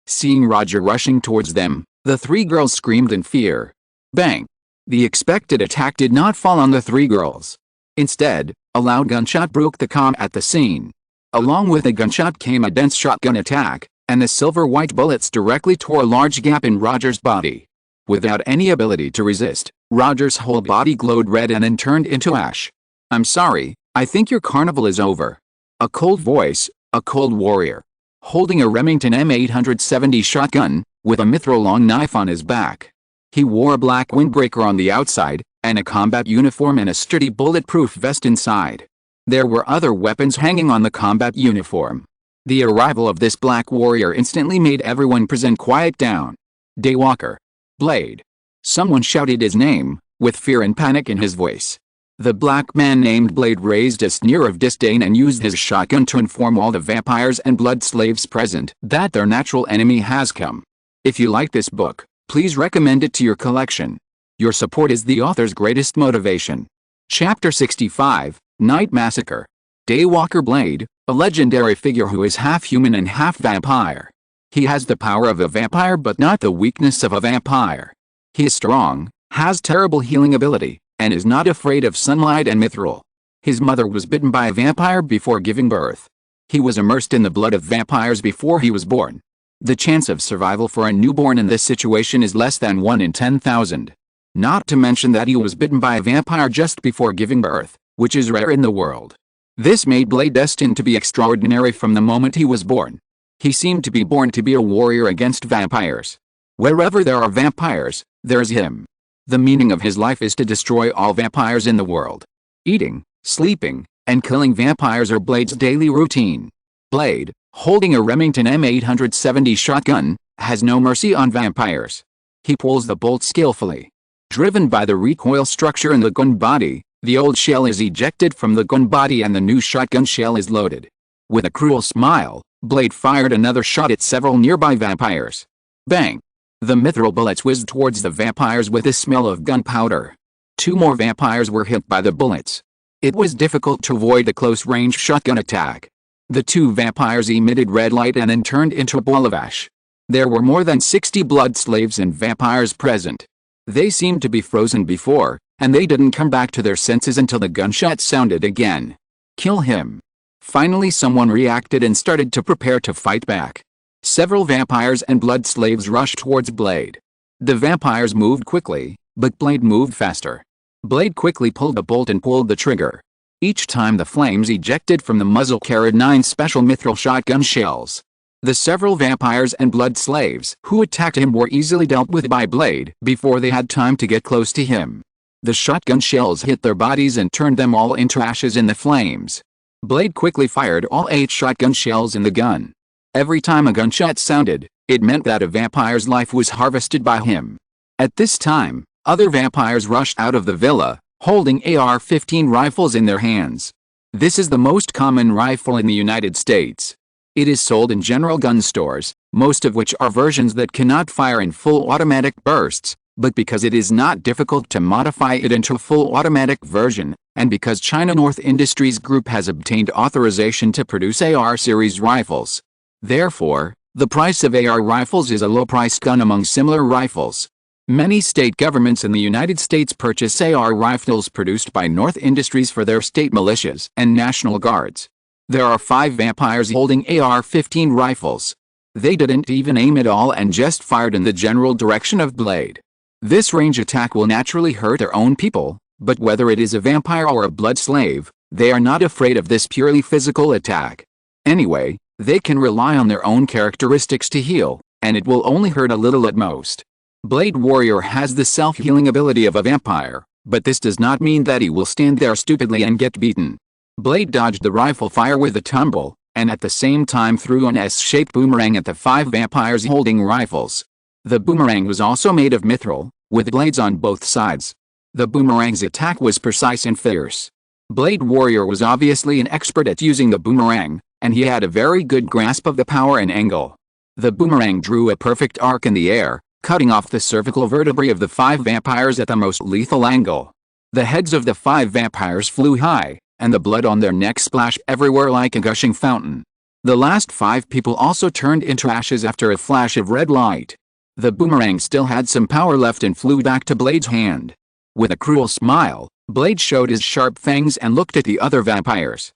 Seeing Roger rushing towards them, the three girls screamed in fear. Bang! The expected attack did not fall on the three girls. Instead, a loud gunshot broke the calm at the scene. Along with the gunshot came a dense shotgun attack, and the silver-white bullets directly tore a large gap in Roger's body. Without any ability to resist, Roger's whole body glowed red and then turned into ash. I'm sorry, I think your carnival is over. A cold voice, a cold warrior, holding a Remington M870 shotgun, with a mithril long knife on his back. He wore a black windbreaker on the outside, and a combat uniform and a sturdy bulletproof vest inside. There were other weapons hanging on the combat uniform. The arrival of this black warrior instantly made everyone present quiet down. Daywalker. Blade. Someone shouted his name, with fear and panic in his voice. The black man named Blade raised a sneer of disdain and used his shotgun to inform all the vampires and blood slaves present that their natural enemy has come. If you like this book, please recommend it to your collection. Your support is the author's greatest motivation. Chapter 65, Night Massacre. Daywalker Blade, a legendary figure who is half human and half vampire. He has the power of a vampire but not the weakness of a vampire. He is strong, has terrible healing ability, and is not afraid of sunlight and mithril. His mother was bitten by a vampire before giving birth. He was immersed in the blood of vampires before he was born. The chance of survival for a newborn in this situation is less than 1 in 10,000. Not to mention that he was bitten by a vampire just before giving birth, which is rare in the world. This made Blade destined to be extraordinary from the moment he was born. He seemed to be born to be a warrior against vampires. Wherever there are vampires, there's him. The meaning of his life is to destroy all vampires in the world. Eating, sleeping, and killing vampires are Blade's daily routine. Blade, holding a Remington M870 shotgun, has no mercy on vampires. He pulls the bolt skillfully. Driven by the recoil structure in the gun body, the old shell is ejected from the gun body and the new shotgun shell is loaded. With a cruel smile, Blade fired another shot at several nearby vampires. Bang! The mithril bullets whizzed towards the vampires with the smell of gunpowder. 2 more vampires were hit by the bullets. It was difficult to avoid the close-range shotgun attack. The 2 vampires emitted red light and then turned into a ball of ash. There were more than 60 blood slaves and vampires present. They seemed to be frozen before, and they didn't come back to their senses until the gunshot sounded again. Kill him. Finally someone reacted and started to prepare to fight back. Several vampires and blood slaves rushed towards Blade. The vampires moved quickly, but Blade moved faster. Blade quickly pulled the bolt and pulled the trigger. Each time the flames ejected from the muzzle carried 9 special mithril shotgun shells. The several vampires and blood slaves who attacked him were easily dealt with by Blade before they had time to get close to him. The shotgun shells hit their bodies and turned them all into ashes in the flames. Blade quickly fired all 8 shotgun shells in the gun. Every time a gunshot sounded, it meant that a vampire's life was harvested by him. At this time, other vampires rushed out of the villa, holding AR-15 rifles in their hands. This is the most common rifle in the United States. It is sold in general gun stores, most of which are versions that cannot fire in full automatic bursts, but because it is not difficult to modify it into a full automatic version, and because China North Industries Group has obtained authorization to produce AR series rifles. Therefore, the price of AR rifles is a low-priced gun among similar rifles. Many state governments in the United States purchase AR rifles produced by North Industries for their state militias and National Guards. There are 5 vampires holding AR-15 rifles. They didn't even aim at all and just fired in the general direction of Blade. This range attack will naturally hurt their own people, but whether it is a vampire or a blood slave, they are not afraid of this purely physical attack. Anyway, they can rely on their own characteristics to heal, and it will only hurt a little at most. Blade Warrior has the self-healing ability of a vampire, but this does not mean that he will stand there stupidly and get beaten. Blade dodged the rifle fire with a tumble, and at the same time threw an S-shaped boomerang at the 5 vampires holding rifles. The boomerang was also made of mithril, with blades on both sides. The boomerang's attack was precise and fierce. Blade Warrior was obviously an expert at using the boomerang, and he had a very good grasp of the power and angle. The boomerang drew a perfect arc in the air, cutting off the cervical vertebrae of the 5 vampires at the most lethal angle. The heads of the 5 vampires flew high, and the blood on their necks splashed everywhere like a gushing fountain. The last 5 people also turned into ashes after a flash of red light. The boomerang still had some power left and flew back to Blade's hand. With a cruel smile, Blade showed his sharp fangs and looked at the other vampires.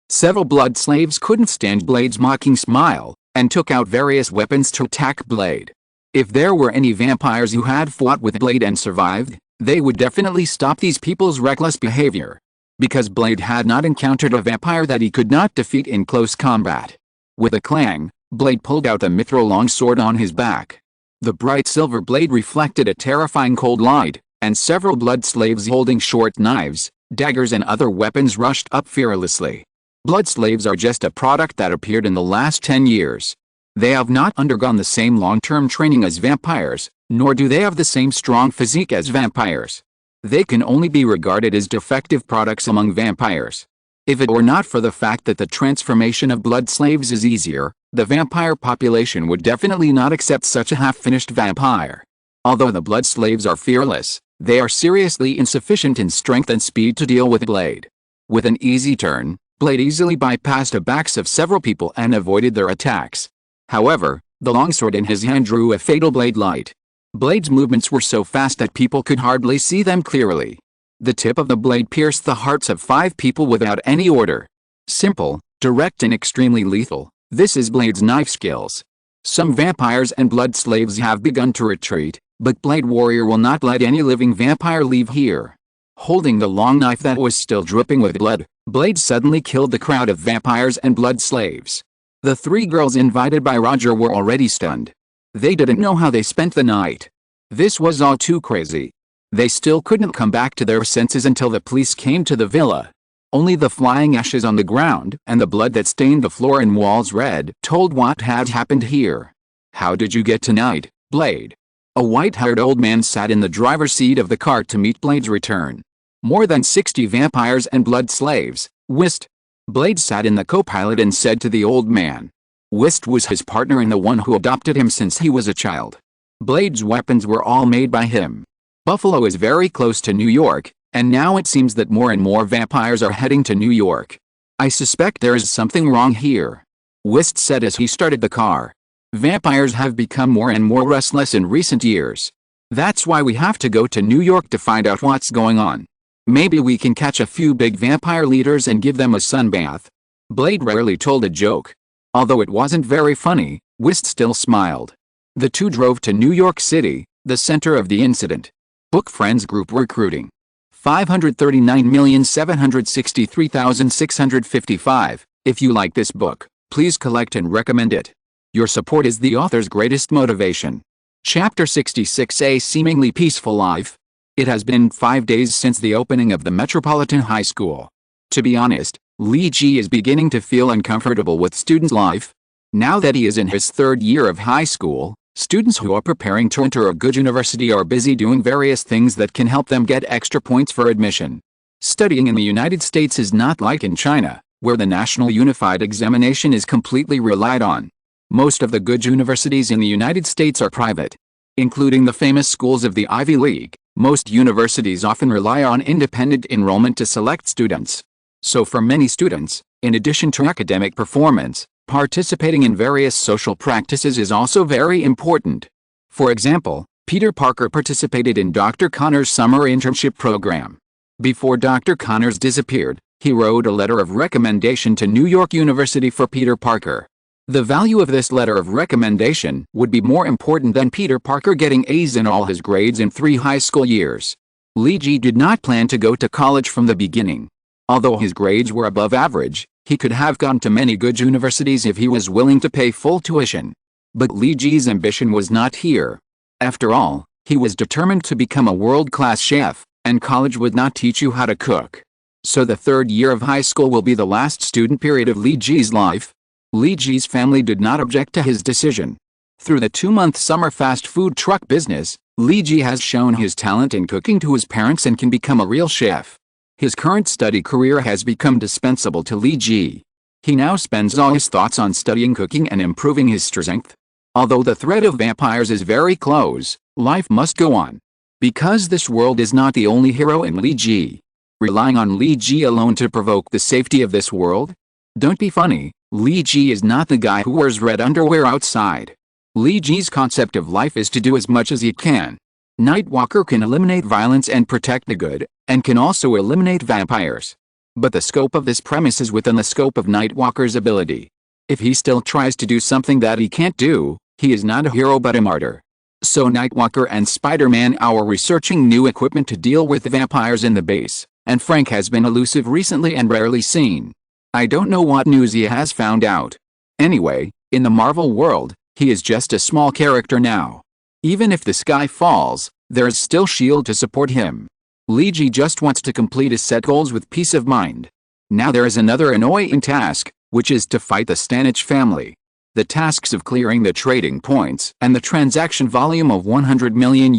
Several blood slaves couldn't stand Blade's mocking smile, and took out various weapons to attack Blade. If there were any vampires who had fought with Blade and survived, they would definitely stop these people's reckless behavior. Because Blade had not encountered a vampire that he could not defeat in close combat. With a clang, Blade pulled out the mithril longsword on his back. The bright silver blade reflected a terrifying cold light, and several blood slaves holding short knives, daggers and other weapons rushed up fearlessly. Blood slaves are just a product that appeared in the last 10 years. They have not undergone the same long-term training as vampires, nor do they have the same strong physique as vampires. They can only be regarded as defective products among vampires. If it were not for the fact that the transformation of blood slaves is easier, the vampire population would definitely not accept such a half-finished vampire. Although the blood slaves are fearless, they are seriously insufficient in strength and speed to deal with Blade. With an easy turn, Blade easily bypassed the backs of several people and avoided their attacks. However, the longsword in his hand drew a fatal blade light. Blade's movements were so fast that people could hardly see them clearly. The tip of the blade pierced the hearts of 5 people without any order. Simple, direct and extremely lethal, this is Blade's knife skills. Some vampires and blood slaves have begun to retreat, but Blade Warrior will not let any living vampire leave here. Holding the long knife that was still dripping with blood, Blade suddenly killed the crowd of vampires and blood slaves. The 3 girls invited by Roger were already stunned. They didn't know how they spent the night. This was all too crazy. They still couldn't come back to their senses until the police came to the villa. Only the flying ashes on the ground and the blood that stained the floor and walls red told what had happened here. "How did you get tonight, Blade?" A white-haired old man sat in the driver's seat of the car to meet Blade's return. More than 60 vampires and blood slaves, whist. Blade sat in the co-pilot and said to the old man. Whist was his partner and the one who adopted him since he was a child. Blade's weapons were all made by him. Buffalo is very close to New York, and now it seems that more and more vampires are heading to New York. "I suspect there is something wrong here," Whist said as he started the car. "Vampires have become more and more restless in recent years. That's why we have to go to New York to find out what's going on. Maybe we can catch a few big vampire leaders and give them a sunbath." Blade rarely told a joke. Although it wasn't very funny, Whist still smiled. The two drove to New York City, the center of the incident. Book Friends Group Recruiting. 539,763,655. If you like this book, please collect and recommend it. Your support is the author's greatest motivation. Chapter 66: A Seemingly Peaceful Life. It has been 5 days since the opening of the Metropolitan High School. To be honest, Lee Ji is beginning to feel uncomfortable with student life. Now that he is in his 3rd year of high school, students who are preparing to enter a good university are busy doing various things that can help them get extra points for admission. Studying in the United States is not like in China, where the National Unified Examination is completely relied on. Most of the good universities in the United States are private. Including the famous schools of the Ivy League, most universities often rely on independent enrollment to select students. So for many students, in addition to academic performance, participating in various social practices is also very important. For example, Peter Parker participated in Dr. Connor's summer internship program. Before Dr. Connors disappeared, he wrote a letter of recommendation to New York University for Peter Parker. The value of this letter of recommendation would be more important than Peter Parker getting A's in all his grades in 3 high school years. Lee Ji did not plan to go to college from the beginning. Although his grades were above average, he could have gone to many good universities if he was willing to pay full tuition. But Lee Ji's ambition was not here. After all, he was determined to become a world-class chef, and college would not teach you how to cook. So the third year of high school will be the last student period of Li Ji's life? Li Ji's family did not object to his decision. Through the 2-month summer fast food truck business, Li Ji has shown his talent in cooking to his parents and can become a real chef. His current study career has become dispensable to Li Ji. He now spends all his thoughts on studying cooking and improving his strength. Although the threat of vampires is very close, life must go on. Because this world is not the only hero in Li Ji. Relying on Li Ji alone to provoke the safety of this world? Don't be funny, Li Ji is not the guy who wears red underwear outside. Li Ji's concept of life is to do as much as he can. Nightwalker can eliminate violence and protect the good, and can also eliminate vampires. But the scope of this premise is within the scope of Nightwalker's ability. If he still tries to do something that he can't do, he is not a hero but a martyr. So Nightwalker and Spider-Man are researching new equipment to deal with the vampires in the base, and Frank has been elusive recently and rarely seen. I don't know what news he has found out. Anyway, in the Marvel world, he is just a small character now. Even if the sky falls, there is still S.H.I.E.L.D. to support him. Li Ji just wants to complete his set goals with peace of mind. Now there is another annoying task, which is to fight the Stanich family. The tasks of clearing the trading points and the transaction volume of $100 million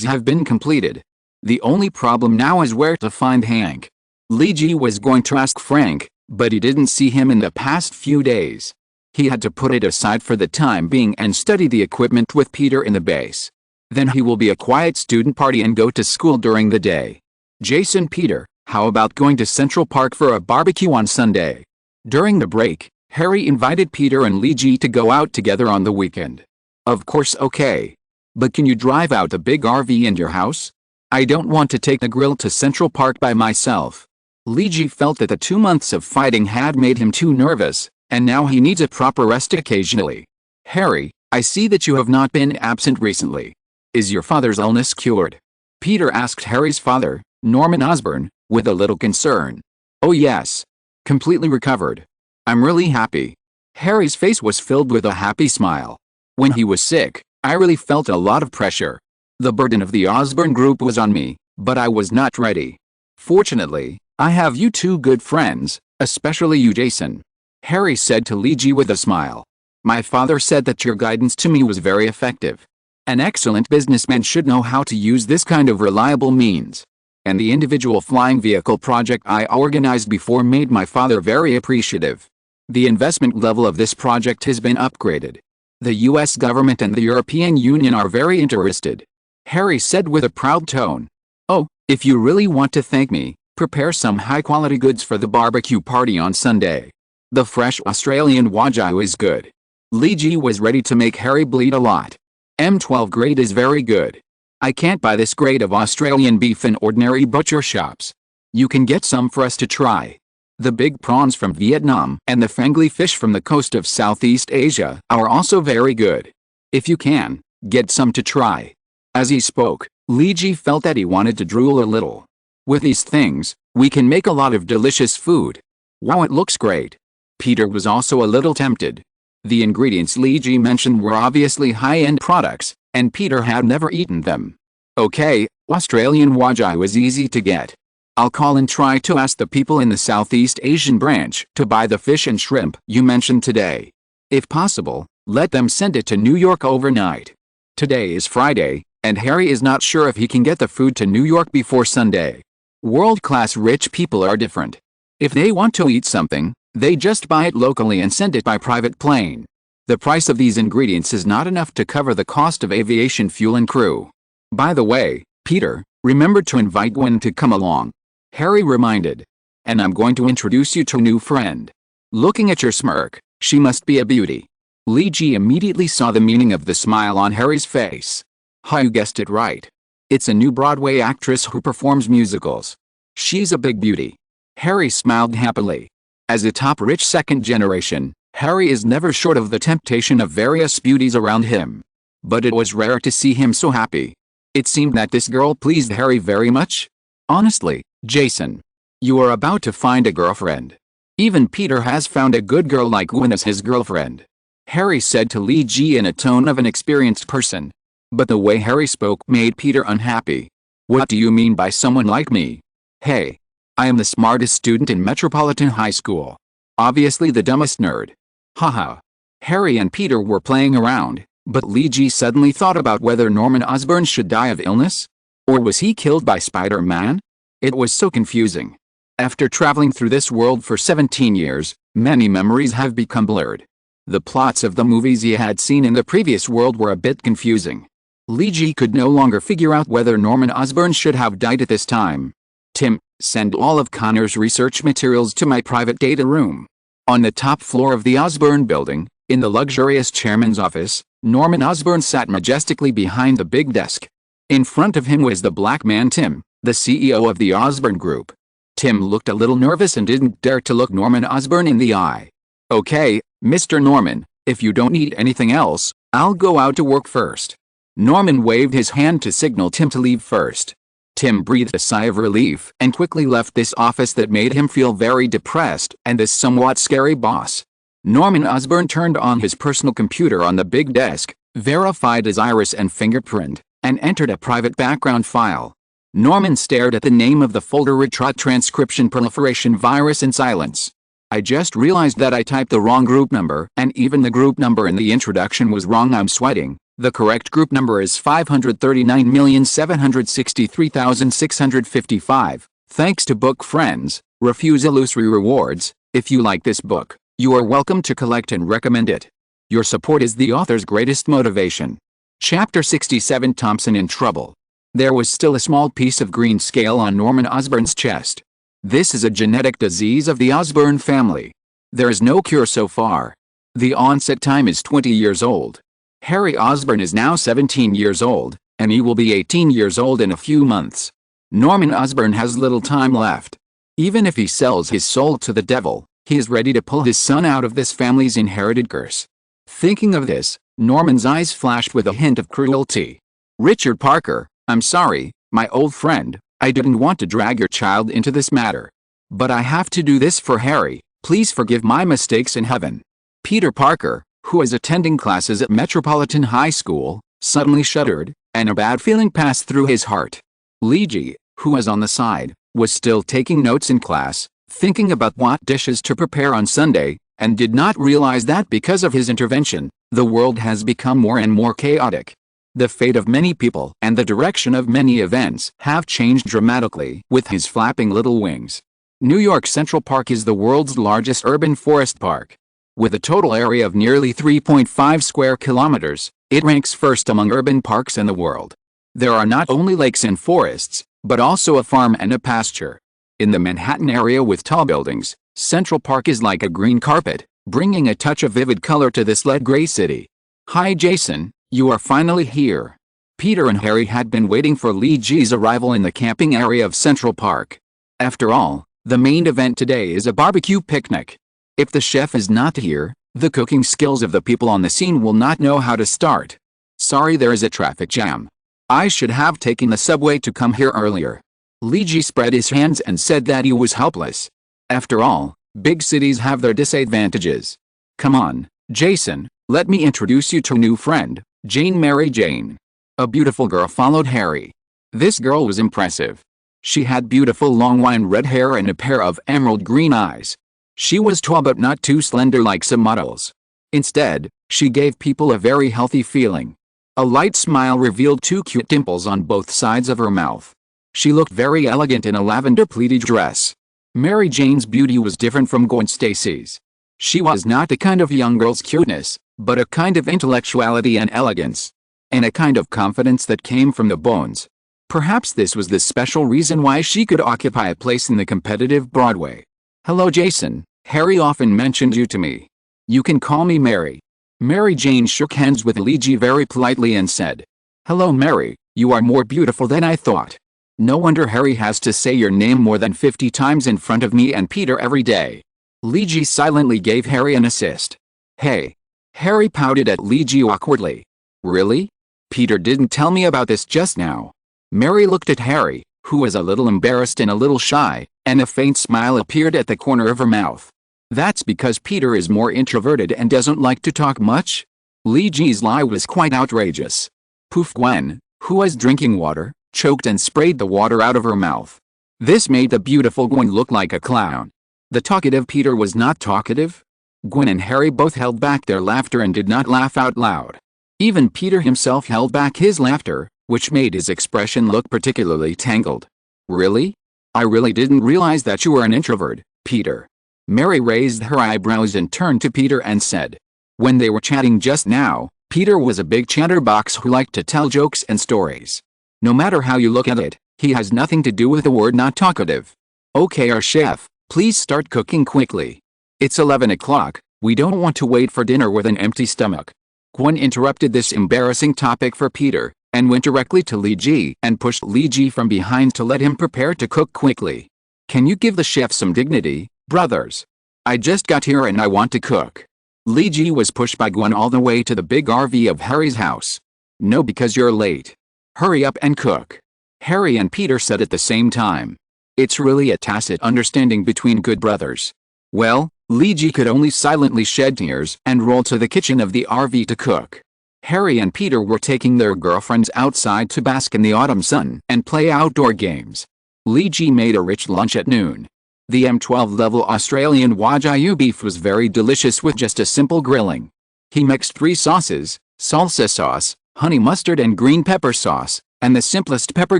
have been completed. The only problem now is where to find Hank. Li Ji was going to ask Frank, but he didn't see him in the past few days. He had to put it aside for the time being and study the equipment with Peter in the base. Then he will be a quiet student party and go to school during the day. Jason Peter, how about going to Central Park for a barbecue on Sunday? During the break, Harry invited Peter and Li Ji to go out together on the weekend. Of course, okay. But can you drive out a big RV in your house? I don't want to take the grill to Central Park by myself. Li Ji felt that the 2 months of fighting had made him too nervous, and now he needs a proper rest occasionally. Harry, I see that you have not been absent recently. Is your father's illness cured? Peter asked Harry's father, Norman Osborn, with a little concern. Oh yes. Completely recovered. I'm really happy. Harry's face was filled with a happy smile. When he was sick, I really felt a lot of pressure. The burden of the Osborn group was on me, but I was not ready. Fortunately, I have you two good friends, especially you Jason. Harry said to Li Ji with a smile. My father said that your guidance to me was very effective. An excellent businessman should know how to use this kind of reliable means. And the individual flying vehicle project I organized before made my father very appreciative. The investment level of this project has been upgraded. The US government and the European Union are very interested. Harry said with a proud tone. Oh, if you really want to thank me, prepare some high-quality goods for the barbecue party on Sunday. The fresh Australian wagyu is good. Li Ji was ready to make Harry bleed a lot. M12 grade is very good. I can't buy this grade of Australian beef in ordinary butcher shops. You can get some for us to try. The big prawns from Vietnam and the fangly fish from the coast of Southeast Asia are also very good. If you can, get some to try. As he spoke, Li Ji felt that he wanted to drool a little. With these things, we can make a lot of delicious food. Wow, it looks great. Peter was also a little tempted. The ingredients Li Ji mentioned were obviously high-end products, and Peter had never eaten them. Okay, Australian wagyu is easy to get. I'll call and try to ask the people in the Southeast Asian branch to buy the fish and shrimp you mentioned today. If possible, let them send it to New York overnight. Today is Friday, and Harry is not sure if he can get the food to New York before Sunday. World-class rich people are different. If they want to eat something, they just buy it locally and send it by private plane. The price of these ingredients is not enough to cover the cost of aviation fuel and crew. By the way, Peter, remember to invite Gwen to come along. Harry reminded. And I'm going to introduce you to a new friend. Looking at your smirk, she must be a beauty. Li Ji immediately saw the meaning of the smile on Harry's face. Ha, you guessed it right. It's a new Broadway actress who performs musicals. She's a big beauty. Harry smiled happily. As a top rich second generation, Harry is never short of the temptation of various beauties around him. But it was rare to see him so happy. It seemed that this girl pleased Harry very much. Honestly, Jason, you are about to find a girlfriend. Even Peter has found a good girl like Gwen as his girlfriend. Harry said to Li Ji in a tone of an experienced person. But the way Harry spoke made Peter unhappy. What do you mean by someone like me? Hey. I am the smartest student in Metropolitan High School. Obviously the dumbest nerd. Haha. Harry and Peter were playing around, but Luigi suddenly thought about whether Norman Osborn should die of illness? Or was he killed by Spider-Man? It was so confusing. After traveling through this world for 17 years, many memories have become blurred. The plots of the movies he had seen in the previous world were a bit confusing. Luigi could no longer figure out whether Norman Osborn should have died at this time. Tim, send all of Connor's research materials to my private data room. On the top floor of the Osborn building, in the luxurious chairman's office, Norman Osborn sat majestically behind the big desk. In front of him was the black man Tim, the CEO of the Osborn Group. Tim looked a little nervous and didn't dare to look Norman Osborn in the eye. Okay, Mr. Norman, if you don't need anything else, I'll go out to work first. Norman waved his hand to signal Tim to leave first. Tim breathed a sigh of relief and quickly left this office that made him feel very depressed and this somewhat scary boss. Norman Osborn turned on his personal computer on the big desk, verified his iris and fingerprint, and entered a private background file. Norman stared at the name of the folder Retard Transcription Proliferation Virus in silence. I just realized that I typed the wrong group number, and even the group number in the introduction was wrong. I'm sweating. The correct group number is 539,763,655. Thanks to book friends, refuse illusory rewards. If you like this book, you are welcome to collect and recommend it. Your support is the author's greatest motivation. Chapter 67 Thompson in Trouble. There was still a small piece of green scale on Norman Osborn's chest. This is a genetic disease of the Osborn family. There is no cure so far. The onset time is 20 years old. Harry Osborn is now 17 years old, and he will be 18 years old in a few months. Norman Osborn has little time left. Even if he sells his soul to the devil, he is ready to pull his son out of this family's inherited curse. Thinking of this, Norman's eyes flashed with a hint of cruelty. Richard Parker, I'm sorry, my old friend, I didn't want to drag your child into this matter. But I have to do this for Harry. Please forgive my mistakes in heaven. Peter Parker, who is attending classes at Metropolitan High School, suddenly shuddered, and a bad feeling passed through his heart. Luigi, who was on the side, was still taking notes in class, thinking about what dishes to prepare on Sunday, and did not realize that because of his intervention, the world has become more and more chaotic. The fate of many people and the direction of many events have changed dramatically with his flapping little wings. New York Central Park is the world's largest urban forest park. With a total area of nearly 3.5 square kilometers, it ranks first among urban parks in the world. There are not only lakes and forests, but also a farm and a pasture. In the Manhattan area with tall buildings, Central Park is like a green carpet, bringing a touch of vivid color to this lead-gray city. Hi Jason, you are finally here. Peter and Harry had been waiting for Luigi's arrival in the camping area of Central Park. After all, the main event today is a barbecue picnic. If the chef is not here, the cooking skills of the people on the scene will not know how to start. Sorry, there is a traffic jam. I should have taken the subway to come here earlier. Luigi spread his hands and said that he was helpless. After all, big cities have their disadvantages. Come on, Jason, let me introduce you to a new friend, Mary Jane. A beautiful girl followed Harry. This girl was impressive. She had beautiful long wine red hair and a pair of emerald green eyes. She was tall but not too slender like some models. Instead, she gave people a very healthy feeling. A light smile revealed two cute dimples on both sides of her mouth. She looked very elegant in a lavender pleated dress. Mary Jane's beauty was different from Gwen Stacy's. She was not the kind of young girl's cuteness, but a kind of intellectuality and elegance. And a kind of confidence that came from the bones. Perhaps this was the special reason why she could occupy a place in the competitive Broadway. Hello Jason, Harry often mentioned you to me. You can call me Mary. Mary Jane shook hands with Luigi very politely and said, Hello Mary, you are more beautiful than I thought. No wonder Harry has to say your name more than 50 times in front of me and Peter every day. Luigi silently gave Harry an assist. Hey. Harry pouted at Luigi awkwardly. Really? Peter didn't tell me about this just now. Mary looked at Harry, who was a little embarrassed and a little shy, and a faint smile appeared at the corner of her mouth. That's because Peter is more introverted and doesn't like to talk much? Luigi's lie was quite outrageous. Poof. Gwen, who was drinking water, choked and sprayed the water out of her mouth. This made the beautiful Gwen look like a clown. The talkative Peter was not talkative. Gwen and Harry both held back their laughter and did not laugh out loud. Even Peter himself held back his laughter, which made his expression look particularly tangled. Really? I really didn't realize that you were an introvert, Peter. Mary raised her eyebrows and turned to Peter and said. When they were chatting just now, Peter was a big chatterbox who liked to tell jokes and stories. No matter how you look at it, he has nothing to do with the word not talkative. Okay, our chef, please start cooking quickly. It's 11 o'clock, we don't want to wait for dinner with an empty stomach. Gwen interrupted this embarrassing topic for Peter, and went directly to Li Ji and pushed Li Ji from behind to let him prepare to cook quickly. Can you give the chef some dignity, brothers? I just got here and I want to cook. Li Ji was pushed by Gwen all the way to the big RV of Harry's house. No, because you're late. Hurry up and cook. Harry and Peter said at the same time. It's really a tacit understanding between good brothers. Well, Li Ji could only silently shed tears and roll to the kitchen of the RV to cook. Harry and Peter were taking their girlfriends outside to bask in the autumn sun and play outdoor games. Li Ji made a rich lunch at noon. The M12 level Australian Wagyu beef was very delicious with just a simple grilling. He mixed 3 sauces, salsa sauce, honey mustard and green pepper sauce, and the simplest pepper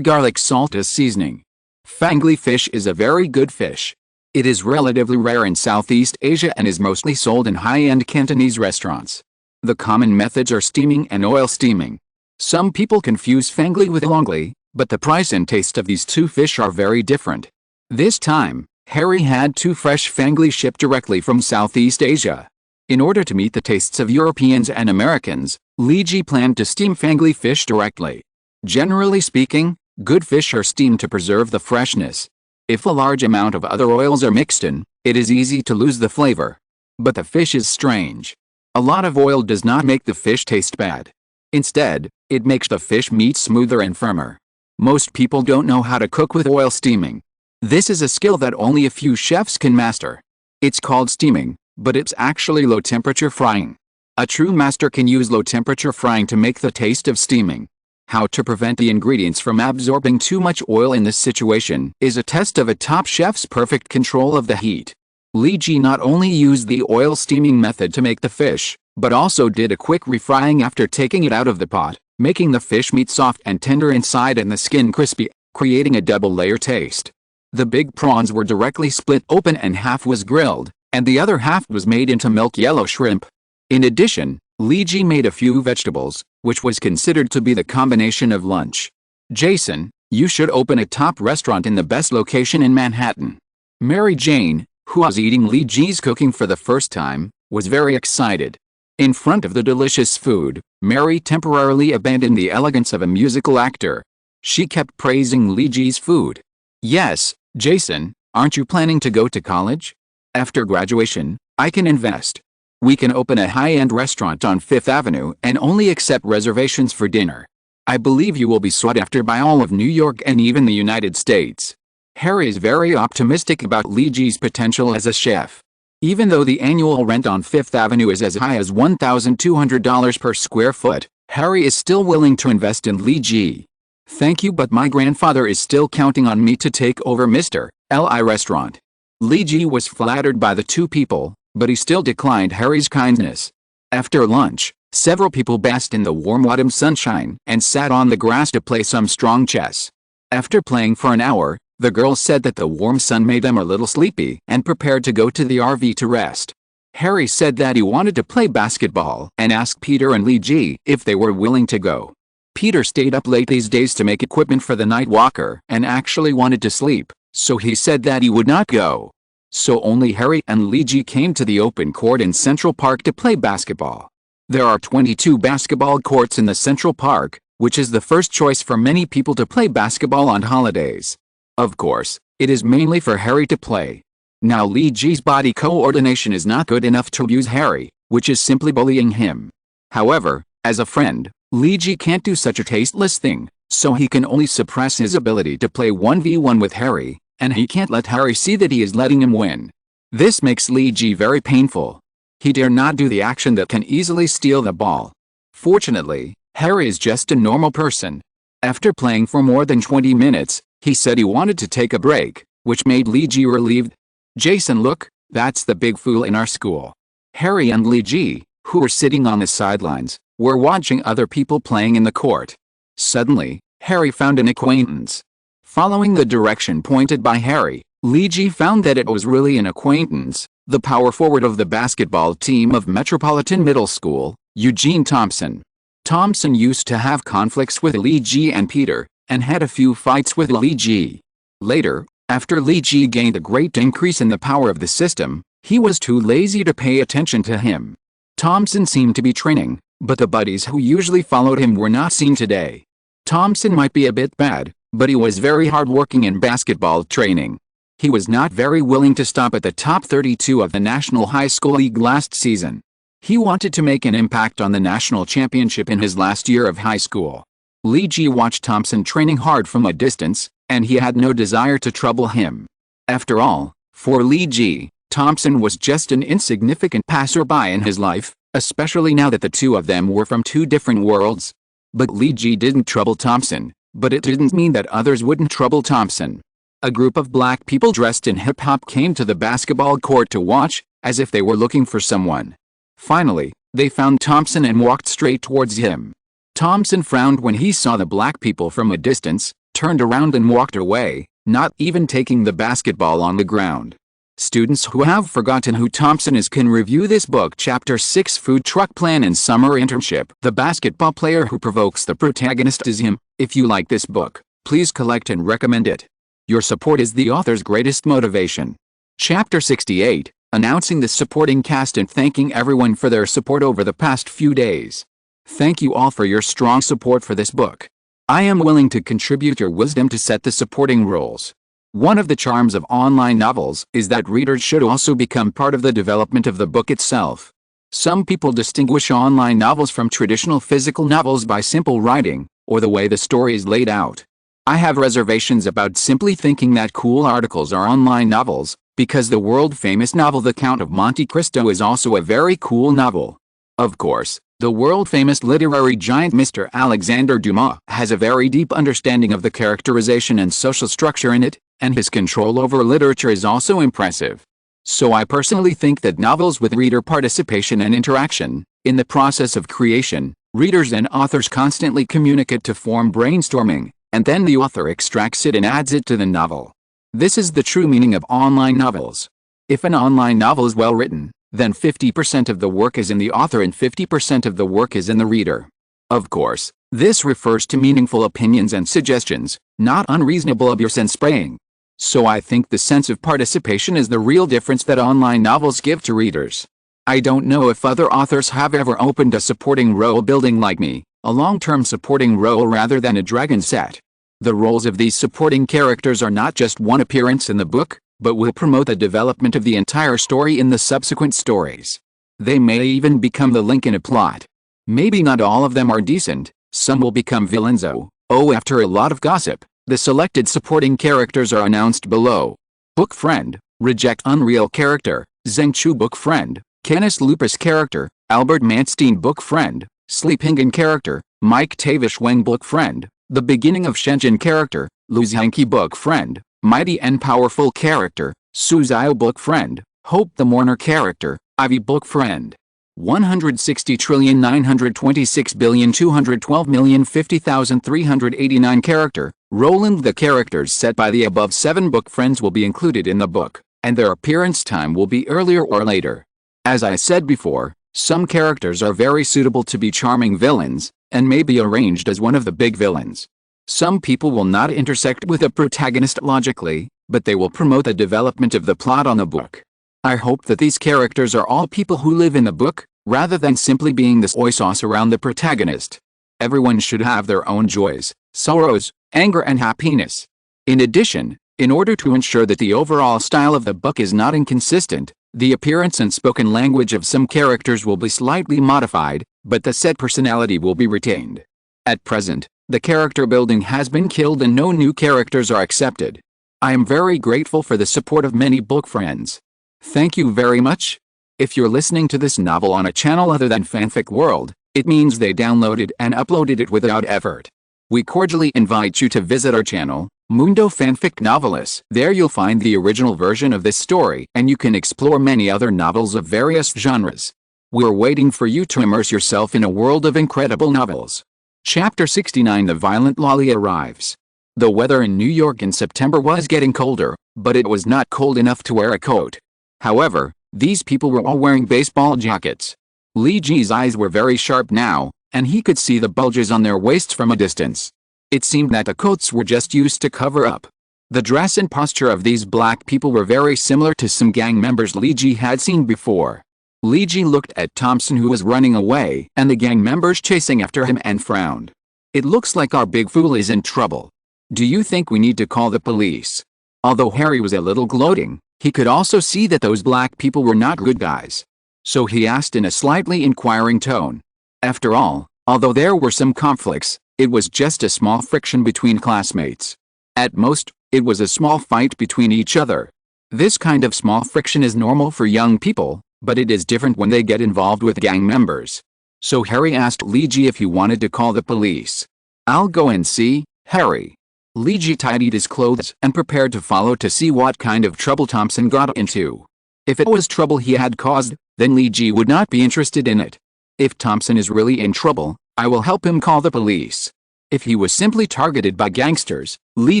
garlic salt as seasoning. Fangli fish is a very good fish. It is relatively rare in Southeast Asia and is mostly sold in high-end Cantonese restaurants. The common methods are steaming and oil steaming. Some people confuse fangli with longli, but the price and taste of these two fish are very different. This time, Harry had 2 fresh fangli shipped directly from Southeast Asia. In order to meet the tastes of Europeans and Americans, Li Ji planned to steam fangli fish directly. Generally speaking, good fish are steamed to preserve the freshness. If a large amount of other oils are mixed in, it is easy to lose the flavor. But the fish is strange. A lot of oil does not make the fish taste bad. Instead, it makes the fish meat smoother and firmer. Most people don't know how to cook with oil steaming. This is a skill that only a few chefs can master. It's called steaming, but it's actually low-temperature frying. A true master can use low-temperature frying to make the taste of steaming. How to prevent the ingredients from absorbing too much oil in this situation is a test of a top chef's perfect control of the heat. Li Ji not only used the oil steaming method to make the fish, but also did a quick refrying after taking it out of the pot, making the fish meat soft and tender inside and the skin crispy, creating a double-layer taste. The big prawns were directly split open and half was grilled, and the other half was made into milk yellow shrimp. In addition, Li Ji made a few vegetables, which was considered to be the combination of lunch. Jason, you should open a top restaurant in the best location in Manhattan. Mary Jane, who was eating Li Ji's cooking for the first time, was very excited. In front of the delicious food, Mary temporarily abandoned the elegance of a musical actor. She kept praising Li Ji's food. Yes, Jason, aren't you planning to go to college? After graduation, I can invest. We can open a high-end restaurant on 5th Avenue and only accept reservations for dinner. I believe you will be sought after by all of New York and even the United States. Harry is very optimistic about Li Ji's potential as a chef. Even though the annual rent on 5th Avenue is as high as $1,200 per square foot, Harry is still willing to invest in Li Ji. Thank you, but my grandfather is still counting on me to take over Mr. Li restaurant. Li Ji was flattered by the two people, but he still declined Harry's kindness. After lunch, several people basked in the warm autumn sunshine and sat on the grass to play some strong chess. After playing for an hour, the girls said that the warm sun made them a little sleepy and prepared to go to the RV to rest. Harry said that he wanted to play basketball and asked Peter and Li Ji if they were willing to go. Peter stayed up late these days to make equipment for the night walker and actually wanted to sleep, so he said that he would not go. So only Harry and Li Ji came to the open court in Central Park to play basketball. There are 22 basketball courts in the Central Park, which is the first choice for many people to play basketball on holidays. Of course, it is mainly for Harry to play. Now Li Ji's body coordination is not good enough to abuse Harry, which is simply bullying him. However, as a friend, Li Ji can't do such a tasteless thing, so he can only suppress his ability to play 1v1 with Harry, and he can't let Harry see that he is letting him win. This makes Li Ji very painful. He dare not do the action that can easily steal the ball. Fortunately, Harry is just a normal person. After playing for more than 20 minutes, He said he wanted to take a break, which made Lee Ji relieved. "Jason, look, that's the big fool in our school." Harry and Lee Ji, who were sitting on the sidelines, were watching other people playing in the court. Suddenly, Harry found an acquaintance. Following the direction pointed by Harry, Lee Ji found that it was really an acquaintance, the power forward of the basketball team of Metropolitan Middle School, Eugene Thompson. Thompson used to have conflicts with Lee Ji and Peter, and had a few fights with Lee Ji. Later, after Lee Ji gained a great increase in the power of the system, he was too lazy to pay attention to him. Thompson seemed to be training, but the buddies who usually followed him were not seen today. Thompson might be a bit bad, but he was very hardworking in basketball training. He was not very willing to stop at the top 32 of the National High School League last season. He wanted to make an impact on the national championship in his last year of high school. Lee Ji watched Thompson training hard from a distance, and he had no desire to trouble him. After all, for Lee Ji, Thompson was just an insignificant passerby in his life, especially now that the two of them were from two different worlds. But Lee Ji didn't trouble Thompson, but it didn't mean that others wouldn't trouble Thompson. A group of black people dressed in hip-hop came to the basketball court to watch, as if they were looking for someone. Finally, they found Thompson and walked straight towards him. Thompson frowned when he saw the black people from a distance, turned around and walked away, not even taking the basketball on the ground. Students who have forgotten who Thompson is can review this book. Chapter 6, Food Truck Plan and Summer Internship. The basketball player who provokes the protagonist is him. If you like this book, please collect and recommend it. Your support is the author's greatest motivation. Chapter 68, announcing the supporting cast and thanking everyone for their support over the past few days. Thank you all for your strong support for this book. I am willing to contribute your wisdom to set the supporting roles. One of the charms of online novels is that readers should also become part of the development of the book itself. Some people distinguish online novels from traditional physical novels by simple writing, or the way the story is laid out. I have reservations about simply thinking that cool articles are online novels, because the world-famous novel The Count of Monte Cristo is also a very cool novel. Of course, the world-famous literary giant Mr. Alexander Dumas has a very deep understanding of the characterization and social structure in it, and his control over literature is also impressive. So I personally think that novels with reader participation and interaction, in the process of creation, readers and authors constantly communicate to form brainstorming, and then the author extracts it and adds it to the novel. This is the true meaning of online novels. If an online novel is well written, then 50% of the work is in the author and 50% of the work is in the reader. Of course, this refers to meaningful opinions and suggestions, not unreasonable abuse and spraying. So I think the sense of participation is the real difference that online novels give to readers. I don't know if other authors have ever opened a supporting role building like me, a long-term supporting role rather than a dragon set. The roles of these supporting characters are not just one appearance in the book, but will promote the development of the entire story in the subsequent stories. They may even become the link in a plot. Maybe not all of them are decent, some will become villains. After a lot of gossip, the selected supporting characters are announced below. Book Friend, Reject Unreal Character, Zheng Chu Book Friend, Canis Lupus Character, Albert Manstein Book Friend, Sleep Hingen Character, Mike Tavish Weng Book Friend, The Beginning of Shenzhen Character, Lu Zhangqi Book Friend, Mighty and Powerful Character, Su Zhao Book Friend, Hope the Mourner Character, Ivy Book Friend. 160,926,212,050,389 Character, Roland. The characters set by the above 7 book friends will be included in the book, and their appearance time will be earlier or later. As I said before, some characters are very suitable to be charming villains, and may be arranged as one of the big villains. Some people will not intersect with the protagonist logically, but they will promote the development of the plot on the book. I hope that these characters are all people who live in the book, rather than simply being the soy sauce around the protagonist. Everyone should have their own joys, sorrows, anger and happiness. In addition, in order to ensure that the overall style of the book is not inconsistent, the appearance and spoken language of some characters will be slightly modified, but the set personality will be retained. At present, the character building has been killed and no new characters are accepted. I am very grateful for the support of many book friends. Thank you very much. If you're listening to this novel on a channel other than Fanfic World, it means they downloaded and uploaded it without effort. We cordially invite you to visit our channel, Mundo Fanfic Novelist. There you'll find the original version of this story, and you can explore many other novels of various genres. We're waiting for you to immerse yourself in a world of incredible novels. Chapter 69. The Violent Lolly Arrives. The weather in New York in September was getting colder, but it was not cold enough to wear a coat. However, these people were all wearing baseball jackets. Lee Ji's eyes were very sharp now, and he could see the bulges on their waists from a distance. It seemed that the coats were just used to cover up. The dress and posture of these black people were very similar to some gang members Lee Ji had seen before. Lee Ji looked at Thompson, who was running away, and the gang members chasing after him, and frowned. "It looks like our big fool is in trouble. Do you think we need to call the police?" Although Harry was a little gloating, he could also see that those black people were not good guys. So he asked in a slightly inquiring tone. After all, although there were some conflicts, it was just a small friction between classmates. At most, it was a small fight between each other. This kind of small friction is normal for young people, but it is different when they get involved with gang members. So Harry asked Lee Ji if he wanted to call the police. "I'll go and see, Harry." Lee Ji tidied his clothes and prepared to follow to see what kind of trouble Thompson got into. If it was trouble he had caused, then Lee Ji would not be interested in it. If Thompson is really in trouble, I will help him call the police. If he was simply targeted by gangsters, Lee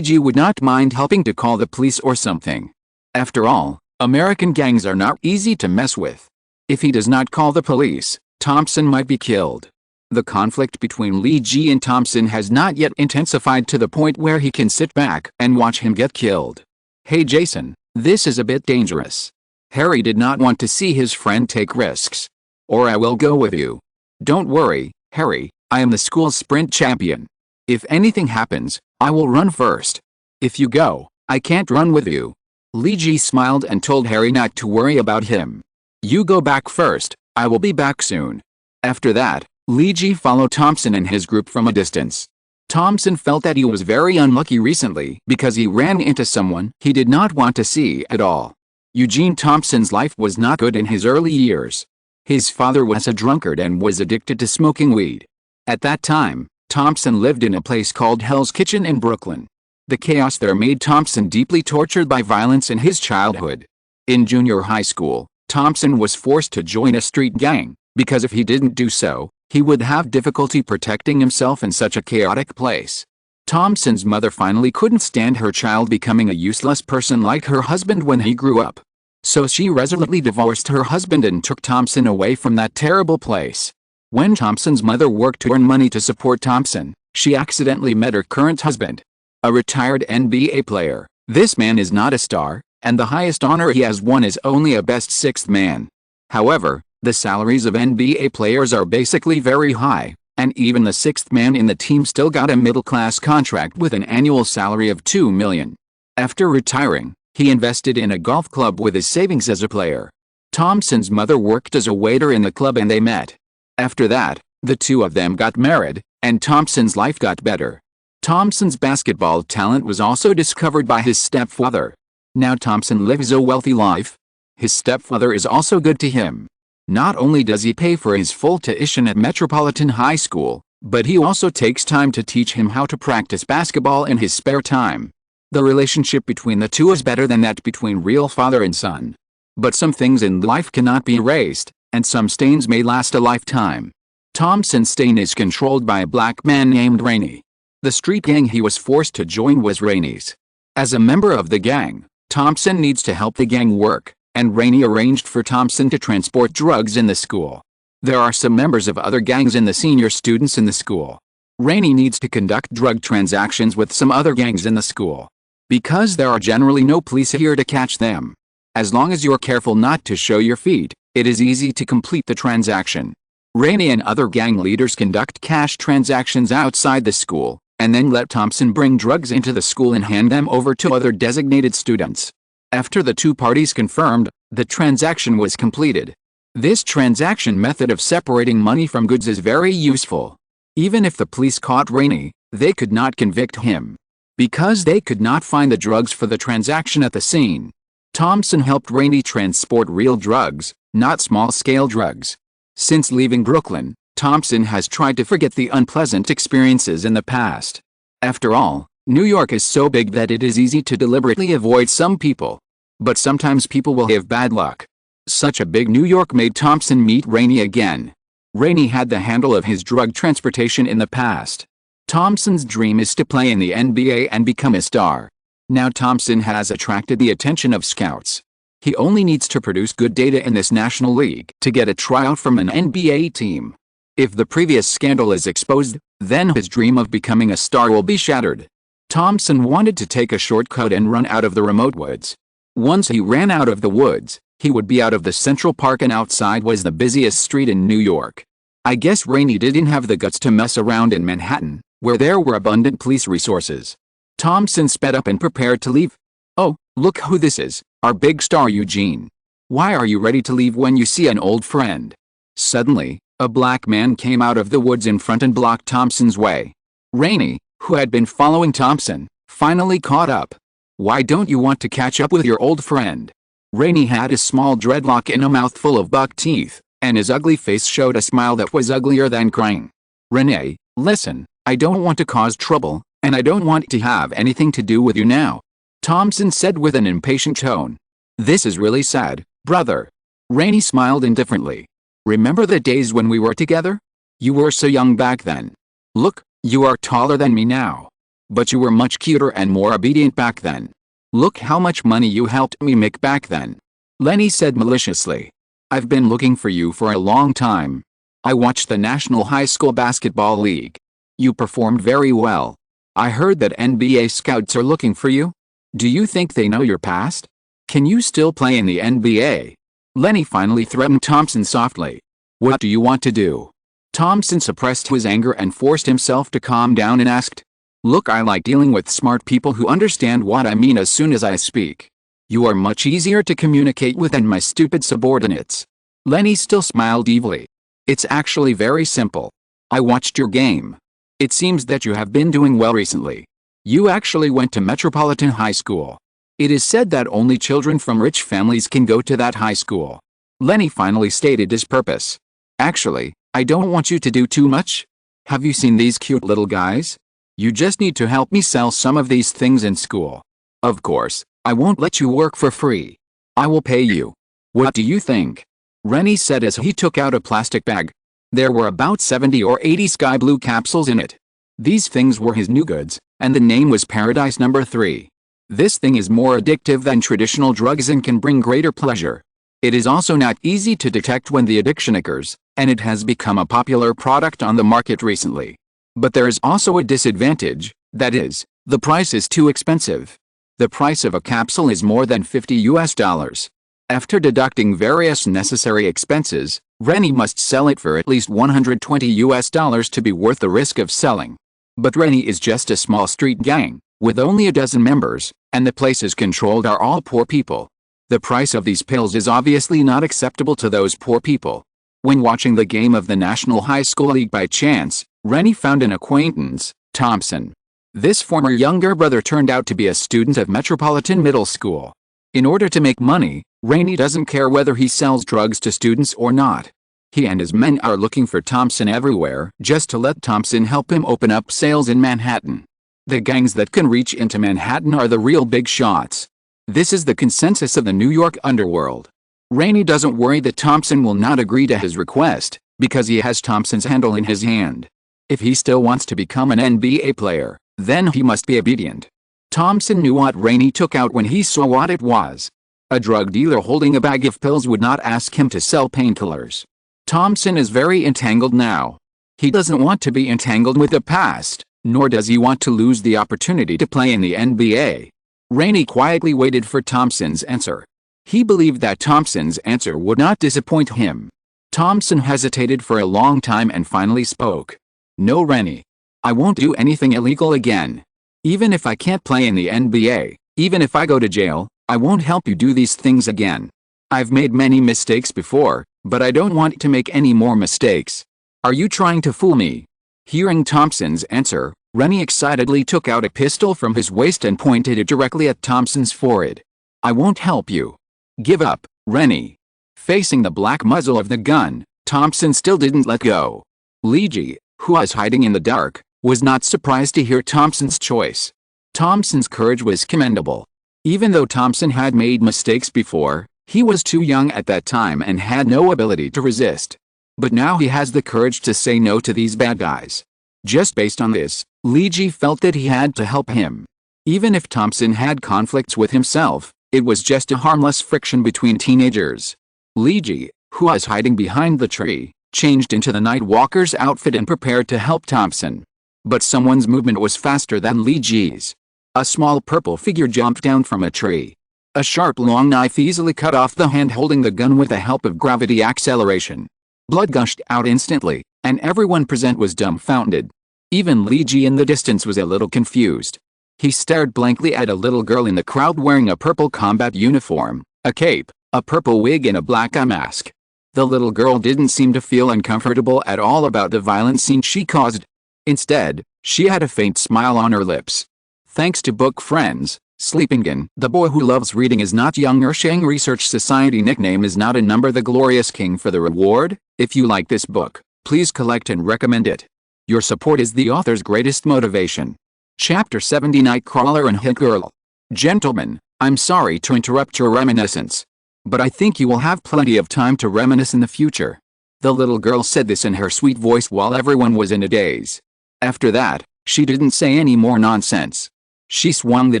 Ji would not mind helping to call the police or something. After all, American gangs are not easy to mess with. If he does not call the police, Thompson might be killed. The conflict between Lee Ji and Thompson has not yet intensified to the point where he can sit back and watch him get killed. "Hey Jason, this is a bit dangerous." Harry did not want to see his friend take risks. "Or I will go with you." "Don't worry, Harry, I am the school's sprint champion. If anything happens, I will run first. If you go, I can't run with you." Lee Ji smiled and told Harry not to worry about him. "You go back first, I will be back soon." After that, Lee Ji followed Thompson and his group from a distance. Thompson felt that he was very unlucky recently because he ran into someone he did not want to see at all. Eugene Thompson's life was not good in his early years. His father was a drunkard and was addicted to smoking weed. At that time, Thompson lived in a place called Hell's Kitchen in Brooklyn. The chaos there made Thompson deeply tortured by violence in his childhood. In junior high school, Thompson was forced to join a street gang, because if he didn't do so, he would have difficulty protecting himself in such a chaotic place. Thompson's mother finally couldn't stand her child becoming a useless person like her husband when he grew up. So she resolutely divorced her husband and took Thompson away from that terrible place. When Thompson's mother worked to earn money to support Thompson, she accidentally met her current husband, a retired NBA player. This man is not a star, and the highest honor he has won is only a best sixth man. However, the salaries of NBA players are basically very high, and even the sixth man in the team still got a middle-class contract with an annual salary of $2 million. After retiring, he invested in a golf club with his savings as a player. Thompson's mother worked as a waiter in the club and they met. After that, the two of them got married, and Thompson's life got better. Thompson's basketball talent was also discovered by his stepfather. Now Thompson lives a wealthy life. His stepfather is also good to him. Not only does he pay for his full tuition at Metropolitan High School, but he also takes time to teach him how to practice basketball in his spare time. The relationship between the two is better than that between real father and son. But some things in life cannot be erased, and some stains may last a lifetime. Thompson's stain is controlled by a black man named Rainey. The street gang he was forced to join was Rainey's. As a member of the gang, Thompson needs to help the gang work, and Rainey arranged for Thompson to transport drugs in the school. There are some members of other gangs in the senior students in the school. Rainey needs to conduct drug transactions with some other gangs in the school. Because there are generally no police here to catch them. As long as you're careful not to show your feet, it is easy to complete the transaction. Rainey and other gang leaders conduct cash transactions outside the school, and then let Thompson bring drugs into the school and hand them over to other designated students. After the two parties confirmed, the transaction was completed. This transaction method of separating money from goods is very useful. Even if the police caught Rainey, they could not convict him. Because they could not find the drugs for the transaction at the scene. Thompson helped Rainey transport real drugs, not small-scale drugs. Since leaving Brooklyn, Thompson has tried to forget the unpleasant experiences in the past. After all, New York is so big that it is easy to deliberately avoid some people. But sometimes people will have bad luck. Such a big New York made Thompson meet Rainey again. Rainey had the handle of his drug transportation in the past. Thompson's dream is to play in the NBA and become a star. Now Thompson has attracted the attention of scouts. He only needs to produce good data in this National League to get a tryout from an NBA team. If the previous scandal is exposed, then his dream of becoming a star will be shattered. Thompson wanted to take a shortcut and run out of the remote woods. Once he ran out of the woods, he would be out of the Central Park and outside was the busiest street in New York. I guess Rainey didn't have the guts to mess around in Manhattan, where there were abundant police resources. Thompson sped up and prepared to leave. Oh, look who this is, our big star Eugene. Why are you ready to leave when you see an old friend? Suddenly, a black man came out of the woods in front and blocked Thompson's way. Rainey, who had been following Thompson, finally caught up. Why don't you want to catch up with your old friend? Rainey had a small dreadlock and a mouthful of buck teeth, and his ugly face showed a smile that was uglier than crying. Renee, listen, I don't want to cause trouble, and I don't want to have anything to do with you now, Thompson said with an impatient tone. This is really sad, brother. Rainey smiled indifferently. Remember the days when we were together? You were so young back then. Look, you are taller than me now. But you were much cuter and more obedient back then. Look how much money you helped me make back then. Lenny said maliciously. I've been looking for you for a long time. I watched the National High School Basketball League. You performed very well. I heard that NBA scouts are looking for you. Do you think they know your past? Can you still play in the NBA? Lenny finally threatened Thompson softly. What do you want to do? Thompson suppressed his anger and forced himself to calm down and asked. Look, I like dealing with smart people who understand what I mean as soon as I speak. You are much easier to communicate with than my stupid subordinates. Lenny still smiled evilly. It's actually very simple. I watched your game. It seems that you have been doing well recently. You actually went to Metropolitan High School. It is said that only children from rich families can go to that high school. Lenny finally stated his purpose. Actually, I don't want you to do too much. Have you seen these cute little guys? You just need to help me sell some of these things in school. Of course, I won't let you work for free. I will pay you. What do you think? Rennie said as he took out a plastic bag. There were about 70 or 80 sky blue capsules in it. These things were his new goods, and the name was Paradise Number 3. This thing is more addictive than traditional drugs and can bring greater pleasure. It is also not easy to detect when the addiction occurs, and it has become a popular product on the market recently. But there is also a disadvantage, that is, the price is too expensive. The price of a capsule is more than $50. After deducting various necessary expenses, Rennie must sell it for at least $120 to be worth the risk of selling. But Rennie is just a small street gang, with only a dozen members, and the places controlled are all poor people. The price of these pills is obviously not acceptable to those poor people. When watching the game of the National High School League by chance, Rennie found an acquaintance, Thompson. This former younger brother turned out to be a student of Metropolitan Middle School. In order to make money, Rennie doesn't care whether he sells drugs to students or not. He and his men are looking for Thompson everywhere just to let Thompson help him open up sales in Manhattan. The gangs that can reach into Manhattan are the real big shots. This is the consensus of the New York underworld. Rennie doesn't worry that Thompson will not agree to his request, because he has Thompson's handle in his hand. If he still wants to become an NBA player, then he must be obedient. Thompson knew what Rennie took out when he saw what it was. A drug dealer holding a bag of pills would not ask him to sell painkillers. Thompson is very entangled now. He doesn't want to be entangled with the past, nor does he want to lose the opportunity to play in the NBA. Rennie quietly waited for Thompson's answer. He believed that Thompson's answer would not disappoint him. Thompson hesitated for a long time and finally spoke. No, Rennie. I won't do anything illegal again. Even if I can't play in the NBA, even if I go to jail, I won't help you do these things again. I've made many mistakes before, but I don't want to make any more mistakes. Are you trying to fool me? Hearing Thompson's answer, Rennie excitedly took out a pistol from his waist and pointed it directly at Thompson's forehead. I won't help you. Give up, Rennie. Facing the black muzzle of the gun, Thompson still didn't let go. Leegi, who was hiding in the dark, was not surprised to hear Thompson's choice. Thompson's courage was commendable. Even though Thompson had made mistakes before, he was too young at that time and had no ability to resist. But now he has the courage to say no to these bad guys. Just based on this, Leegee felt that he had to help him. Even if Thompson had conflicts with himself, it was just a harmless friction between teenagers. Leegee, who was hiding behind the tree, changed into the Night Walker's outfit and prepared to help Thompson. But someone's movement was faster than Leegee's. A small purple figure jumped down from a tree. A sharp long knife easily cut off the hand holding the gun with the help of gravity acceleration. Blood gushed out instantly, and everyone present was dumbfounded. Even Leegee in the distance was a little confused. He stared blankly at a little girl in the crowd wearing a purple combat uniform, a cape, a purple wig and a black eye mask. The little girl didn't seem to feel uncomfortable at all about the violent scene she caused. Instead, she had a faint smile on her lips. Thanks to book friends, Sleepingen, the boy who loves reading is not young. Shang Research Society nickname is not a number. The Glorious King for the reward. If you like this book, please collect and recommend it. Your support is the author's greatest motivation. Chapter 70 Nightcrawler and Hit Girl. Gentlemen, I'm sorry to interrupt your reminiscence, but I think you will have plenty of time to reminisce in the future. The little girl said this in her sweet voice while everyone was in a daze. After that, she didn't say any more nonsense. She swung the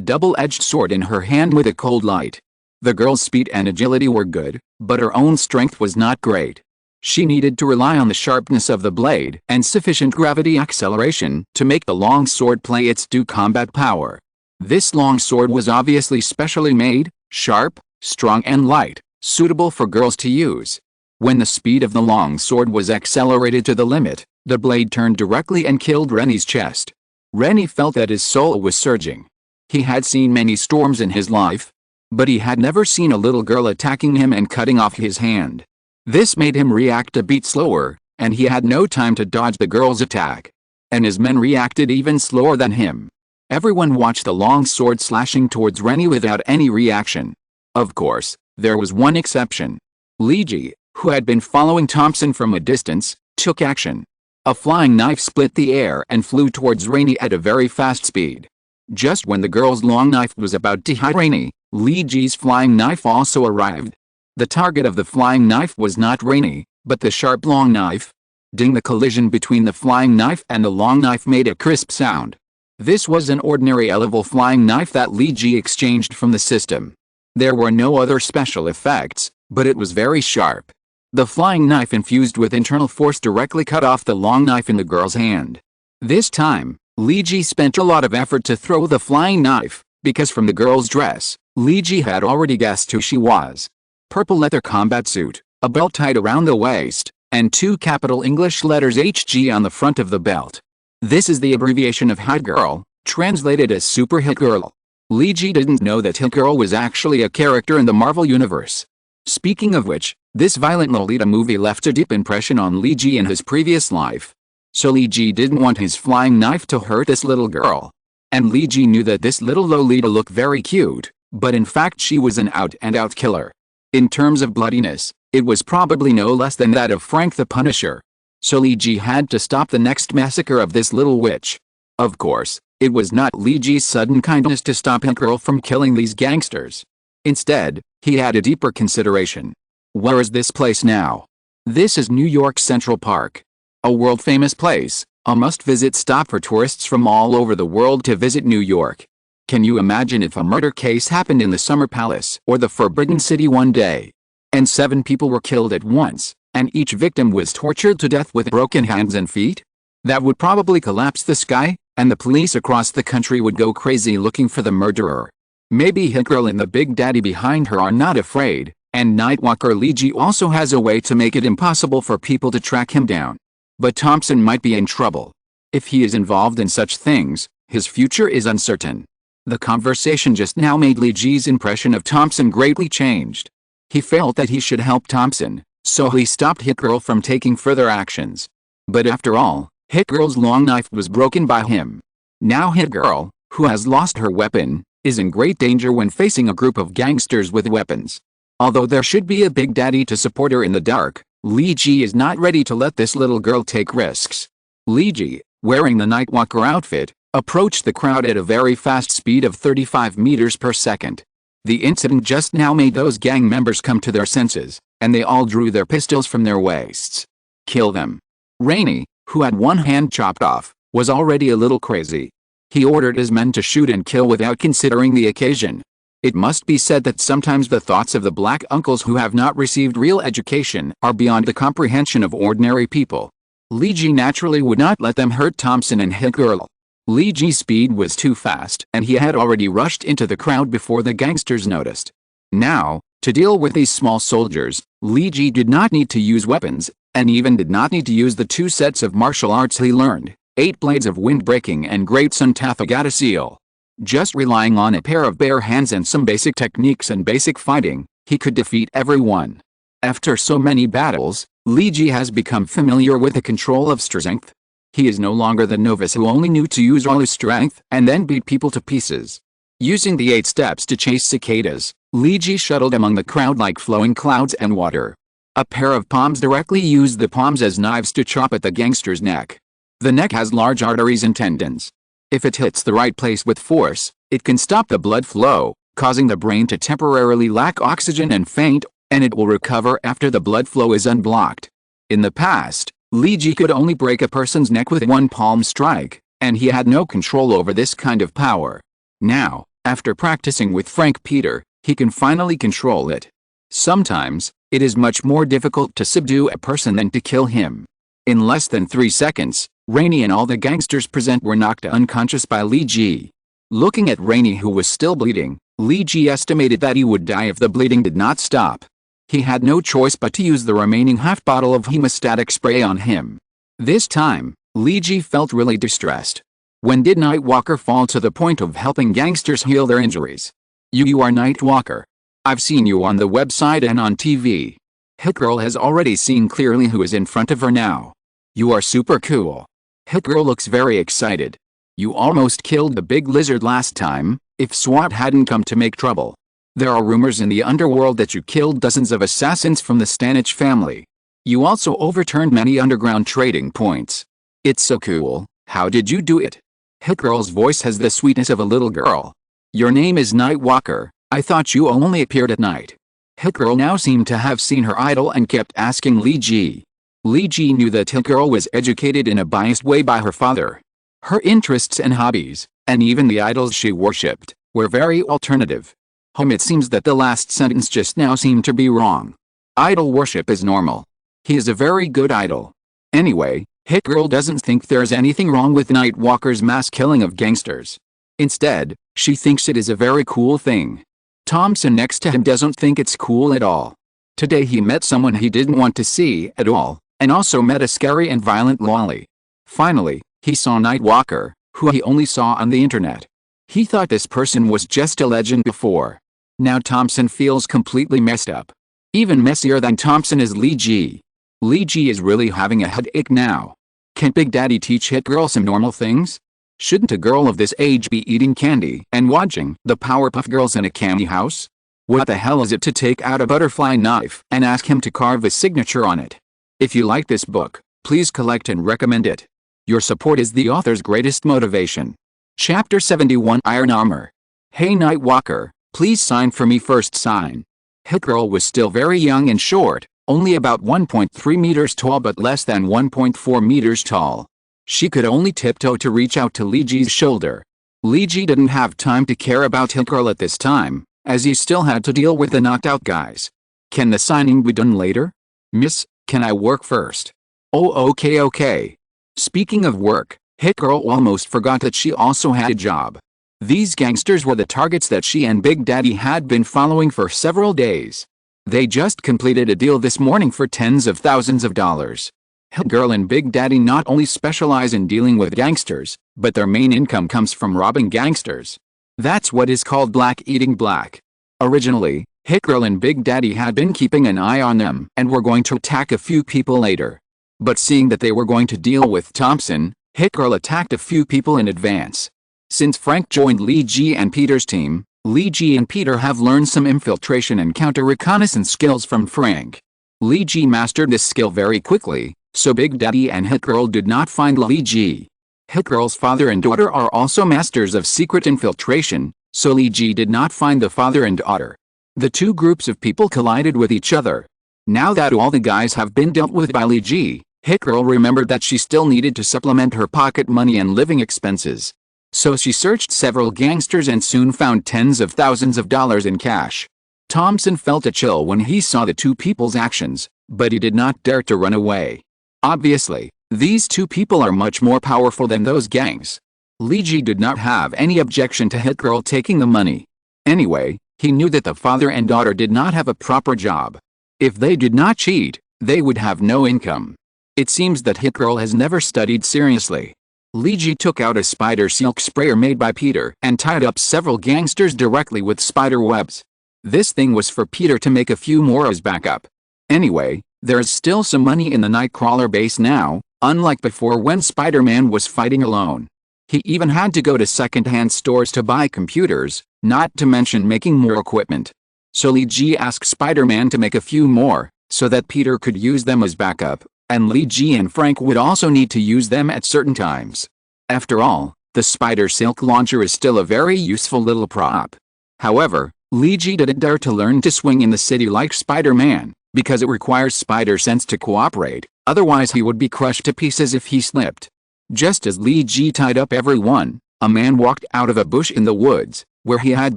double-edged sword in her hand with a cold light. The girl's speed and agility were good, but her own strength was not great. She needed to rely on the sharpness of the blade and sufficient gravity acceleration to make the long sword play its due combat power. This long sword was obviously specially made, sharp, strong and light, suitable for girls to use. When the speed of the long sword was accelerated to the limit, the blade turned directly and killed Rennie's chest. Rennie felt that his soul was surging. He had seen many storms in his life, but he had never seen a little girl attacking him and cutting off his hand. This made him react a beat slower, and he had no time to dodge the girl's attack. And his men reacted even slower than him. Everyone watched the long sword slashing towards Rennie without any reaction. Of course, there was one exception. Leegee, who had been following Thompson from a distance, took action. A flying knife split the air and flew towards Rennie at a very fast speed. Just when the girl's long knife was about to hit Rennie, Leegee's flying knife also arrived. The target of the flying knife was not Rennie, but the sharp long knife. Ding! The collision between the flying knife and the long knife made a crisp sound. This was an ordinary level flying knife that Leegee exchanged from the system. There were no other special effects, but it was very sharp. The flying knife infused with internal force directly cut off the long knife in the girl's hand. This time, Leegee spent a lot of effort to throw the flying knife, because from the girl's dress, Leegee had already guessed who she was. Purple leather combat suit, a belt tied around the waist, and 2 capital English letters HG on the front of the belt. This is the abbreviation of Hit Girl, translated as Super Hit Girl. Leegee didn't know that Hit Girl was actually a character in the Marvel Universe. Speaking of which, this violent Lolita movie left a deep impression on Leegee in his previous life. So Leegee didn't want his flying knife to hurt this little girl. And Leegee knew that this little Lolita looked very cute, but in fact she was an out-and-out killer. In terms of bloodiness, it was probably no less than that of Frank the Punisher. So Leegee had to stop the next massacre of this little witch. Of course, it was not Leegee's sudden kindness to stop Hit Girl from killing these gangsters. Instead, he had a deeper consideration. Where is this place now? This is New York Central Park. A world-famous place, a must-visit stop for tourists from all over the world to visit New York. Can you imagine if a murder case happened in the Summer Palace or the Forbidden City one day, and 7 people were killed at once, and each victim was tortured to death with broken hands and feet? That would probably collapse the sky, and the police across the country would go crazy looking for the murderer. Maybe Hit Girl and the Big Daddy behind her are not afraid, and Nightwalker Leegee also has a way to make it impossible for people to track him down. But Thompson might be in trouble. If he is involved in such things, his future is uncertain. The conversation just now made Leegee's impression of Thompson greatly changed. He felt that he should help Thompson, so he stopped Hit Girl from taking further actions. But after all, Hit Girl's long knife was broken by him. Now Hit Girl, who has lost her weapon, is in great danger when facing a group of gangsters with weapons. Although there should be a Big Daddy to support her in the dark, Leegee is not ready to let this little girl take risks. Leegee, wearing the Nightwalker outfit, approached the crowd at a very fast speed of 35 meters per second. The incident just now made those gang members come to their senses, and they all drew their pistols from their waists. Kill them. Rainey, who had one hand chopped off, was already a little crazy. He ordered his men to shoot and kill without considering the occasion. It must be said that sometimes the thoughts of the black uncles who have not received real education are beyond the comprehension of ordinary people. Lee Ji naturally would not let them hurt Thompson and Hit Girl. Lee Ji's speed was too fast, and he had already rushed into the crowd before the gangsters noticed. Now, to deal with these small soldiers, Lee Ji did not need to use weapons, and even did not need to use the 2 sets of martial arts he learned, 8 blades of wind breaking and Great Sun Tathagata Seal. Just relying on a pair of bare hands and some basic techniques and basic fighting, he could defeat everyone. After so many battles, Lee Ji has become familiar with the control of strength. He is no longer the novice who only knew to use all his strength and then beat people to pieces. Using the 8 steps to chase cicadas, Lee Ji shuttled among the crowd like flowing clouds and water. A pair of palms directly used the palms as knives to chop at the gangster's neck. The neck has large arteries and tendons. If it hits the right place with force, it can stop the blood flow, causing the brain to temporarily lack oxygen and faint, and it will recover after the blood flow is unblocked. In the past, Lee Ji could only break a person's neck with one palm strike, and he had no control over this kind of power. Now, after practicing with Frank Peter, he can finally control it. Sometimes, it is much more difficult to subdue a person than to kill him. In less than 3 seconds, Rainey and all the gangsters present were knocked unconscious by Lee Ji. Looking at Rainey, who was still bleeding, Lee Ji estimated that he would die if the bleeding did not stop. He had no choice but to use the remaining half bottle of hemostatic spray on him. This time, Lee Ji felt really distressed. When did Nightwalker fall to the point of helping gangsters heal their injuries? You are Nightwalker. I've seen you on the website and on TV. Hit Girl has already seen clearly who is in front of her now. You are super cool. Hit Girl looks very excited. You almost killed the big lizard last time, if SWAT hadn't come to make trouble. There are rumors in the underworld that you killed dozens of assassins from the Stanich family. You also overturned many underground trading points. It's so cool. How did you do it? Hit Girl's voice has the sweetness of a little girl. Your name is Nightwalker. I thought you only appeared at night. Hit Girl now seemed to have seen her idol and kept asking Lee Ji. Lee Ji knew that Hit Girl was educated in a biased way by her father. Her interests and hobbies, and even the idols she worshipped, were very alternative. It seems that the last sentence just now seemed to be wrong. Idol worship is normal. He is a very good idol. Anyway, Hit Girl doesn't think there's anything wrong with Nightwalker's mass killing of gangsters. Instead, she thinks it is a very cool thing. Thompson next to him doesn't think it's cool at all. Today he met someone he didn't want to see at all, and also met a scary and violent lolly. Finally, he saw Nightwalker, who he only saw on the internet. He thought this person was just a legend before. Now Thompson feels completely messed up. Even messier than Thompson is Lee Ji. Lee Ji is really having a headache now. Can't Big Daddy teach Hit Girl some normal things? Shouldn't a girl of this age be eating candy and watching the Powerpuff Girls in a candy house? What the hell is it to take out a butterfly knife and ask him to carve a signature on it? If you like this book, please collect and recommend it. Your support is the author's greatest motivation. Chapter 71 Iron Armor. Hey Nightwalker, please sign for me first sign. Hit Girl was still very young and short, only about 1.3 meters tall but less than 1.4 meters tall. She could only tiptoe to reach out to Lee Ji's shoulder. Lee Ji didn't have time to care about Hit Girl at this time, as he still had to deal with the knocked out guys. Can the signing be done later? Miss, can I work first? Oh okay. Speaking of work, Hit Girl almost forgot that she also had a job. These gangsters were the targets that she and Big Daddy had been following for several days. They just completed a deal this morning for tens of thousands of dollars. Hit Girl and Big Daddy not only specialize in dealing with gangsters, but their main income comes from robbing gangsters. That's what is called black eating black. Originally, Hit Girl and Big Daddy had been keeping an eye on them and were going to attack a few people later. But seeing that they were going to deal with Thompson, Hit Girl attacked a few people in advance. Since Frank joined Lee Ji and Peter's team, Lee Ji and Peter have learned some infiltration and counter-reconnaissance skills from Frank. Lee Ji mastered this skill very quickly, so Big Daddy and Hit Girl did not find Lee Ji. Hit Girl's father and daughter are also masters of secret infiltration, so Lee Ji did not find the father and daughter. The two groups of people collided with each other. Now that all the guys have been dealt with by Lee Ji, Hit Girl remembered that she still needed to supplement her pocket money and living expenses. So she searched several gangsters and soon found tens of thousands of dollars in cash. Thompson felt a chill when he saw the two people's actions, but he did not dare to run away. Obviously, these two people are much more powerful than those gangs. Lee Ji did not have any objection to Hit Girl taking the money. Anyway, he knew that the father and daughter did not have a proper job. If they did not cheat, they would have no income. It seems that Hit Girl has never studied seriously. Lee Ji took out a spider silk sprayer made by Peter and tied up several gangsters directly with spider webs. This thing was for Peter to make a few more as backup. Anyway, there's still some money in the Nightcrawler base now, unlike before when Spider-Man was fighting alone. He even had to go to second-hand stores to buy computers, not to mention making more equipment. So Lee Ji asked Spider-Man to make a few more, so that Peter could use them as backup, and Lee Ji and Frank would also need to use them at certain times. After all, the spider silk launcher is still a very useful little prop. However, Lee Ji didn't dare to learn to swing in the city like Spider-Man, because it requires spider sense to cooperate, otherwise he would be crushed to pieces if he slipped. Just as Lee Ji tied up everyone, a man walked out of a bush in the woods, where he had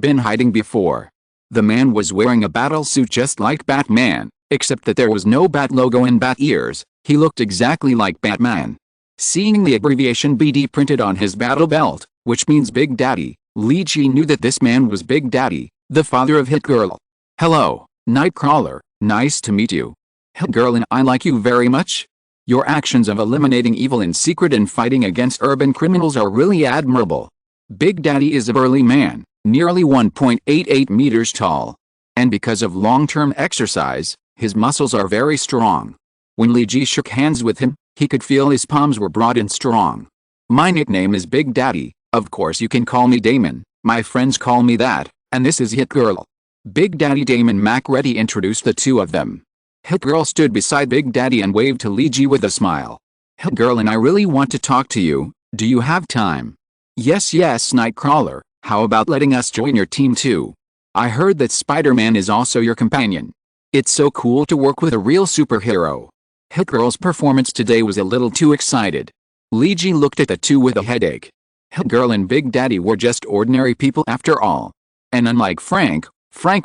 been hiding before. The man was wearing a battle suit just like Batman, except that there was no bat logo and bat ears. He looked exactly like Batman. Seeing the abbreviation BD printed on his battle belt, which means Big Daddy, Lee Ji knew that this man was Big Daddy, the father of Hit Girl. "Hello, Nightcrawler, nice to meet you. Hit Girl and I like you very much. Your actions of eliminating evil in secret and fighting against urban criminals are really admirable. Big Daddy is a burly man, nearly 1.88 meters tall. And because of long-term exercise, his muscles are very strong." When Lee Ji shook hands with him, he could feel his palms were broad and strong. "My nickname is Big Daddy, of course you can call me Damon, my friends call me that, and this is Hit Girl." Big Daddy Damon McReady introduced the two of them. Hit Girl stood beside Big Daddy and waved to Lee Ji with a smile. "Hit Girl and I really want to talk to you, do you have time?" Yes, Nightcrawler, how about letting us join your team too? I heard that Spider-Man is also your companion. It's so cool to work with a real superhero." Hit Girl's performance today was a little too excited. Lee Ji looked at the two with a headache. Hit Girl and Big Daddy were just ordinary people after all. And unlike Frank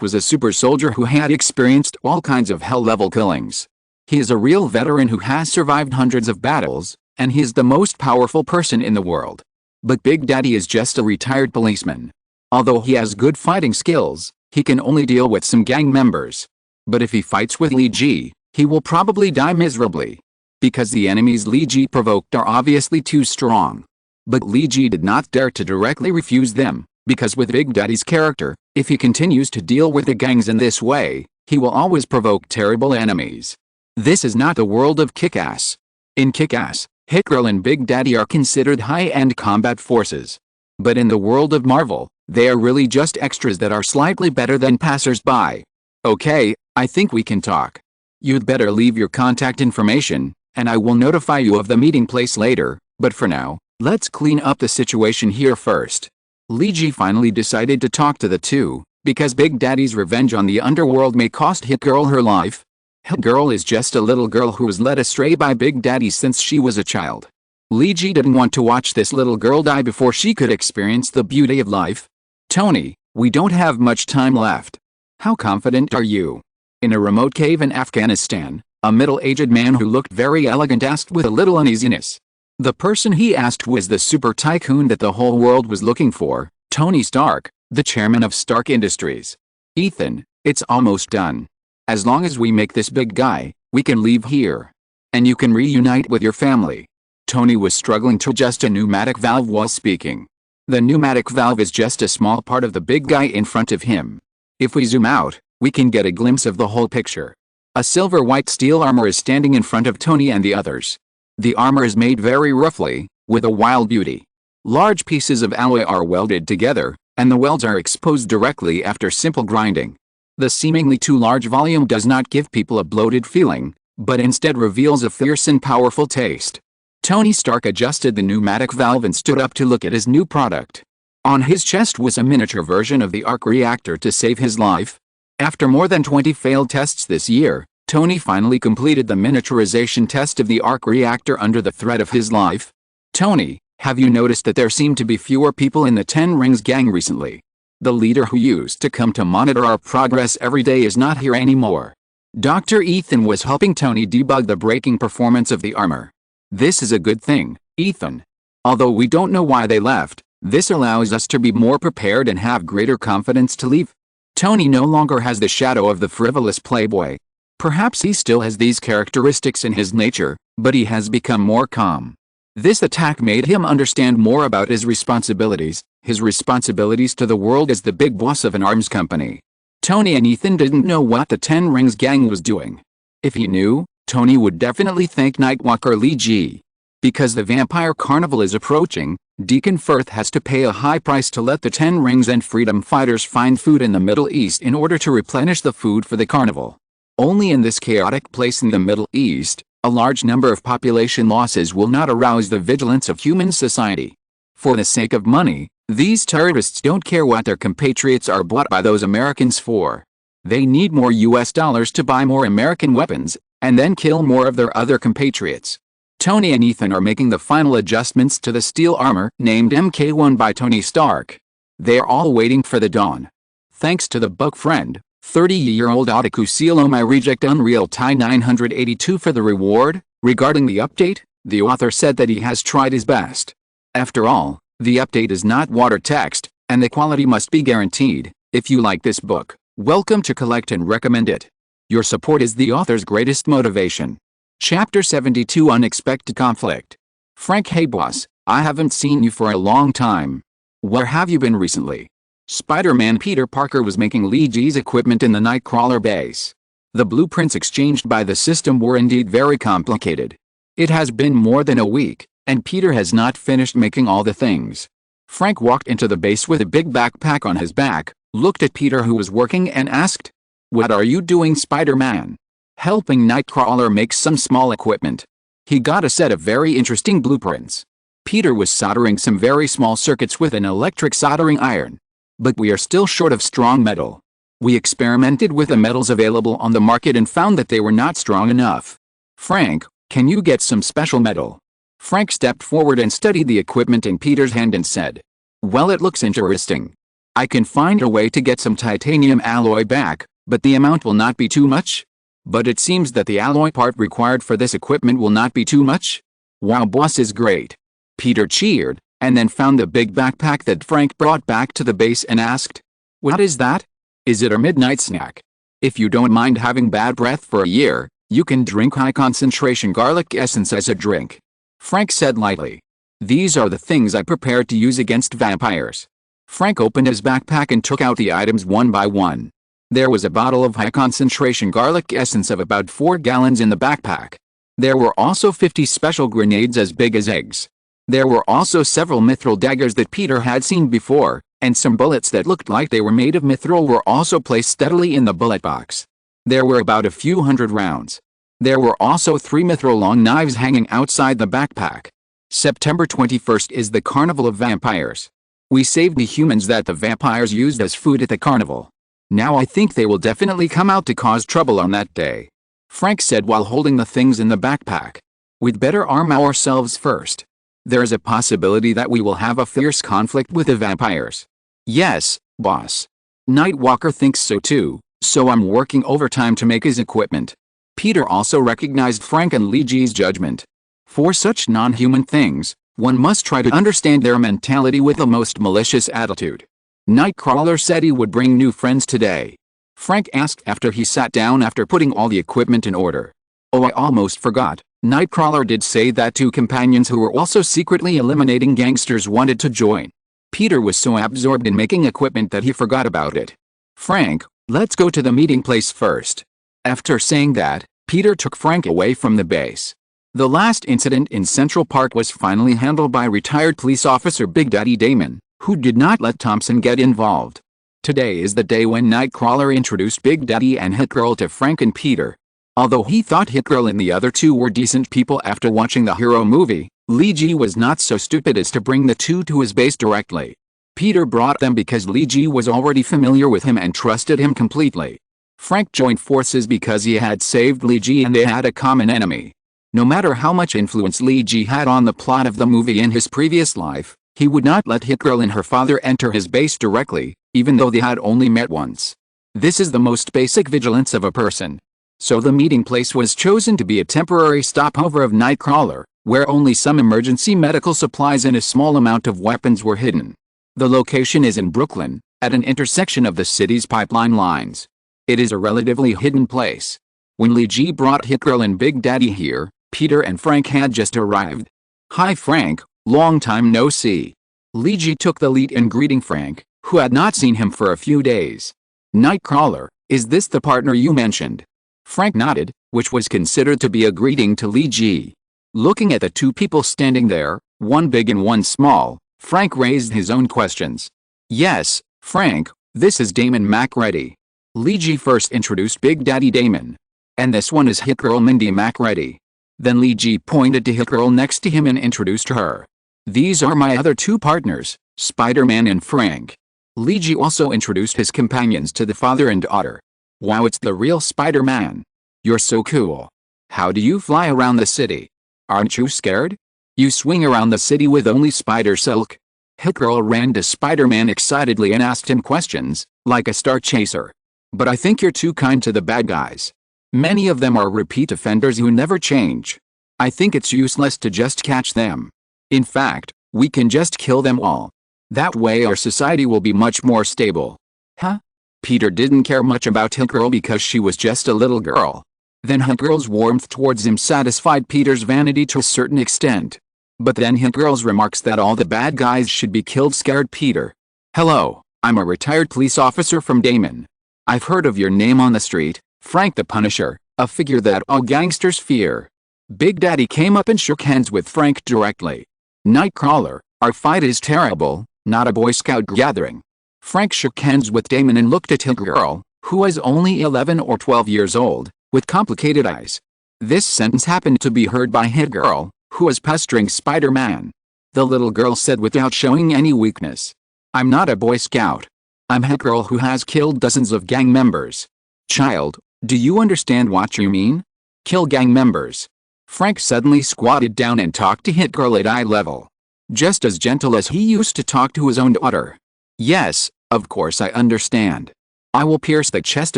was a super soldier who had experienced all kinds of hell-level killings. He is a real veteran who has survived hundreds of battles, and he is the most powerful person in the world. But Big Daddy is just a retired policeman. Although he has good fighting skills, he can only deal with some gang members. But if he fights with Lee Ji, he will probably die miserably. Because the enemies Lee Ji provoked are obviously too strong. But Lee Ji did not dare to directly refuse them, because with Big Daddy's character, if he continues to deal with the gangs in this way, he will always provoke terrible enemies. This is not the world of Kick-Ass. In Kick-Ass, Hit Girl and Big Daddy are considered high-end combat forces. But in the world of Marvel, they are really just extras that are slightly better than passers-by. Okay, I think we can talk. You'd better leave your contact information, and I will notify you of the meeting place later, but for now, let's clean up the situation here first. Lee Ji finally decided to talk to the two, because Big Daddy's revenge on the underworld may cost Hit Girl her life. Hit Girl is just a little girl who was led astray by Big Daddy since she was a child. Lee Ji didn't want to watch this little girl die before she could experience the beauty of life. "Tony, we don't have much time left. How confident are you?" In a remote cave in Afghanistan, a middle-aged man who looked very elegant asked with a little uneasiness. The person he asked was the super tycoon that the whole world was looking for, Tony Stark, the chairman of Stark Industries. "Ethan, it's almost done. As long as we make this big guy, we can leave here. And you can reunite with your family." Tony was struggling to adjust a pneumatic valve while speaking. The pneumatic valve is just a small part of the big guy in front of him. If we zoom out, we can get a glimpse of the whole picture. A silver-white steel armor is standing in front of Tony and the others. The armor is made very roughly, with a wild beauty. Large pieces of alloy are welded together, and the welds are exposed directly after simple grinding. The seemingly too large volume does not give people a bloated feeling, but instead reveals a fierce and powerful taste. Tony Stark adjusted the pneumatic valve and stood up to look at his new product. On his chest was a miniature version of the arc reactor to save his life. After more than 20 failed tests this year, Tony finally completed the miniaturization test of the arc reactor under the threat of his life. Tony, have you noticed that there seem to be fewer people in the Ten Rings gang recently? The leader who used to come to monitor our progress every day is not here anymore. Dr. Ethan was helping Tony debug the braking performance of the armor. This is a good thing, Ethan. Although we don't know why they left, this allows us to be more prepared and have greater confidence to leave. Tony no longer has the shadow of the frivolous playboy. Perhaps he still has these characteristics in his nature, but he has become more calm. This attack made him understand more about his responsibilities to the world as the big boss of an arms company. Tony and Ethan didn't know what the Ten Rings gang was doing. If he knew, Tony would definitely thank Nightwalker Lee G. Because the vampire carnival is approaching, Deacon Firth has to pay a high price to let the Ten Rings and freedom fighters find food in the Middle East in order to replenish the food for the carnival. Only in this chaotic place in the Middle East, a large number of population losses will not arouse the vigilance of human society. For the sake of money, these terrorists don't care what their compatriots are bought by those Americans for. They need more US dollars to buy more American weapons, and then kill more of their other compatriots. Tony and Ethan are making the final adjustments to the steel armor named Mk1 by Tony Stark. They are all waiting for the dawn. Thanks to the book friend, 30-year-old Otaku Cielo my reject Unreal Tie 982 for the reward. Regarding the update, the author said that he has tried his best. After all, the update is not water text, and the quality must be guaranteed. If you like this book, welcome to collect and recommend it. Your support is the author's greatest motivation. Chapter 72 Unexpected Conflict. Frank, hey boss, I haven't seen you for a long time. Where have you been recently? Spider-Man Peter Parker was making Lee G's equipment in the Nightcrawler base. The blueprints exchanged by the system were indeed very complicated. It has been more than a week, and Peter has not finished making all the things. Frank walked into the base with a big backpack on his back, looked at Peter who was working and asked, "What are you doing, Spider-Man?" "Helping Nightcrawler make some small equipment. He got a set of very interesting blueprints." Peter was soldering some very small circuits with an electric soldering iron. "But we are still short of strong metal. We experimented with the metals available on the market and found that they were not strong enough. Frank, can you get some special metal?" Frank stepped forward and studied the equipment in Peter's hand and said, "Well, it looks interesting. I can find a way to get some titanium alloy back, but the amount will not be too much. But it seems that the alloy part required for this equipment will not be too much. Wow, boss is great." Peter cheered, and then found the big backpack that Frank brought back to the base and asked, "What is that? Is it a midnight snack? If you don't mind having bad breath for a year, you can drink high-concentration garlic essence as a drink." Frank said lightly, "These are the things I prepared to use against vampires." Frank opened his backpack and took out the items one by one. There was a bottle of high-concentration garlic essence of about 4 gallons in the backpack. There were also 50 special grenades as big as eggs. There were also several mithril daggers that Peter had seen before, and some bullets that looked like they were made of mithril were also placed steadily in the bullet box. There were about a few hundred rounds. There were also 3 mithril long knives hanging outside the backpack. September 21st is the Carnival of Vampires. We saved the humans that the vampires used as food at the carnival. Now I think they will definitely come out to cause trouble on that day," Frank said while holding the things in the backpack. "We'd better arm ourselves first. There is a possibility that we will have a fierce conflict with the vampires." "Yes, boss. Nightwalker thinks so too, so I'm working overtime to make his equipment." Peter also recognized Frank and Lee G's judgment. For such non-human things, one must try to understand their mentality with the most malicious attitude. Nightcrawler said he would bring new friends today. Frank asked after he sat down after putting all the equipment in order. "Oh, I almost forgot. Nightcrawler did say that 2 companions who were also secretly eliminating gangsters wanted to join." Peter was so absorbed in making equipment that he forgot about it. "Frank, let's go to the meeting place first." After saying that, Peter took Frank away from the base. The last incident in Central Park was finally handled by retired police officer Big Daddy Damon, who did not let Thompson get involved. Today is the day when Nightcrawler introduced Big Daddy and Hit Girl to Frank and Peter. Although he thought Hit Girl and the other 2 were decent people after watching the Hero movie, Li Ji was not so stupid as to bring the two to his base directly. Peter brought them because Li Ji was already familiar with him and trusted him completely. Frank joined forces because he had saved Li Ji and they had a common enemy. No matter how much influence Li Ji had on the plot of the movie in his previous life, he would not let Hit Girl and her father enter his base directly, even though they had only met once. This is the most basic vigilance of a person. So the meeting place was chosen to be a temporary stopover of Nightcrawler, where only some emergency medical supplies and a small amount of weapons were hidden. The location is in Brooklyn, at an intersection of the city's pipeline lines. It is a relatively hidden place. When Li Ji brought Hit Girl and Big Daddy here, Peter and Frank had just arrived. "Hi Frank, long time no see." Li Ji took the lead in greeting Frank, who had not seen him for a few days. "Nightcrawler, is this the partner you mentioned?" Frank nodded, which was considered to be a greeting to Li Ji. Looking at the two people standing there, one big and one small, Frank raised his own questions. "Yes, Frank, this is Damon MacReady." Li Ji first introduced Big Daddy Damon. "And this one is Hit Girl Mindy MacReady." Then Li Ji pointed to Hit Girl next to him and introduced her. "These are my other two partners, Spider-Man and Frank." Li Ji also introduced his companions to the father and daughter. "Wow, it's the real Spider-Man. You're so cool. How do you fly around the city? Aren't you scared? You swing around the city with only spider silk?" Hit Girl ran to Spider-Man excitedly and asked him questions, like a star chaser. "But I think you're too kind to the bad guys. Many of them are repeat offenders who never change. I think it's useless to just catch them. In fact, we can just kill them all. That way our society will be much more stable." Huh? Peter didn't care much about Hit Girl because she was just a little girl. Then Hit Girl's warmth towards him satisfied Peter's vanity to a certain extent. But then Hit Girl's remarks that all the bad guys should be killed scared Peter. "Hello, I'm a retired police officer from Damon. I've heard of your name on the street, Frank the Punisher, a figure that all gangsters fear." Big Daddy came up and shook hands with Frank directly. "Nightcrawler, our fight is terrible, not a Boy Scout gathering." Frank shook hands with Damon and looked at Hit Girl, who was only 11 or 12 years old, with complicated eyes. This sentence happened to be heard by Hit Girl, who was pestering Spider-Man. The little girl said without showing any weakness, "I'm not a Boy Scout. I'm Hit Girl who has killed dozens of gang members." "Child, do you understand what you mean? Kill gang members?" Frank suddenly squatted down and talked to Hit Girl at eye level. Just as gentle as he used to talk to his own daughter. "Yes, of course I understand. I will pierce the chest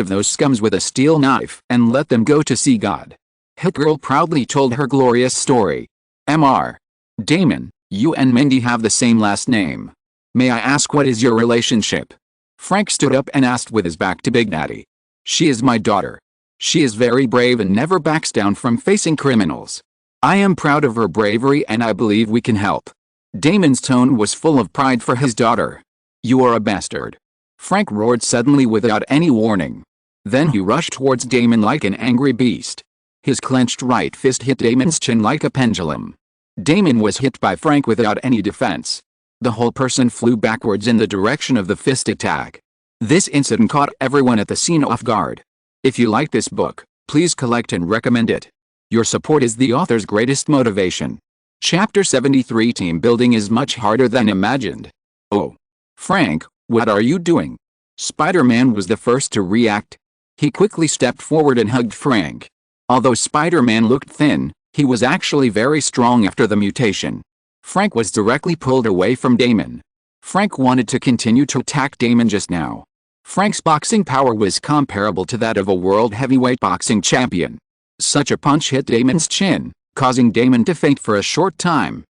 of those scums with a steel knife and let them go to see God." Hit Girl proudly told her glorious story. "Mr. Damon, you and Mindy have the same last name. May I ask what is your relationship?" Frank stood up and asked with his back to Big Daddy. "She is my daughter. She is very brave and never backs down from facing criminals. I am proud of her bravery and I believe we can help." Damon's tone was full of pride for his daughter. "You are a bastard." Frank roared suddenly without any warning. Then he rushed towards Damon like an angry beast. His clenched right fist hit Damon's chin like a pendulum. Damon was hit by Frank without any defense. The whole person flew backwards in the direction of the fist attack. This incident caught everyone at the scene off guard. If you like this book, please collect and recommend it. Your support is the author's greatest motivation. Chapter 73. Team building is much harder than imagined. "Oh. Frank, what are you doing?" Spider-Man was the first to react. He quickly stepped forward and hugged Frank. Although Spider-Man looked thin, he was actually very strong after the mutation. Frank was directly pulled away from Damon. Frank wanted to continue to attack Damon just now. Frank's boxing power was comparable to that of a world heavyweight boxing champion. Such a punch hit Damon's chin, causing Damon to faint for a short time.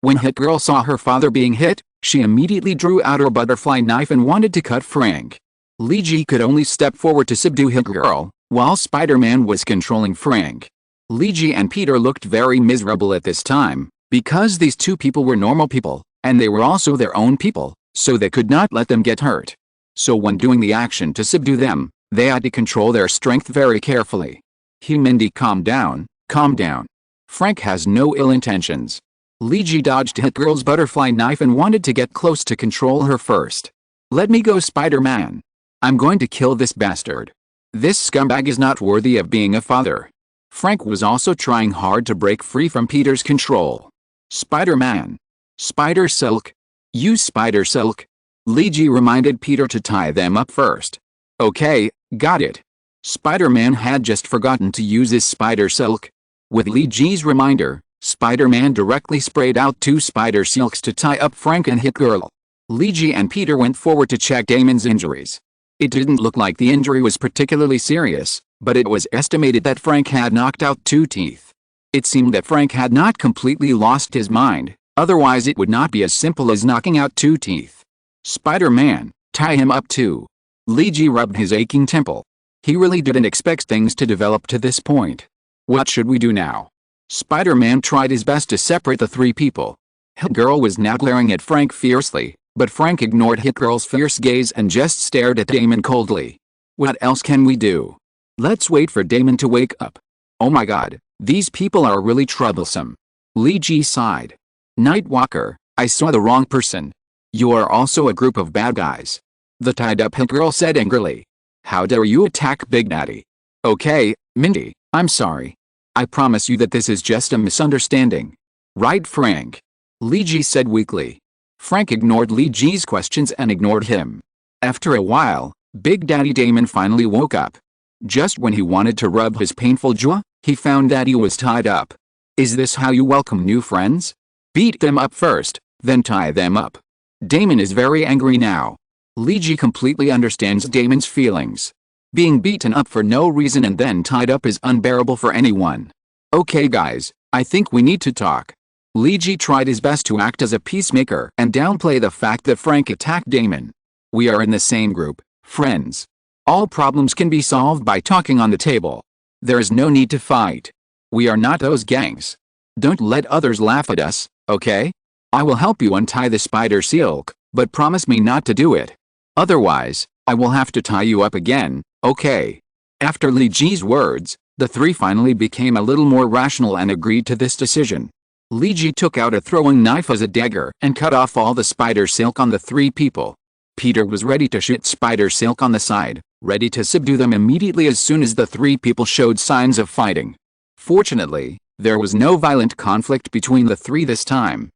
When Hit Girl saw her father being hit, she immediately drew out her butterfly knife and wanted to cut Frank. Li Ji could only step forward to subdue Hit Girl, while Spider-Man was controlling Frank. Li Ji and Peter looked very miserable at this time, because these two people were normal people, and they were also their own people, so they could not let them get hurt. So when doing the action to subdue them, they had to control their strength very carefully. Mindy, calm down, calm down. Frank has no ill intentions. Li Ji dodged Hit Girl's butterfly knife and wanted to get close to control her first. "Let me go, Spider-Man. I'm going to kill this bastard. This scumbag is not worthy of being a father." Frank was also trying hard to break free from Peter's control. Spider-Man. Spider silk. Use spider silk. Luigi reminded Peter to tie them up first. Okay, got it. Spider-Man had just forgotten to use his spider silk. With Luigi's reminder, Spider-Man directly sprayed out 2 spider silks to tie up Frank and Hit Girl. Luigi and Peter went forward to check Damon's injuries. It didn't look like the injury was particularly serious, but it was estimated that Frank had knocked out 2 teeth. It seemed that Frank had not completely lost his mind, otherwise it would not be as simple as knocking out 2 teeth. Spider-Man, tie him up too. Luigi rubbed his aching temple. He really didn't expect things to develop to this point. What should we do now? Spider-Man tried his best to separate the 3 people. Hit Girl was now glaring at Frank fiercely, but Frank ignored Hit Girl's fierce gaze and just stared at Damon coldly. What else can we do? Let's wait for Damon to wake up. Oh my god, these people are really troublesome. Luigi sighed. Nightwalker, I saw the wrong person. You are also a group of bad guys. The tied-up Hit Girl said angrily. How dare you attack Big Daddy? Okay, Mindy, I'm sorry. I promise you that this is just a misunderstanding. Right, Frank? Luigi said weakly. Frank ignored Luigi's questions and ignored him. After a while, Big Daddy Damon finally woke up. Just when he wanted to rub his painful jaw, he found that he was tied up. Is this how you welcome new friends? Beat them up first, then tie them up. Damon is very angry now. Luigi completely understands Damon's feelings. Being beaten up for no reason and then tied up is unbearable for anyone. Okay guys, I think we need to talk. Luigi tried his best to act as a peacemaker and downplay the fact that Frank attacked Damon. We are in the same group, friends. All problems can be solved by talking on the table. There is no need to fight. We are not those gangs. Don't let others laugh at us, okay? I will help you untie the spider silk, but promise me not to do it. Otherwise, I will have to tie you up again, okay? After Luigi's words, the 3 finally became a little more rational and agreed to this decision. Luigi took out a throwing knife as a dagger and cut off all the spider silk on the 3 people. Peter was ready to shoot spider silk on the side, ready to subdue them immediately as soon as the 3 people showed signs of fighting. Fortunately, there was no violent conflict between the 3 this time.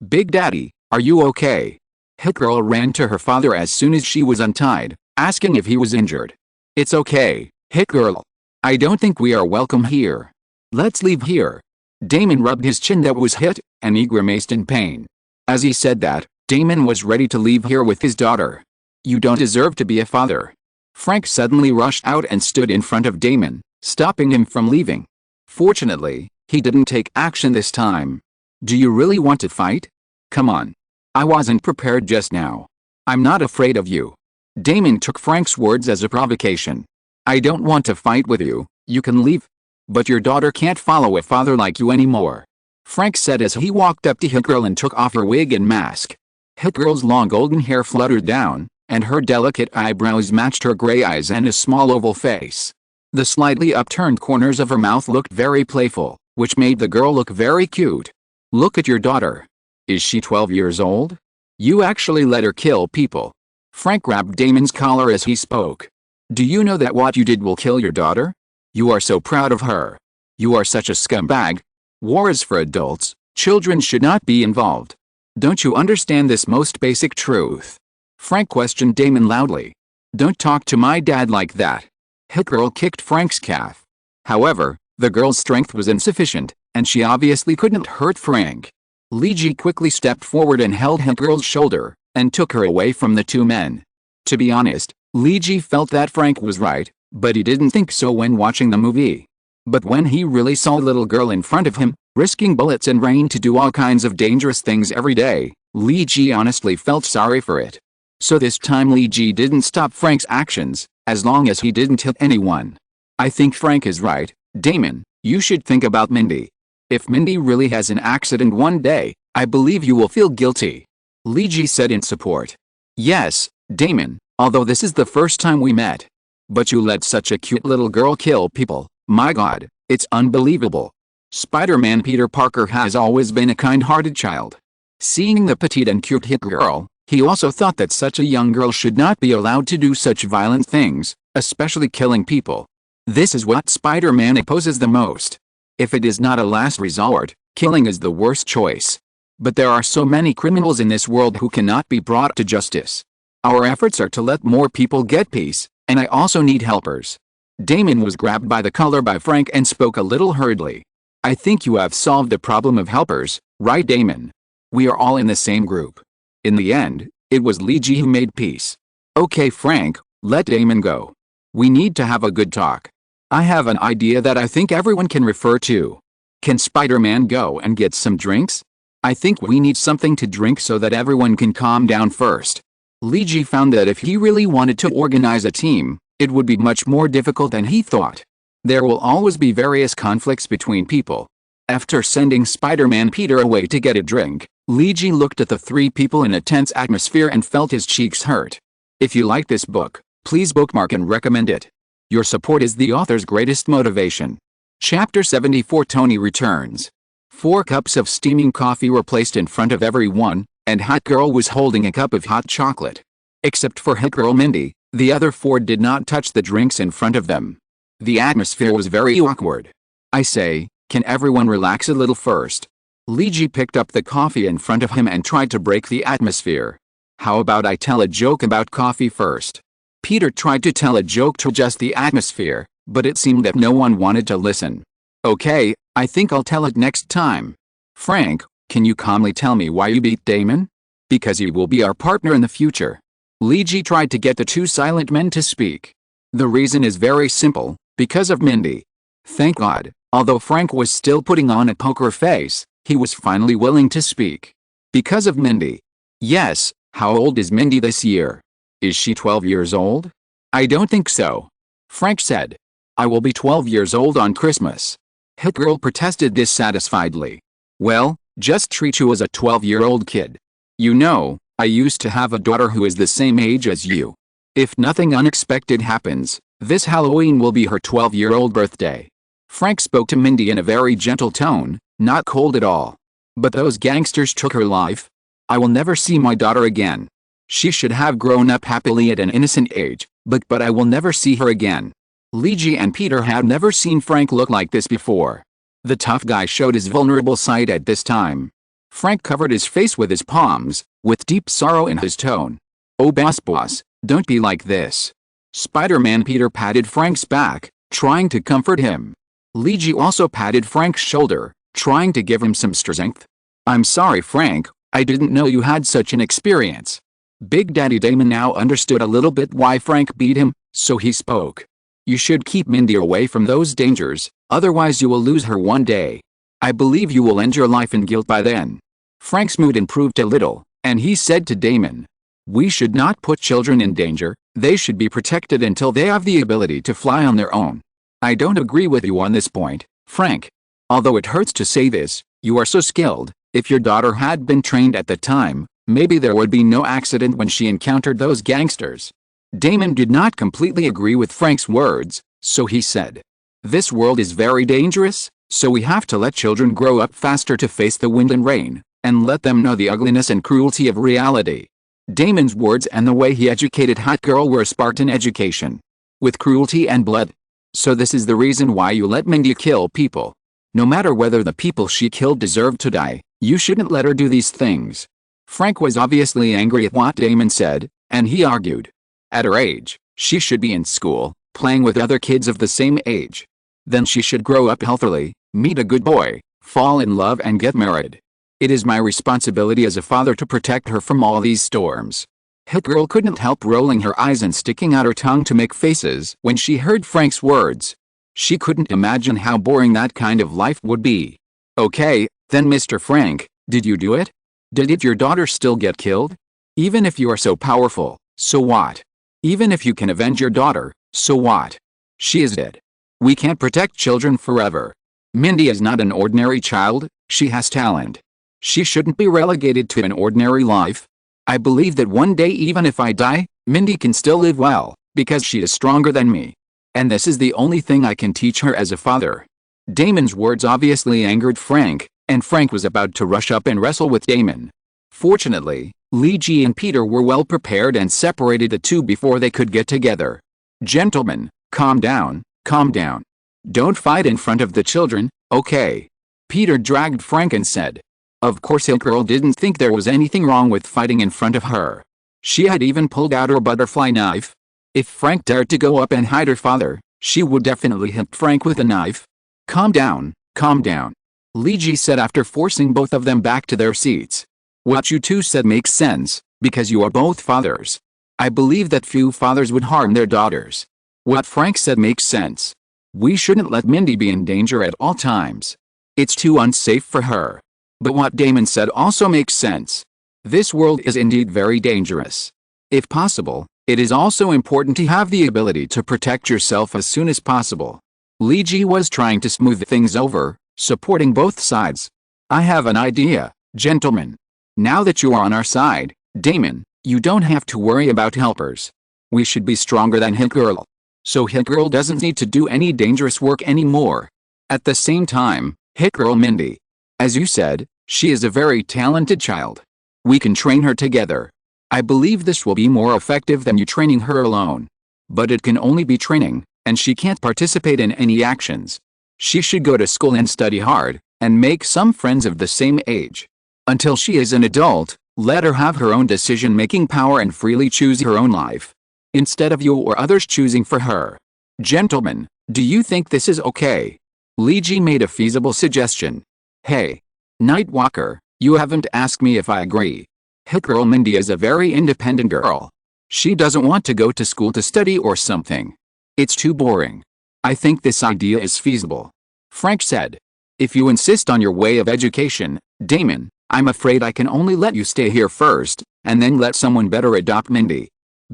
Big Daddy, are you okay? Hit Girl ran to her father as soon as she was untied, asking if he was injured. It's okay, Hit Girl. I don't think we are welcome here. Let's leave here. Damon rubbed his chin that was hit, and he grimaced in pain. As he said that, Damon was ready to leave here with his daughter. You don't deserve to be a father. Frank suddenly rushed out and stood in front of Damon, stopping him from leaving. Fortunately, he didn't take action this time. Do you really want to fight? Come on. I wasn't prepared just now. I'm not afraid of you. Damon took Frank's words as a provocation. I don't want to fight with you, you can leave. But your daughter can't follow a father like you anymore. Frank said as he walked up to Hit Girl and took off her wig and mask. Hit Girl's long golden hair fluttered down, and her delicate eyebrows matched her gray eyes and a small oval face. The slightly upturned corners of her mouth looked very playful, which made the girl look very cute. Look at your daughter. Is she 12 years old? You actually let her kill people. Frank grabbed Damon's collar as he spoke. Do you know that what you did will kill your daughter? You are so proud of her. You are such a scumbag. War is for adults, children should not be involved. Don't you understand this most basic truth? Frank questioned Damon loudly. Don't talk to my dad like that. Hit Girl kicked Frank's calf. However, the girl's strength was insufficient, and she obviously couldn't hurt Frank. Luigi quickly stepped forward and held Hit Girl's shoulder, and took her away from the 2 men. To be honest, Luigi felt that Frank was right, but he didn't think so when watching the movie. But when he really saw a little girl in front of him, risking bullets and rain to do all kinds of dangerous things every day, Luigi honestly felt sorry for it. So this time Luigi didn't stop Frank's actions, as long as he didn't hit anyone. I think Frank is right, Damon, you should think about Mindy. If Mindy really has an accident one day, I believe you will feel guilty. Luigi said in support. Yes, Damon, although this is the first time we met. But you let such a cute little girl kill people, my god, it's unbelievable. Spider-Man Peter Parker has always been a kind-hearted child. Seeing the petite and cute Hit Girl, he also thought that such a young girl should not be allowed to do such violent things, especially killing people. This is what Spider-Man opposes the most. If it is not a last resort, killing is the worst choice. But there are so many criminals in this world who cannot be brought to justice. Our efforts are to let more people get peace, and I also need helpers. Damon was grabbed by the collar by Frank and spoke a little hurriedly. I think you have solved the problem of helpers, right Damon? We are all in the same group. In the end, it was Leiji who made peace. Okay Frank, let Damon go. We need to have a good talk. I have an idea that I think everyone can refer to. Can Spider-Man go and get some drinks? I think we need something to drink so that everyone can calm down first. Leiji found that if he really wanted to organize a team, it would be much more difficult than he thought. There will always be various conflicts between people. After sending Spider-Man Peter away to get a drink, Leiji looked at the three people in a tense atmosphere and felt his cheeks hurt. If you like this book, please bookmark and recommend it. Your support is the author's greatest motivation. Chapter 74 Tony returns. 4 cups of steaming coffee were placed in front of everyone, and Hot Girl was holding a cup of hot chocolate. Except for Hot Girl Mindy, the other 4 did not touch the drinks in front of them. The atmosphere was very awkward. I say, can everyone relax a little first? Leiji picked up the coffee in front of him and tried to break the atmosphere. How about I tell a joke about coffee first? Peter tried to tell a joke to adjust the atmosphere, but it seemed that no one wanted to listen. Okay, I think I'll tell it next time. Frank, can you calmly tell me why you beat Damon? Because he will be our partner in the future. Leiji tried to get the 2 silent men to speak. The reason is very simple, because of Mindy. Thank God, although Frank was still putting on a poker face, he was finally willing to speak. Because of Mindy. Yes, how old is Mindy this year? Is she 12 years old? I don't think so. Frank said. I will be 12 years old on Christmas. Hit Girl protested dissatisfiedly. Well, just treat you as a 12-year-old kid. You know, I used to have a daughter who is the same age as you. If nothing unexpected happens, this Halloween will be her 12-year-old birthday. Frank spoke to Mindy in a very gentle tone, not cold at all. But those gangsters took her life. I will never see my daughter again. She should have grown up happily at an innocent age, but I will never see her again. Leiji and Peter had never seen Frank look like this before. The tough guy showed his vulnerable side at this time. Frank covered his face with his palms, with deep sorrow in his tone. Oh boss, don't be like this. Spider-Man Peter patted Frank's back, trying to comfort him. Leiji also patted Frank's shoulder, trying to give him some strength. I'm sorry Frank, I didn't know you had such an experience. Big Daddy Damon now understood a little bit why Frank beat him, so he spoke. You should keep Mindy away from those dangers, otherwise you will lose her one day. I believe you will end your life in guilt by then. Frank's mood improved a little, and he said to Damon, we should not put children in danger, they should be protected until they have the ability to fly on their own. I don't agree with you on this point, Frank. Although it hurts to say this, you are so skilled. If your daughter had been trained at the time, maybe there would be no accident when she encountered those gangsters. Damon did not completely agree with Frank's words, so he said, this world is very dangerous, so we have to let children grow up faster to face the wind and rain, and let them know the ugliness and cruelty of reality. Damon's words and the way he educated Hot Girl were a Spartan education. With cruelty and blood. So this is the reason why you let Mindy kill people. No matter whether the people she killed deserved to die, you shouldn't let her do these things. Frank was obviously angry at what Damon said, and he argued. At her age, she should be in school, playing with other kids of the same age. Then she should grow up healthily, meet a good boy, fall in love and get married. It is my responsibility as a father to protect her from all these storms. Hit Girl couldn't help rolling her eyes and sticking out her tongue to make faces when she heard Frank's words. She couldn't imagine how boring that kind of life would be. Okay, then Mr. Frank, did you do it? Did your daughter still get killed? Even if you are so powerful, so what? Even if you can avenge your daughter, so what? She is dead. We can't protect children forever. Mindy is not an ordinary child, she has talent. She shouldn't be relegated to an ordinary life. I believe that one day even if I die, Mindy can still live well, because she is stronger than me. And this is the only thing I can teach her as a father. Damon's words obviously angered Frank, and Frank was about to rush up and wrestle with Damon. Fortunately, Leiji and Peter were well prepared and separated the two before they could get together. Gentlemen, calm down, calm down. Don't fight in front of the children, okay? Peter dragged Frank and said. Of course Hit Girl didn't think there was anything wrong with fighting in front of her. She had even pulled out her butterfly knife. If Frank dared to go up and hide her father, she would definitely hit Frank with a knife. Calm down, calm down. Lee Ji said after forcing both of them back to their seats. What you two said makes sense, because you are both fathers. I believe that few fathers would harm their daughters. What Frank said makes sense. We shouldn't let Mindy be in danger at all times. It's too unsafe for her. But what Damon said also makes sense. This world is indeed very dangerous. If possible, it is also important to have the ability to protect yourself as soon as possible. Lee Ji was trying to smooth things over, supporting both sides. I have an idea, gentlemen. Now that you are on our side, Damon, you don't have to worry about helpers. We should be stronger than Hit Girl. So Hit Girl doesn't need to do any dangerous work anymore. At the same time, Hit Girl Mindy. As you said, she is a very talented child. We can train her together. I believe this will be more effective than you training her alone. But it can only be training, and she can't participate in any actions. She should go to school and study hard, and make some friends of the same age. Until she is an adult, let her have her own decision-making power and freely choose her own life. Instead of you or others choosing for her. Gentlemen, do you think this is okay? Lee Ji made a feasible suggestion. Hey, Nightwalker, you haven't asked me if I agree. Hit Girl Mindy is a very independent girl. She doesn't want to go to school to study or something. It's too boring. I think this idea is feasible. Frank said. If you insist on your way of education, Damon, I'm afraid I can only let you stay here first, and then let someone better adopt Mindy.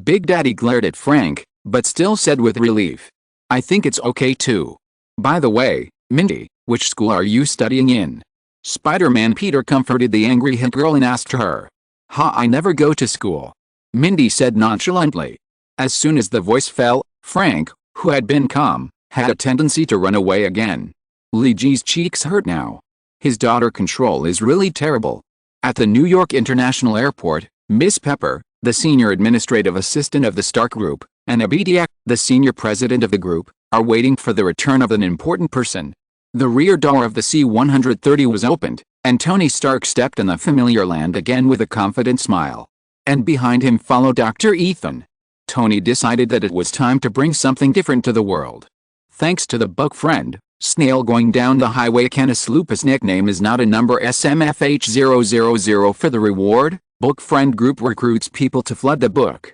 Big Daddy glared at Frank, but still said with relief. I think it's okay too. By the way, Mindy, which school are you studying in? Spider-Man Peter comforted the angry Hit Girl and asked her. I never go to school. Mindy said nonchalantly. As soon as the voice fell, Frank, who had been calm, had a tendency to run away again. Lee Ji's cheeks hurt now. His daughter control is really terrible. At the New York International Airport, Miss Pepper, the senior administrative assistant of the Stark Group, and Abediak, the senior president of the group, are waiting for the return of an important person. The rear door of the C-130 was opened, and Tony Stark stepped in the familiar land again with a confident smile. And behind him followed Dr. Ethan. Tony decided that it was time to bring something different to the world. Thanks to the bug friend, Snail going down the highway. Canis Lupus nickname is not a number. SMFH000 for the reward. Book friend group recruits people to flood the book.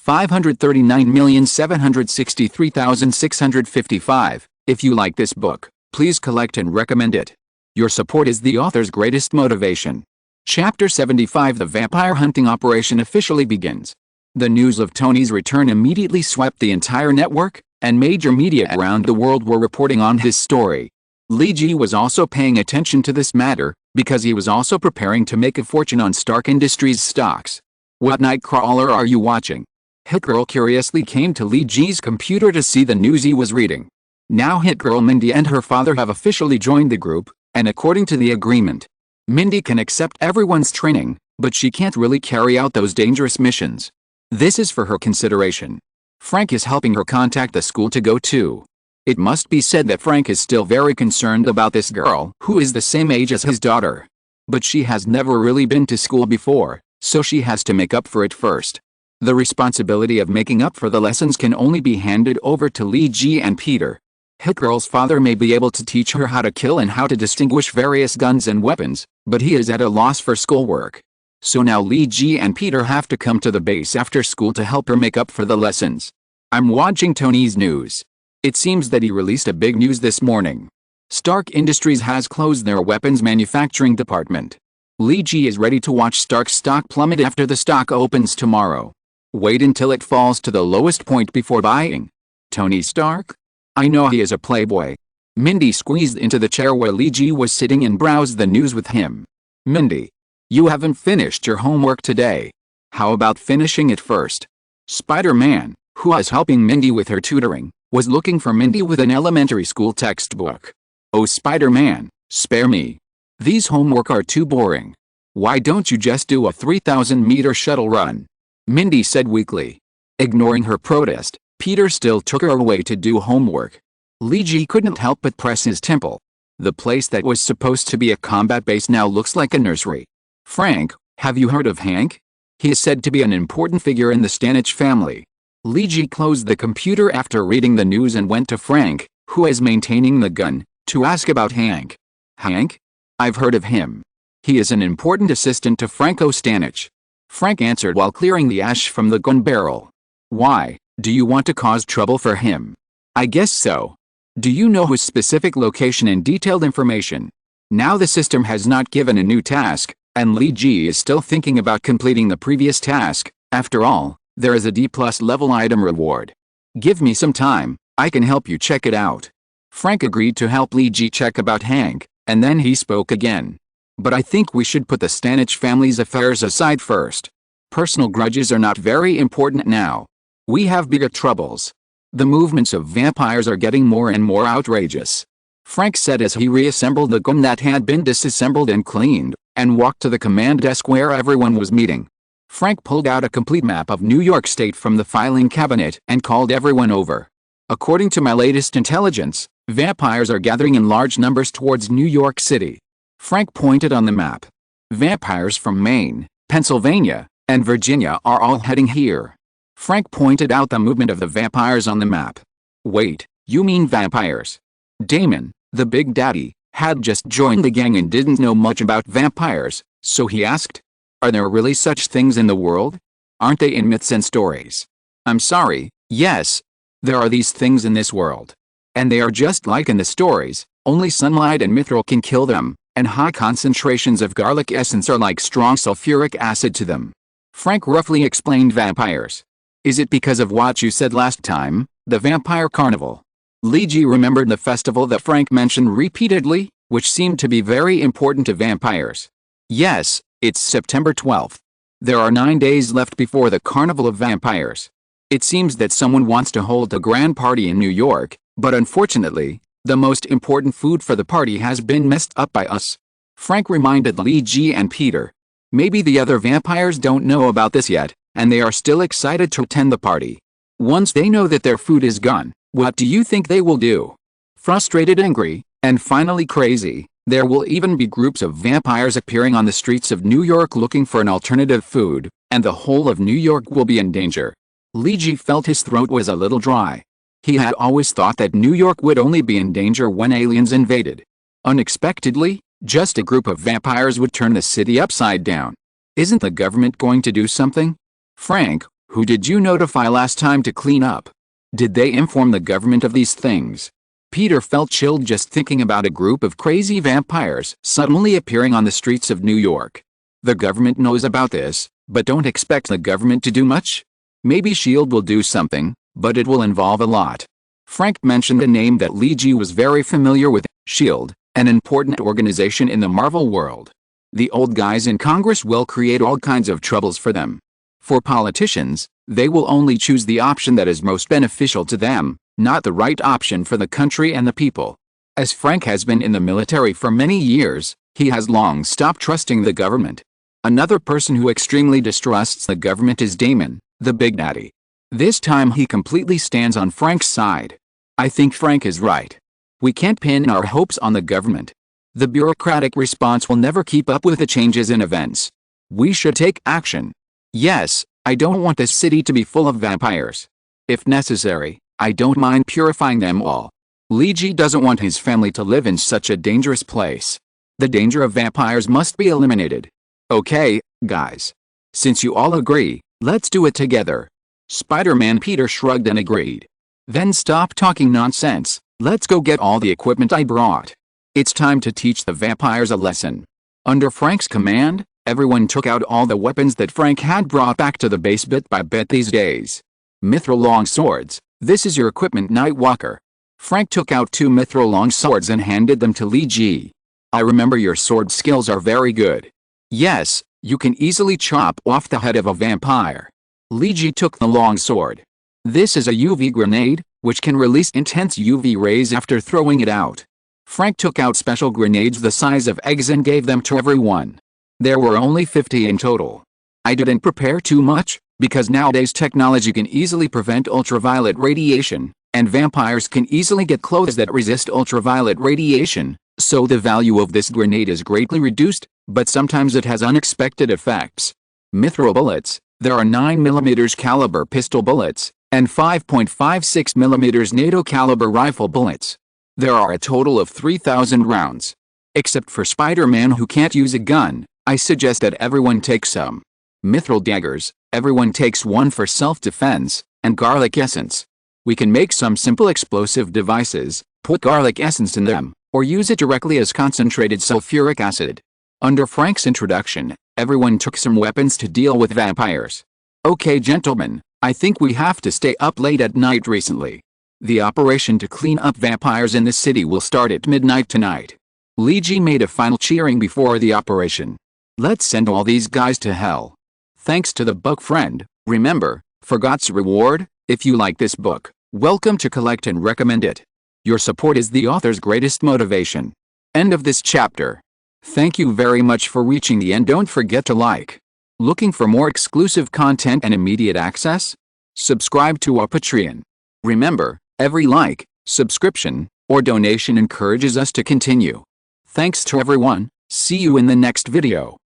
539,763,655. If you like this book, please collect and recommend it. Your support is the author's greatest motivation. Chapter 75. The vampire hunting operation officially begins. The news of Tony's return immediately swept the entire network, and major media around the world were reporting on his story. Lee Ji was also paying attention to this matter, because he was also preparing to make a fortune on Stark Industries stocks. What Nightcrawler are you watching? Hit Girl curiously came to Lee Ji's computer to see the news he was reading. Now Hit Girl Mindy and her father have officially joined the group, and according to the agreement, Mindy can accept everyone's training, but she can't really carry out those dangerous missions. This is for her consideration. Frank is helping her contact the school to go to. It must be said that Frank is still very concerned about this girl, who is the same age as his daughter. But she has never really been to school before, so she has to make up for it first. The responsibility of making up for the lessons can only be handed over to Lee Ji and Peter. Hit Girl's father may be able to teach her how to kill and how to distinguish various guns and weapons, but he is at a loss for schoolwork. So now Lee Ji and Peter have to come to the base after school to help her make up for the lessons. I'm watching Tony's news. It seems that he released a big news this morning. Stark Industries has closed their weapons manufacturing department. Lee Ji is ready to watch Stark's stock plummet after the stock opens tomorrow. Wait until it falls to the lowest point before buying. Tony Stark? I know he is a playboy. Mindy squeezed into the chair where Lee Ji was sitting and browsed the news with him. Mindy, you haven't finished your homework today. How about finishing it first? Spider-Man, who was helping Mindy with her tutoring, was looking for Mindy with an elementary school textbook. Oh Spider-Man, spare me. These homework are too boring. Why don't you just do a 3,000-meter shuttle run? Mindy said weakly. Ignoring her protest, Peter still took her away to do homework. Lee Ji couldn't help but press his temple. The place that was supposed to be a combat base now looks like a nursery. Frank, have you heard of Hank? He is said to be an important figure in the Stanich family. Lee Ji closed the computer after reading the news and went to Frank, who is maintaining the gun, to ask about Hank. Hank? I've heard of him. He is an important assistant to Franco Stanich. Frank answered while clearing the ash from the gun barrel. Why, do you want to cause trouble for him? I guess so. Do you know his specific location and detailed information? Now the system has not given a new task, and Lee Ji is still thinking about completing the previous task. After all, there is a D+ level item reward. Give me some time, I can help you check it out. Frank agreed to help Lee Ji check about Hank, and then he spoke again. But I think we should put the Stanich family's affairs aside first. Personal grudges are not very important now. We have bigger troubles. The movements of vampires are getting more and more outrageous. Frank said as he reassembled the gun that had been disassembled and cleaned, and walked to the command desk where everyone was meeting. Frank pulled out a complete map of New York State from the filing cabinet and called everyone over. According to my latest intelligence, vampires are gathering in large numbers towards New York City. Frank pointed on the map. Vampires from Maine, Pennsylvania, and Virginia are all heading here. Frank pointed out the movement of the vampires on the map. Wait, you mean vampires? Damon, the Big Daddy, had just joined the gang and didn't know much about vampires, so he asked, are there really such things in the world? Aren't they in myths and stories? I'm sorry, yes. There are these things in this world. And they are just like in the stories, only sunlight and mithril can kill them, and high concentrations of garlic essence are like strong sulfuric acid to them. Frank roughly explained vampires. Is it because of what you said last time, the vampire carnival? Lee Ji remembered the festival that Frank mentioned repeatedly, which seemed to be very important to vampires. Yes, it's September 12th. There are 9 days left before the Carnival of Vampires. It seems that someone wants to hold a grand party in New York, but unfortunately, the most important food for the party has been messed up by us. Frank reminded Lee Ji and Peter. Maybe the other vampires don't know about this yet, and they are still excited to attend the party. Once they know that their food is gone, what do you think they will do? Frustrated, angry, and finally crazy, there will even be groups of vampires appearing on the streets of New York looking for an alternative food, and the whole of New York will be in danger. Lee Ji felt his throat was a little dry. He had always thought that New York would only be in danger when aliens invaded. Unexpectedly, just a group of vampires would turn the city upside down. Isn't the government going to do something? Frank, who did you notify last time to clean up? Did they inform the government of these things? Peter felt chilled just thinking about a group of crazy vampires suddenly appearing on the streets of New York. The government knows about this, but don't expect the government to do much? Maybe S.H.I.E.L.D. will do something, but it will involve a lot. Frank mentioned a name that Lee Ji was very familiar with, S.H.I.E.L.D., an important organization in the Marvel world. The old guys in Congress will create all kinds of troubles for them. For politicians, they will only choose the option that is most beneficial to them, not the right option for the country and the people. As Frank has been in the military for many years, he has long stopped trusting the government. Another person who extremely distrusts the government is Damon, the Big Daddy. This time he completely stands on Frank's side. I think Frank is right. We can't pin our hopes on the government. The bureaucratic response will never keep up with the changes in events. We should take action. Yes, I don't want this city to be full of vampires. If necessary, I don't mind purifying them all. Lee Ji doesn't want his family to live in such a dangerous place. The danger of vampires must be eliminated. Okay, guys. Since you all agree, let's do it together. Spider-Man Peter shrugged and agreed. Then stop talking nonsense, let's go get all the equipment I brought. It's time to teach the vampires a lesson. Under Frank's command, everyone took out all the weapons that Frank had brought back to the base bit by bit these days. Mithril long swords, this is your equipment, Nightwalker. Frank took out 2 mithril long swords and handed them to Lee Ji. I remember your sword skills are very good. Yes, you can easily chop off the head of a vampire. Lee Ji took the long sword. This is a UV grenade, which can release intense UV rays after throwing it out. Frank took out special grenades the size of eggs and gave them to everyone. There were only 50 in total. I didn't prepare too much, because nowadays technology can easily prevent ultraviolet radiation, and vampires can easily get clothes that resist ultraviolet radiation, So the value of this grenade is greatly reduced, but sometimes it has unexpected effects. Mithril bullets. There are 9mm caliber pistol bullets, and 5.56mm NATO caliber rifle bullets. There are a total of 3,000 rounds. Except for Spider-Man, who can't use a gun, I suggest that everyone take some. Mithril daggers. Everyone takes one for self-defense, and garlic essence. We can make some simple explosive devices, put garlic essence in them, or use it directly as concentrated sulfuric acid. Under Frank's introduction, everyone took some weapons to deal with vampires. Okay gentlemen, I think we have to stay up late at night recently. The operation to clean up vampires in the city will start at midnight tonight. Luigi made a final cheering before the operation. Let's send all these guys to hell. Thanks to the book friend. Remember, for God's reward, if you like this book, welcome to collect and recommend it. Your support is the author's greatest motivation. End of this chapter. Thank you very much for reaching the end. Don't forget to like. Looking for more exclusive content and immediate access? Subscribe to our Patreon. Remember, every like, subscription, or donation encourages us to continue. Thanks to everyone. See you in the next video.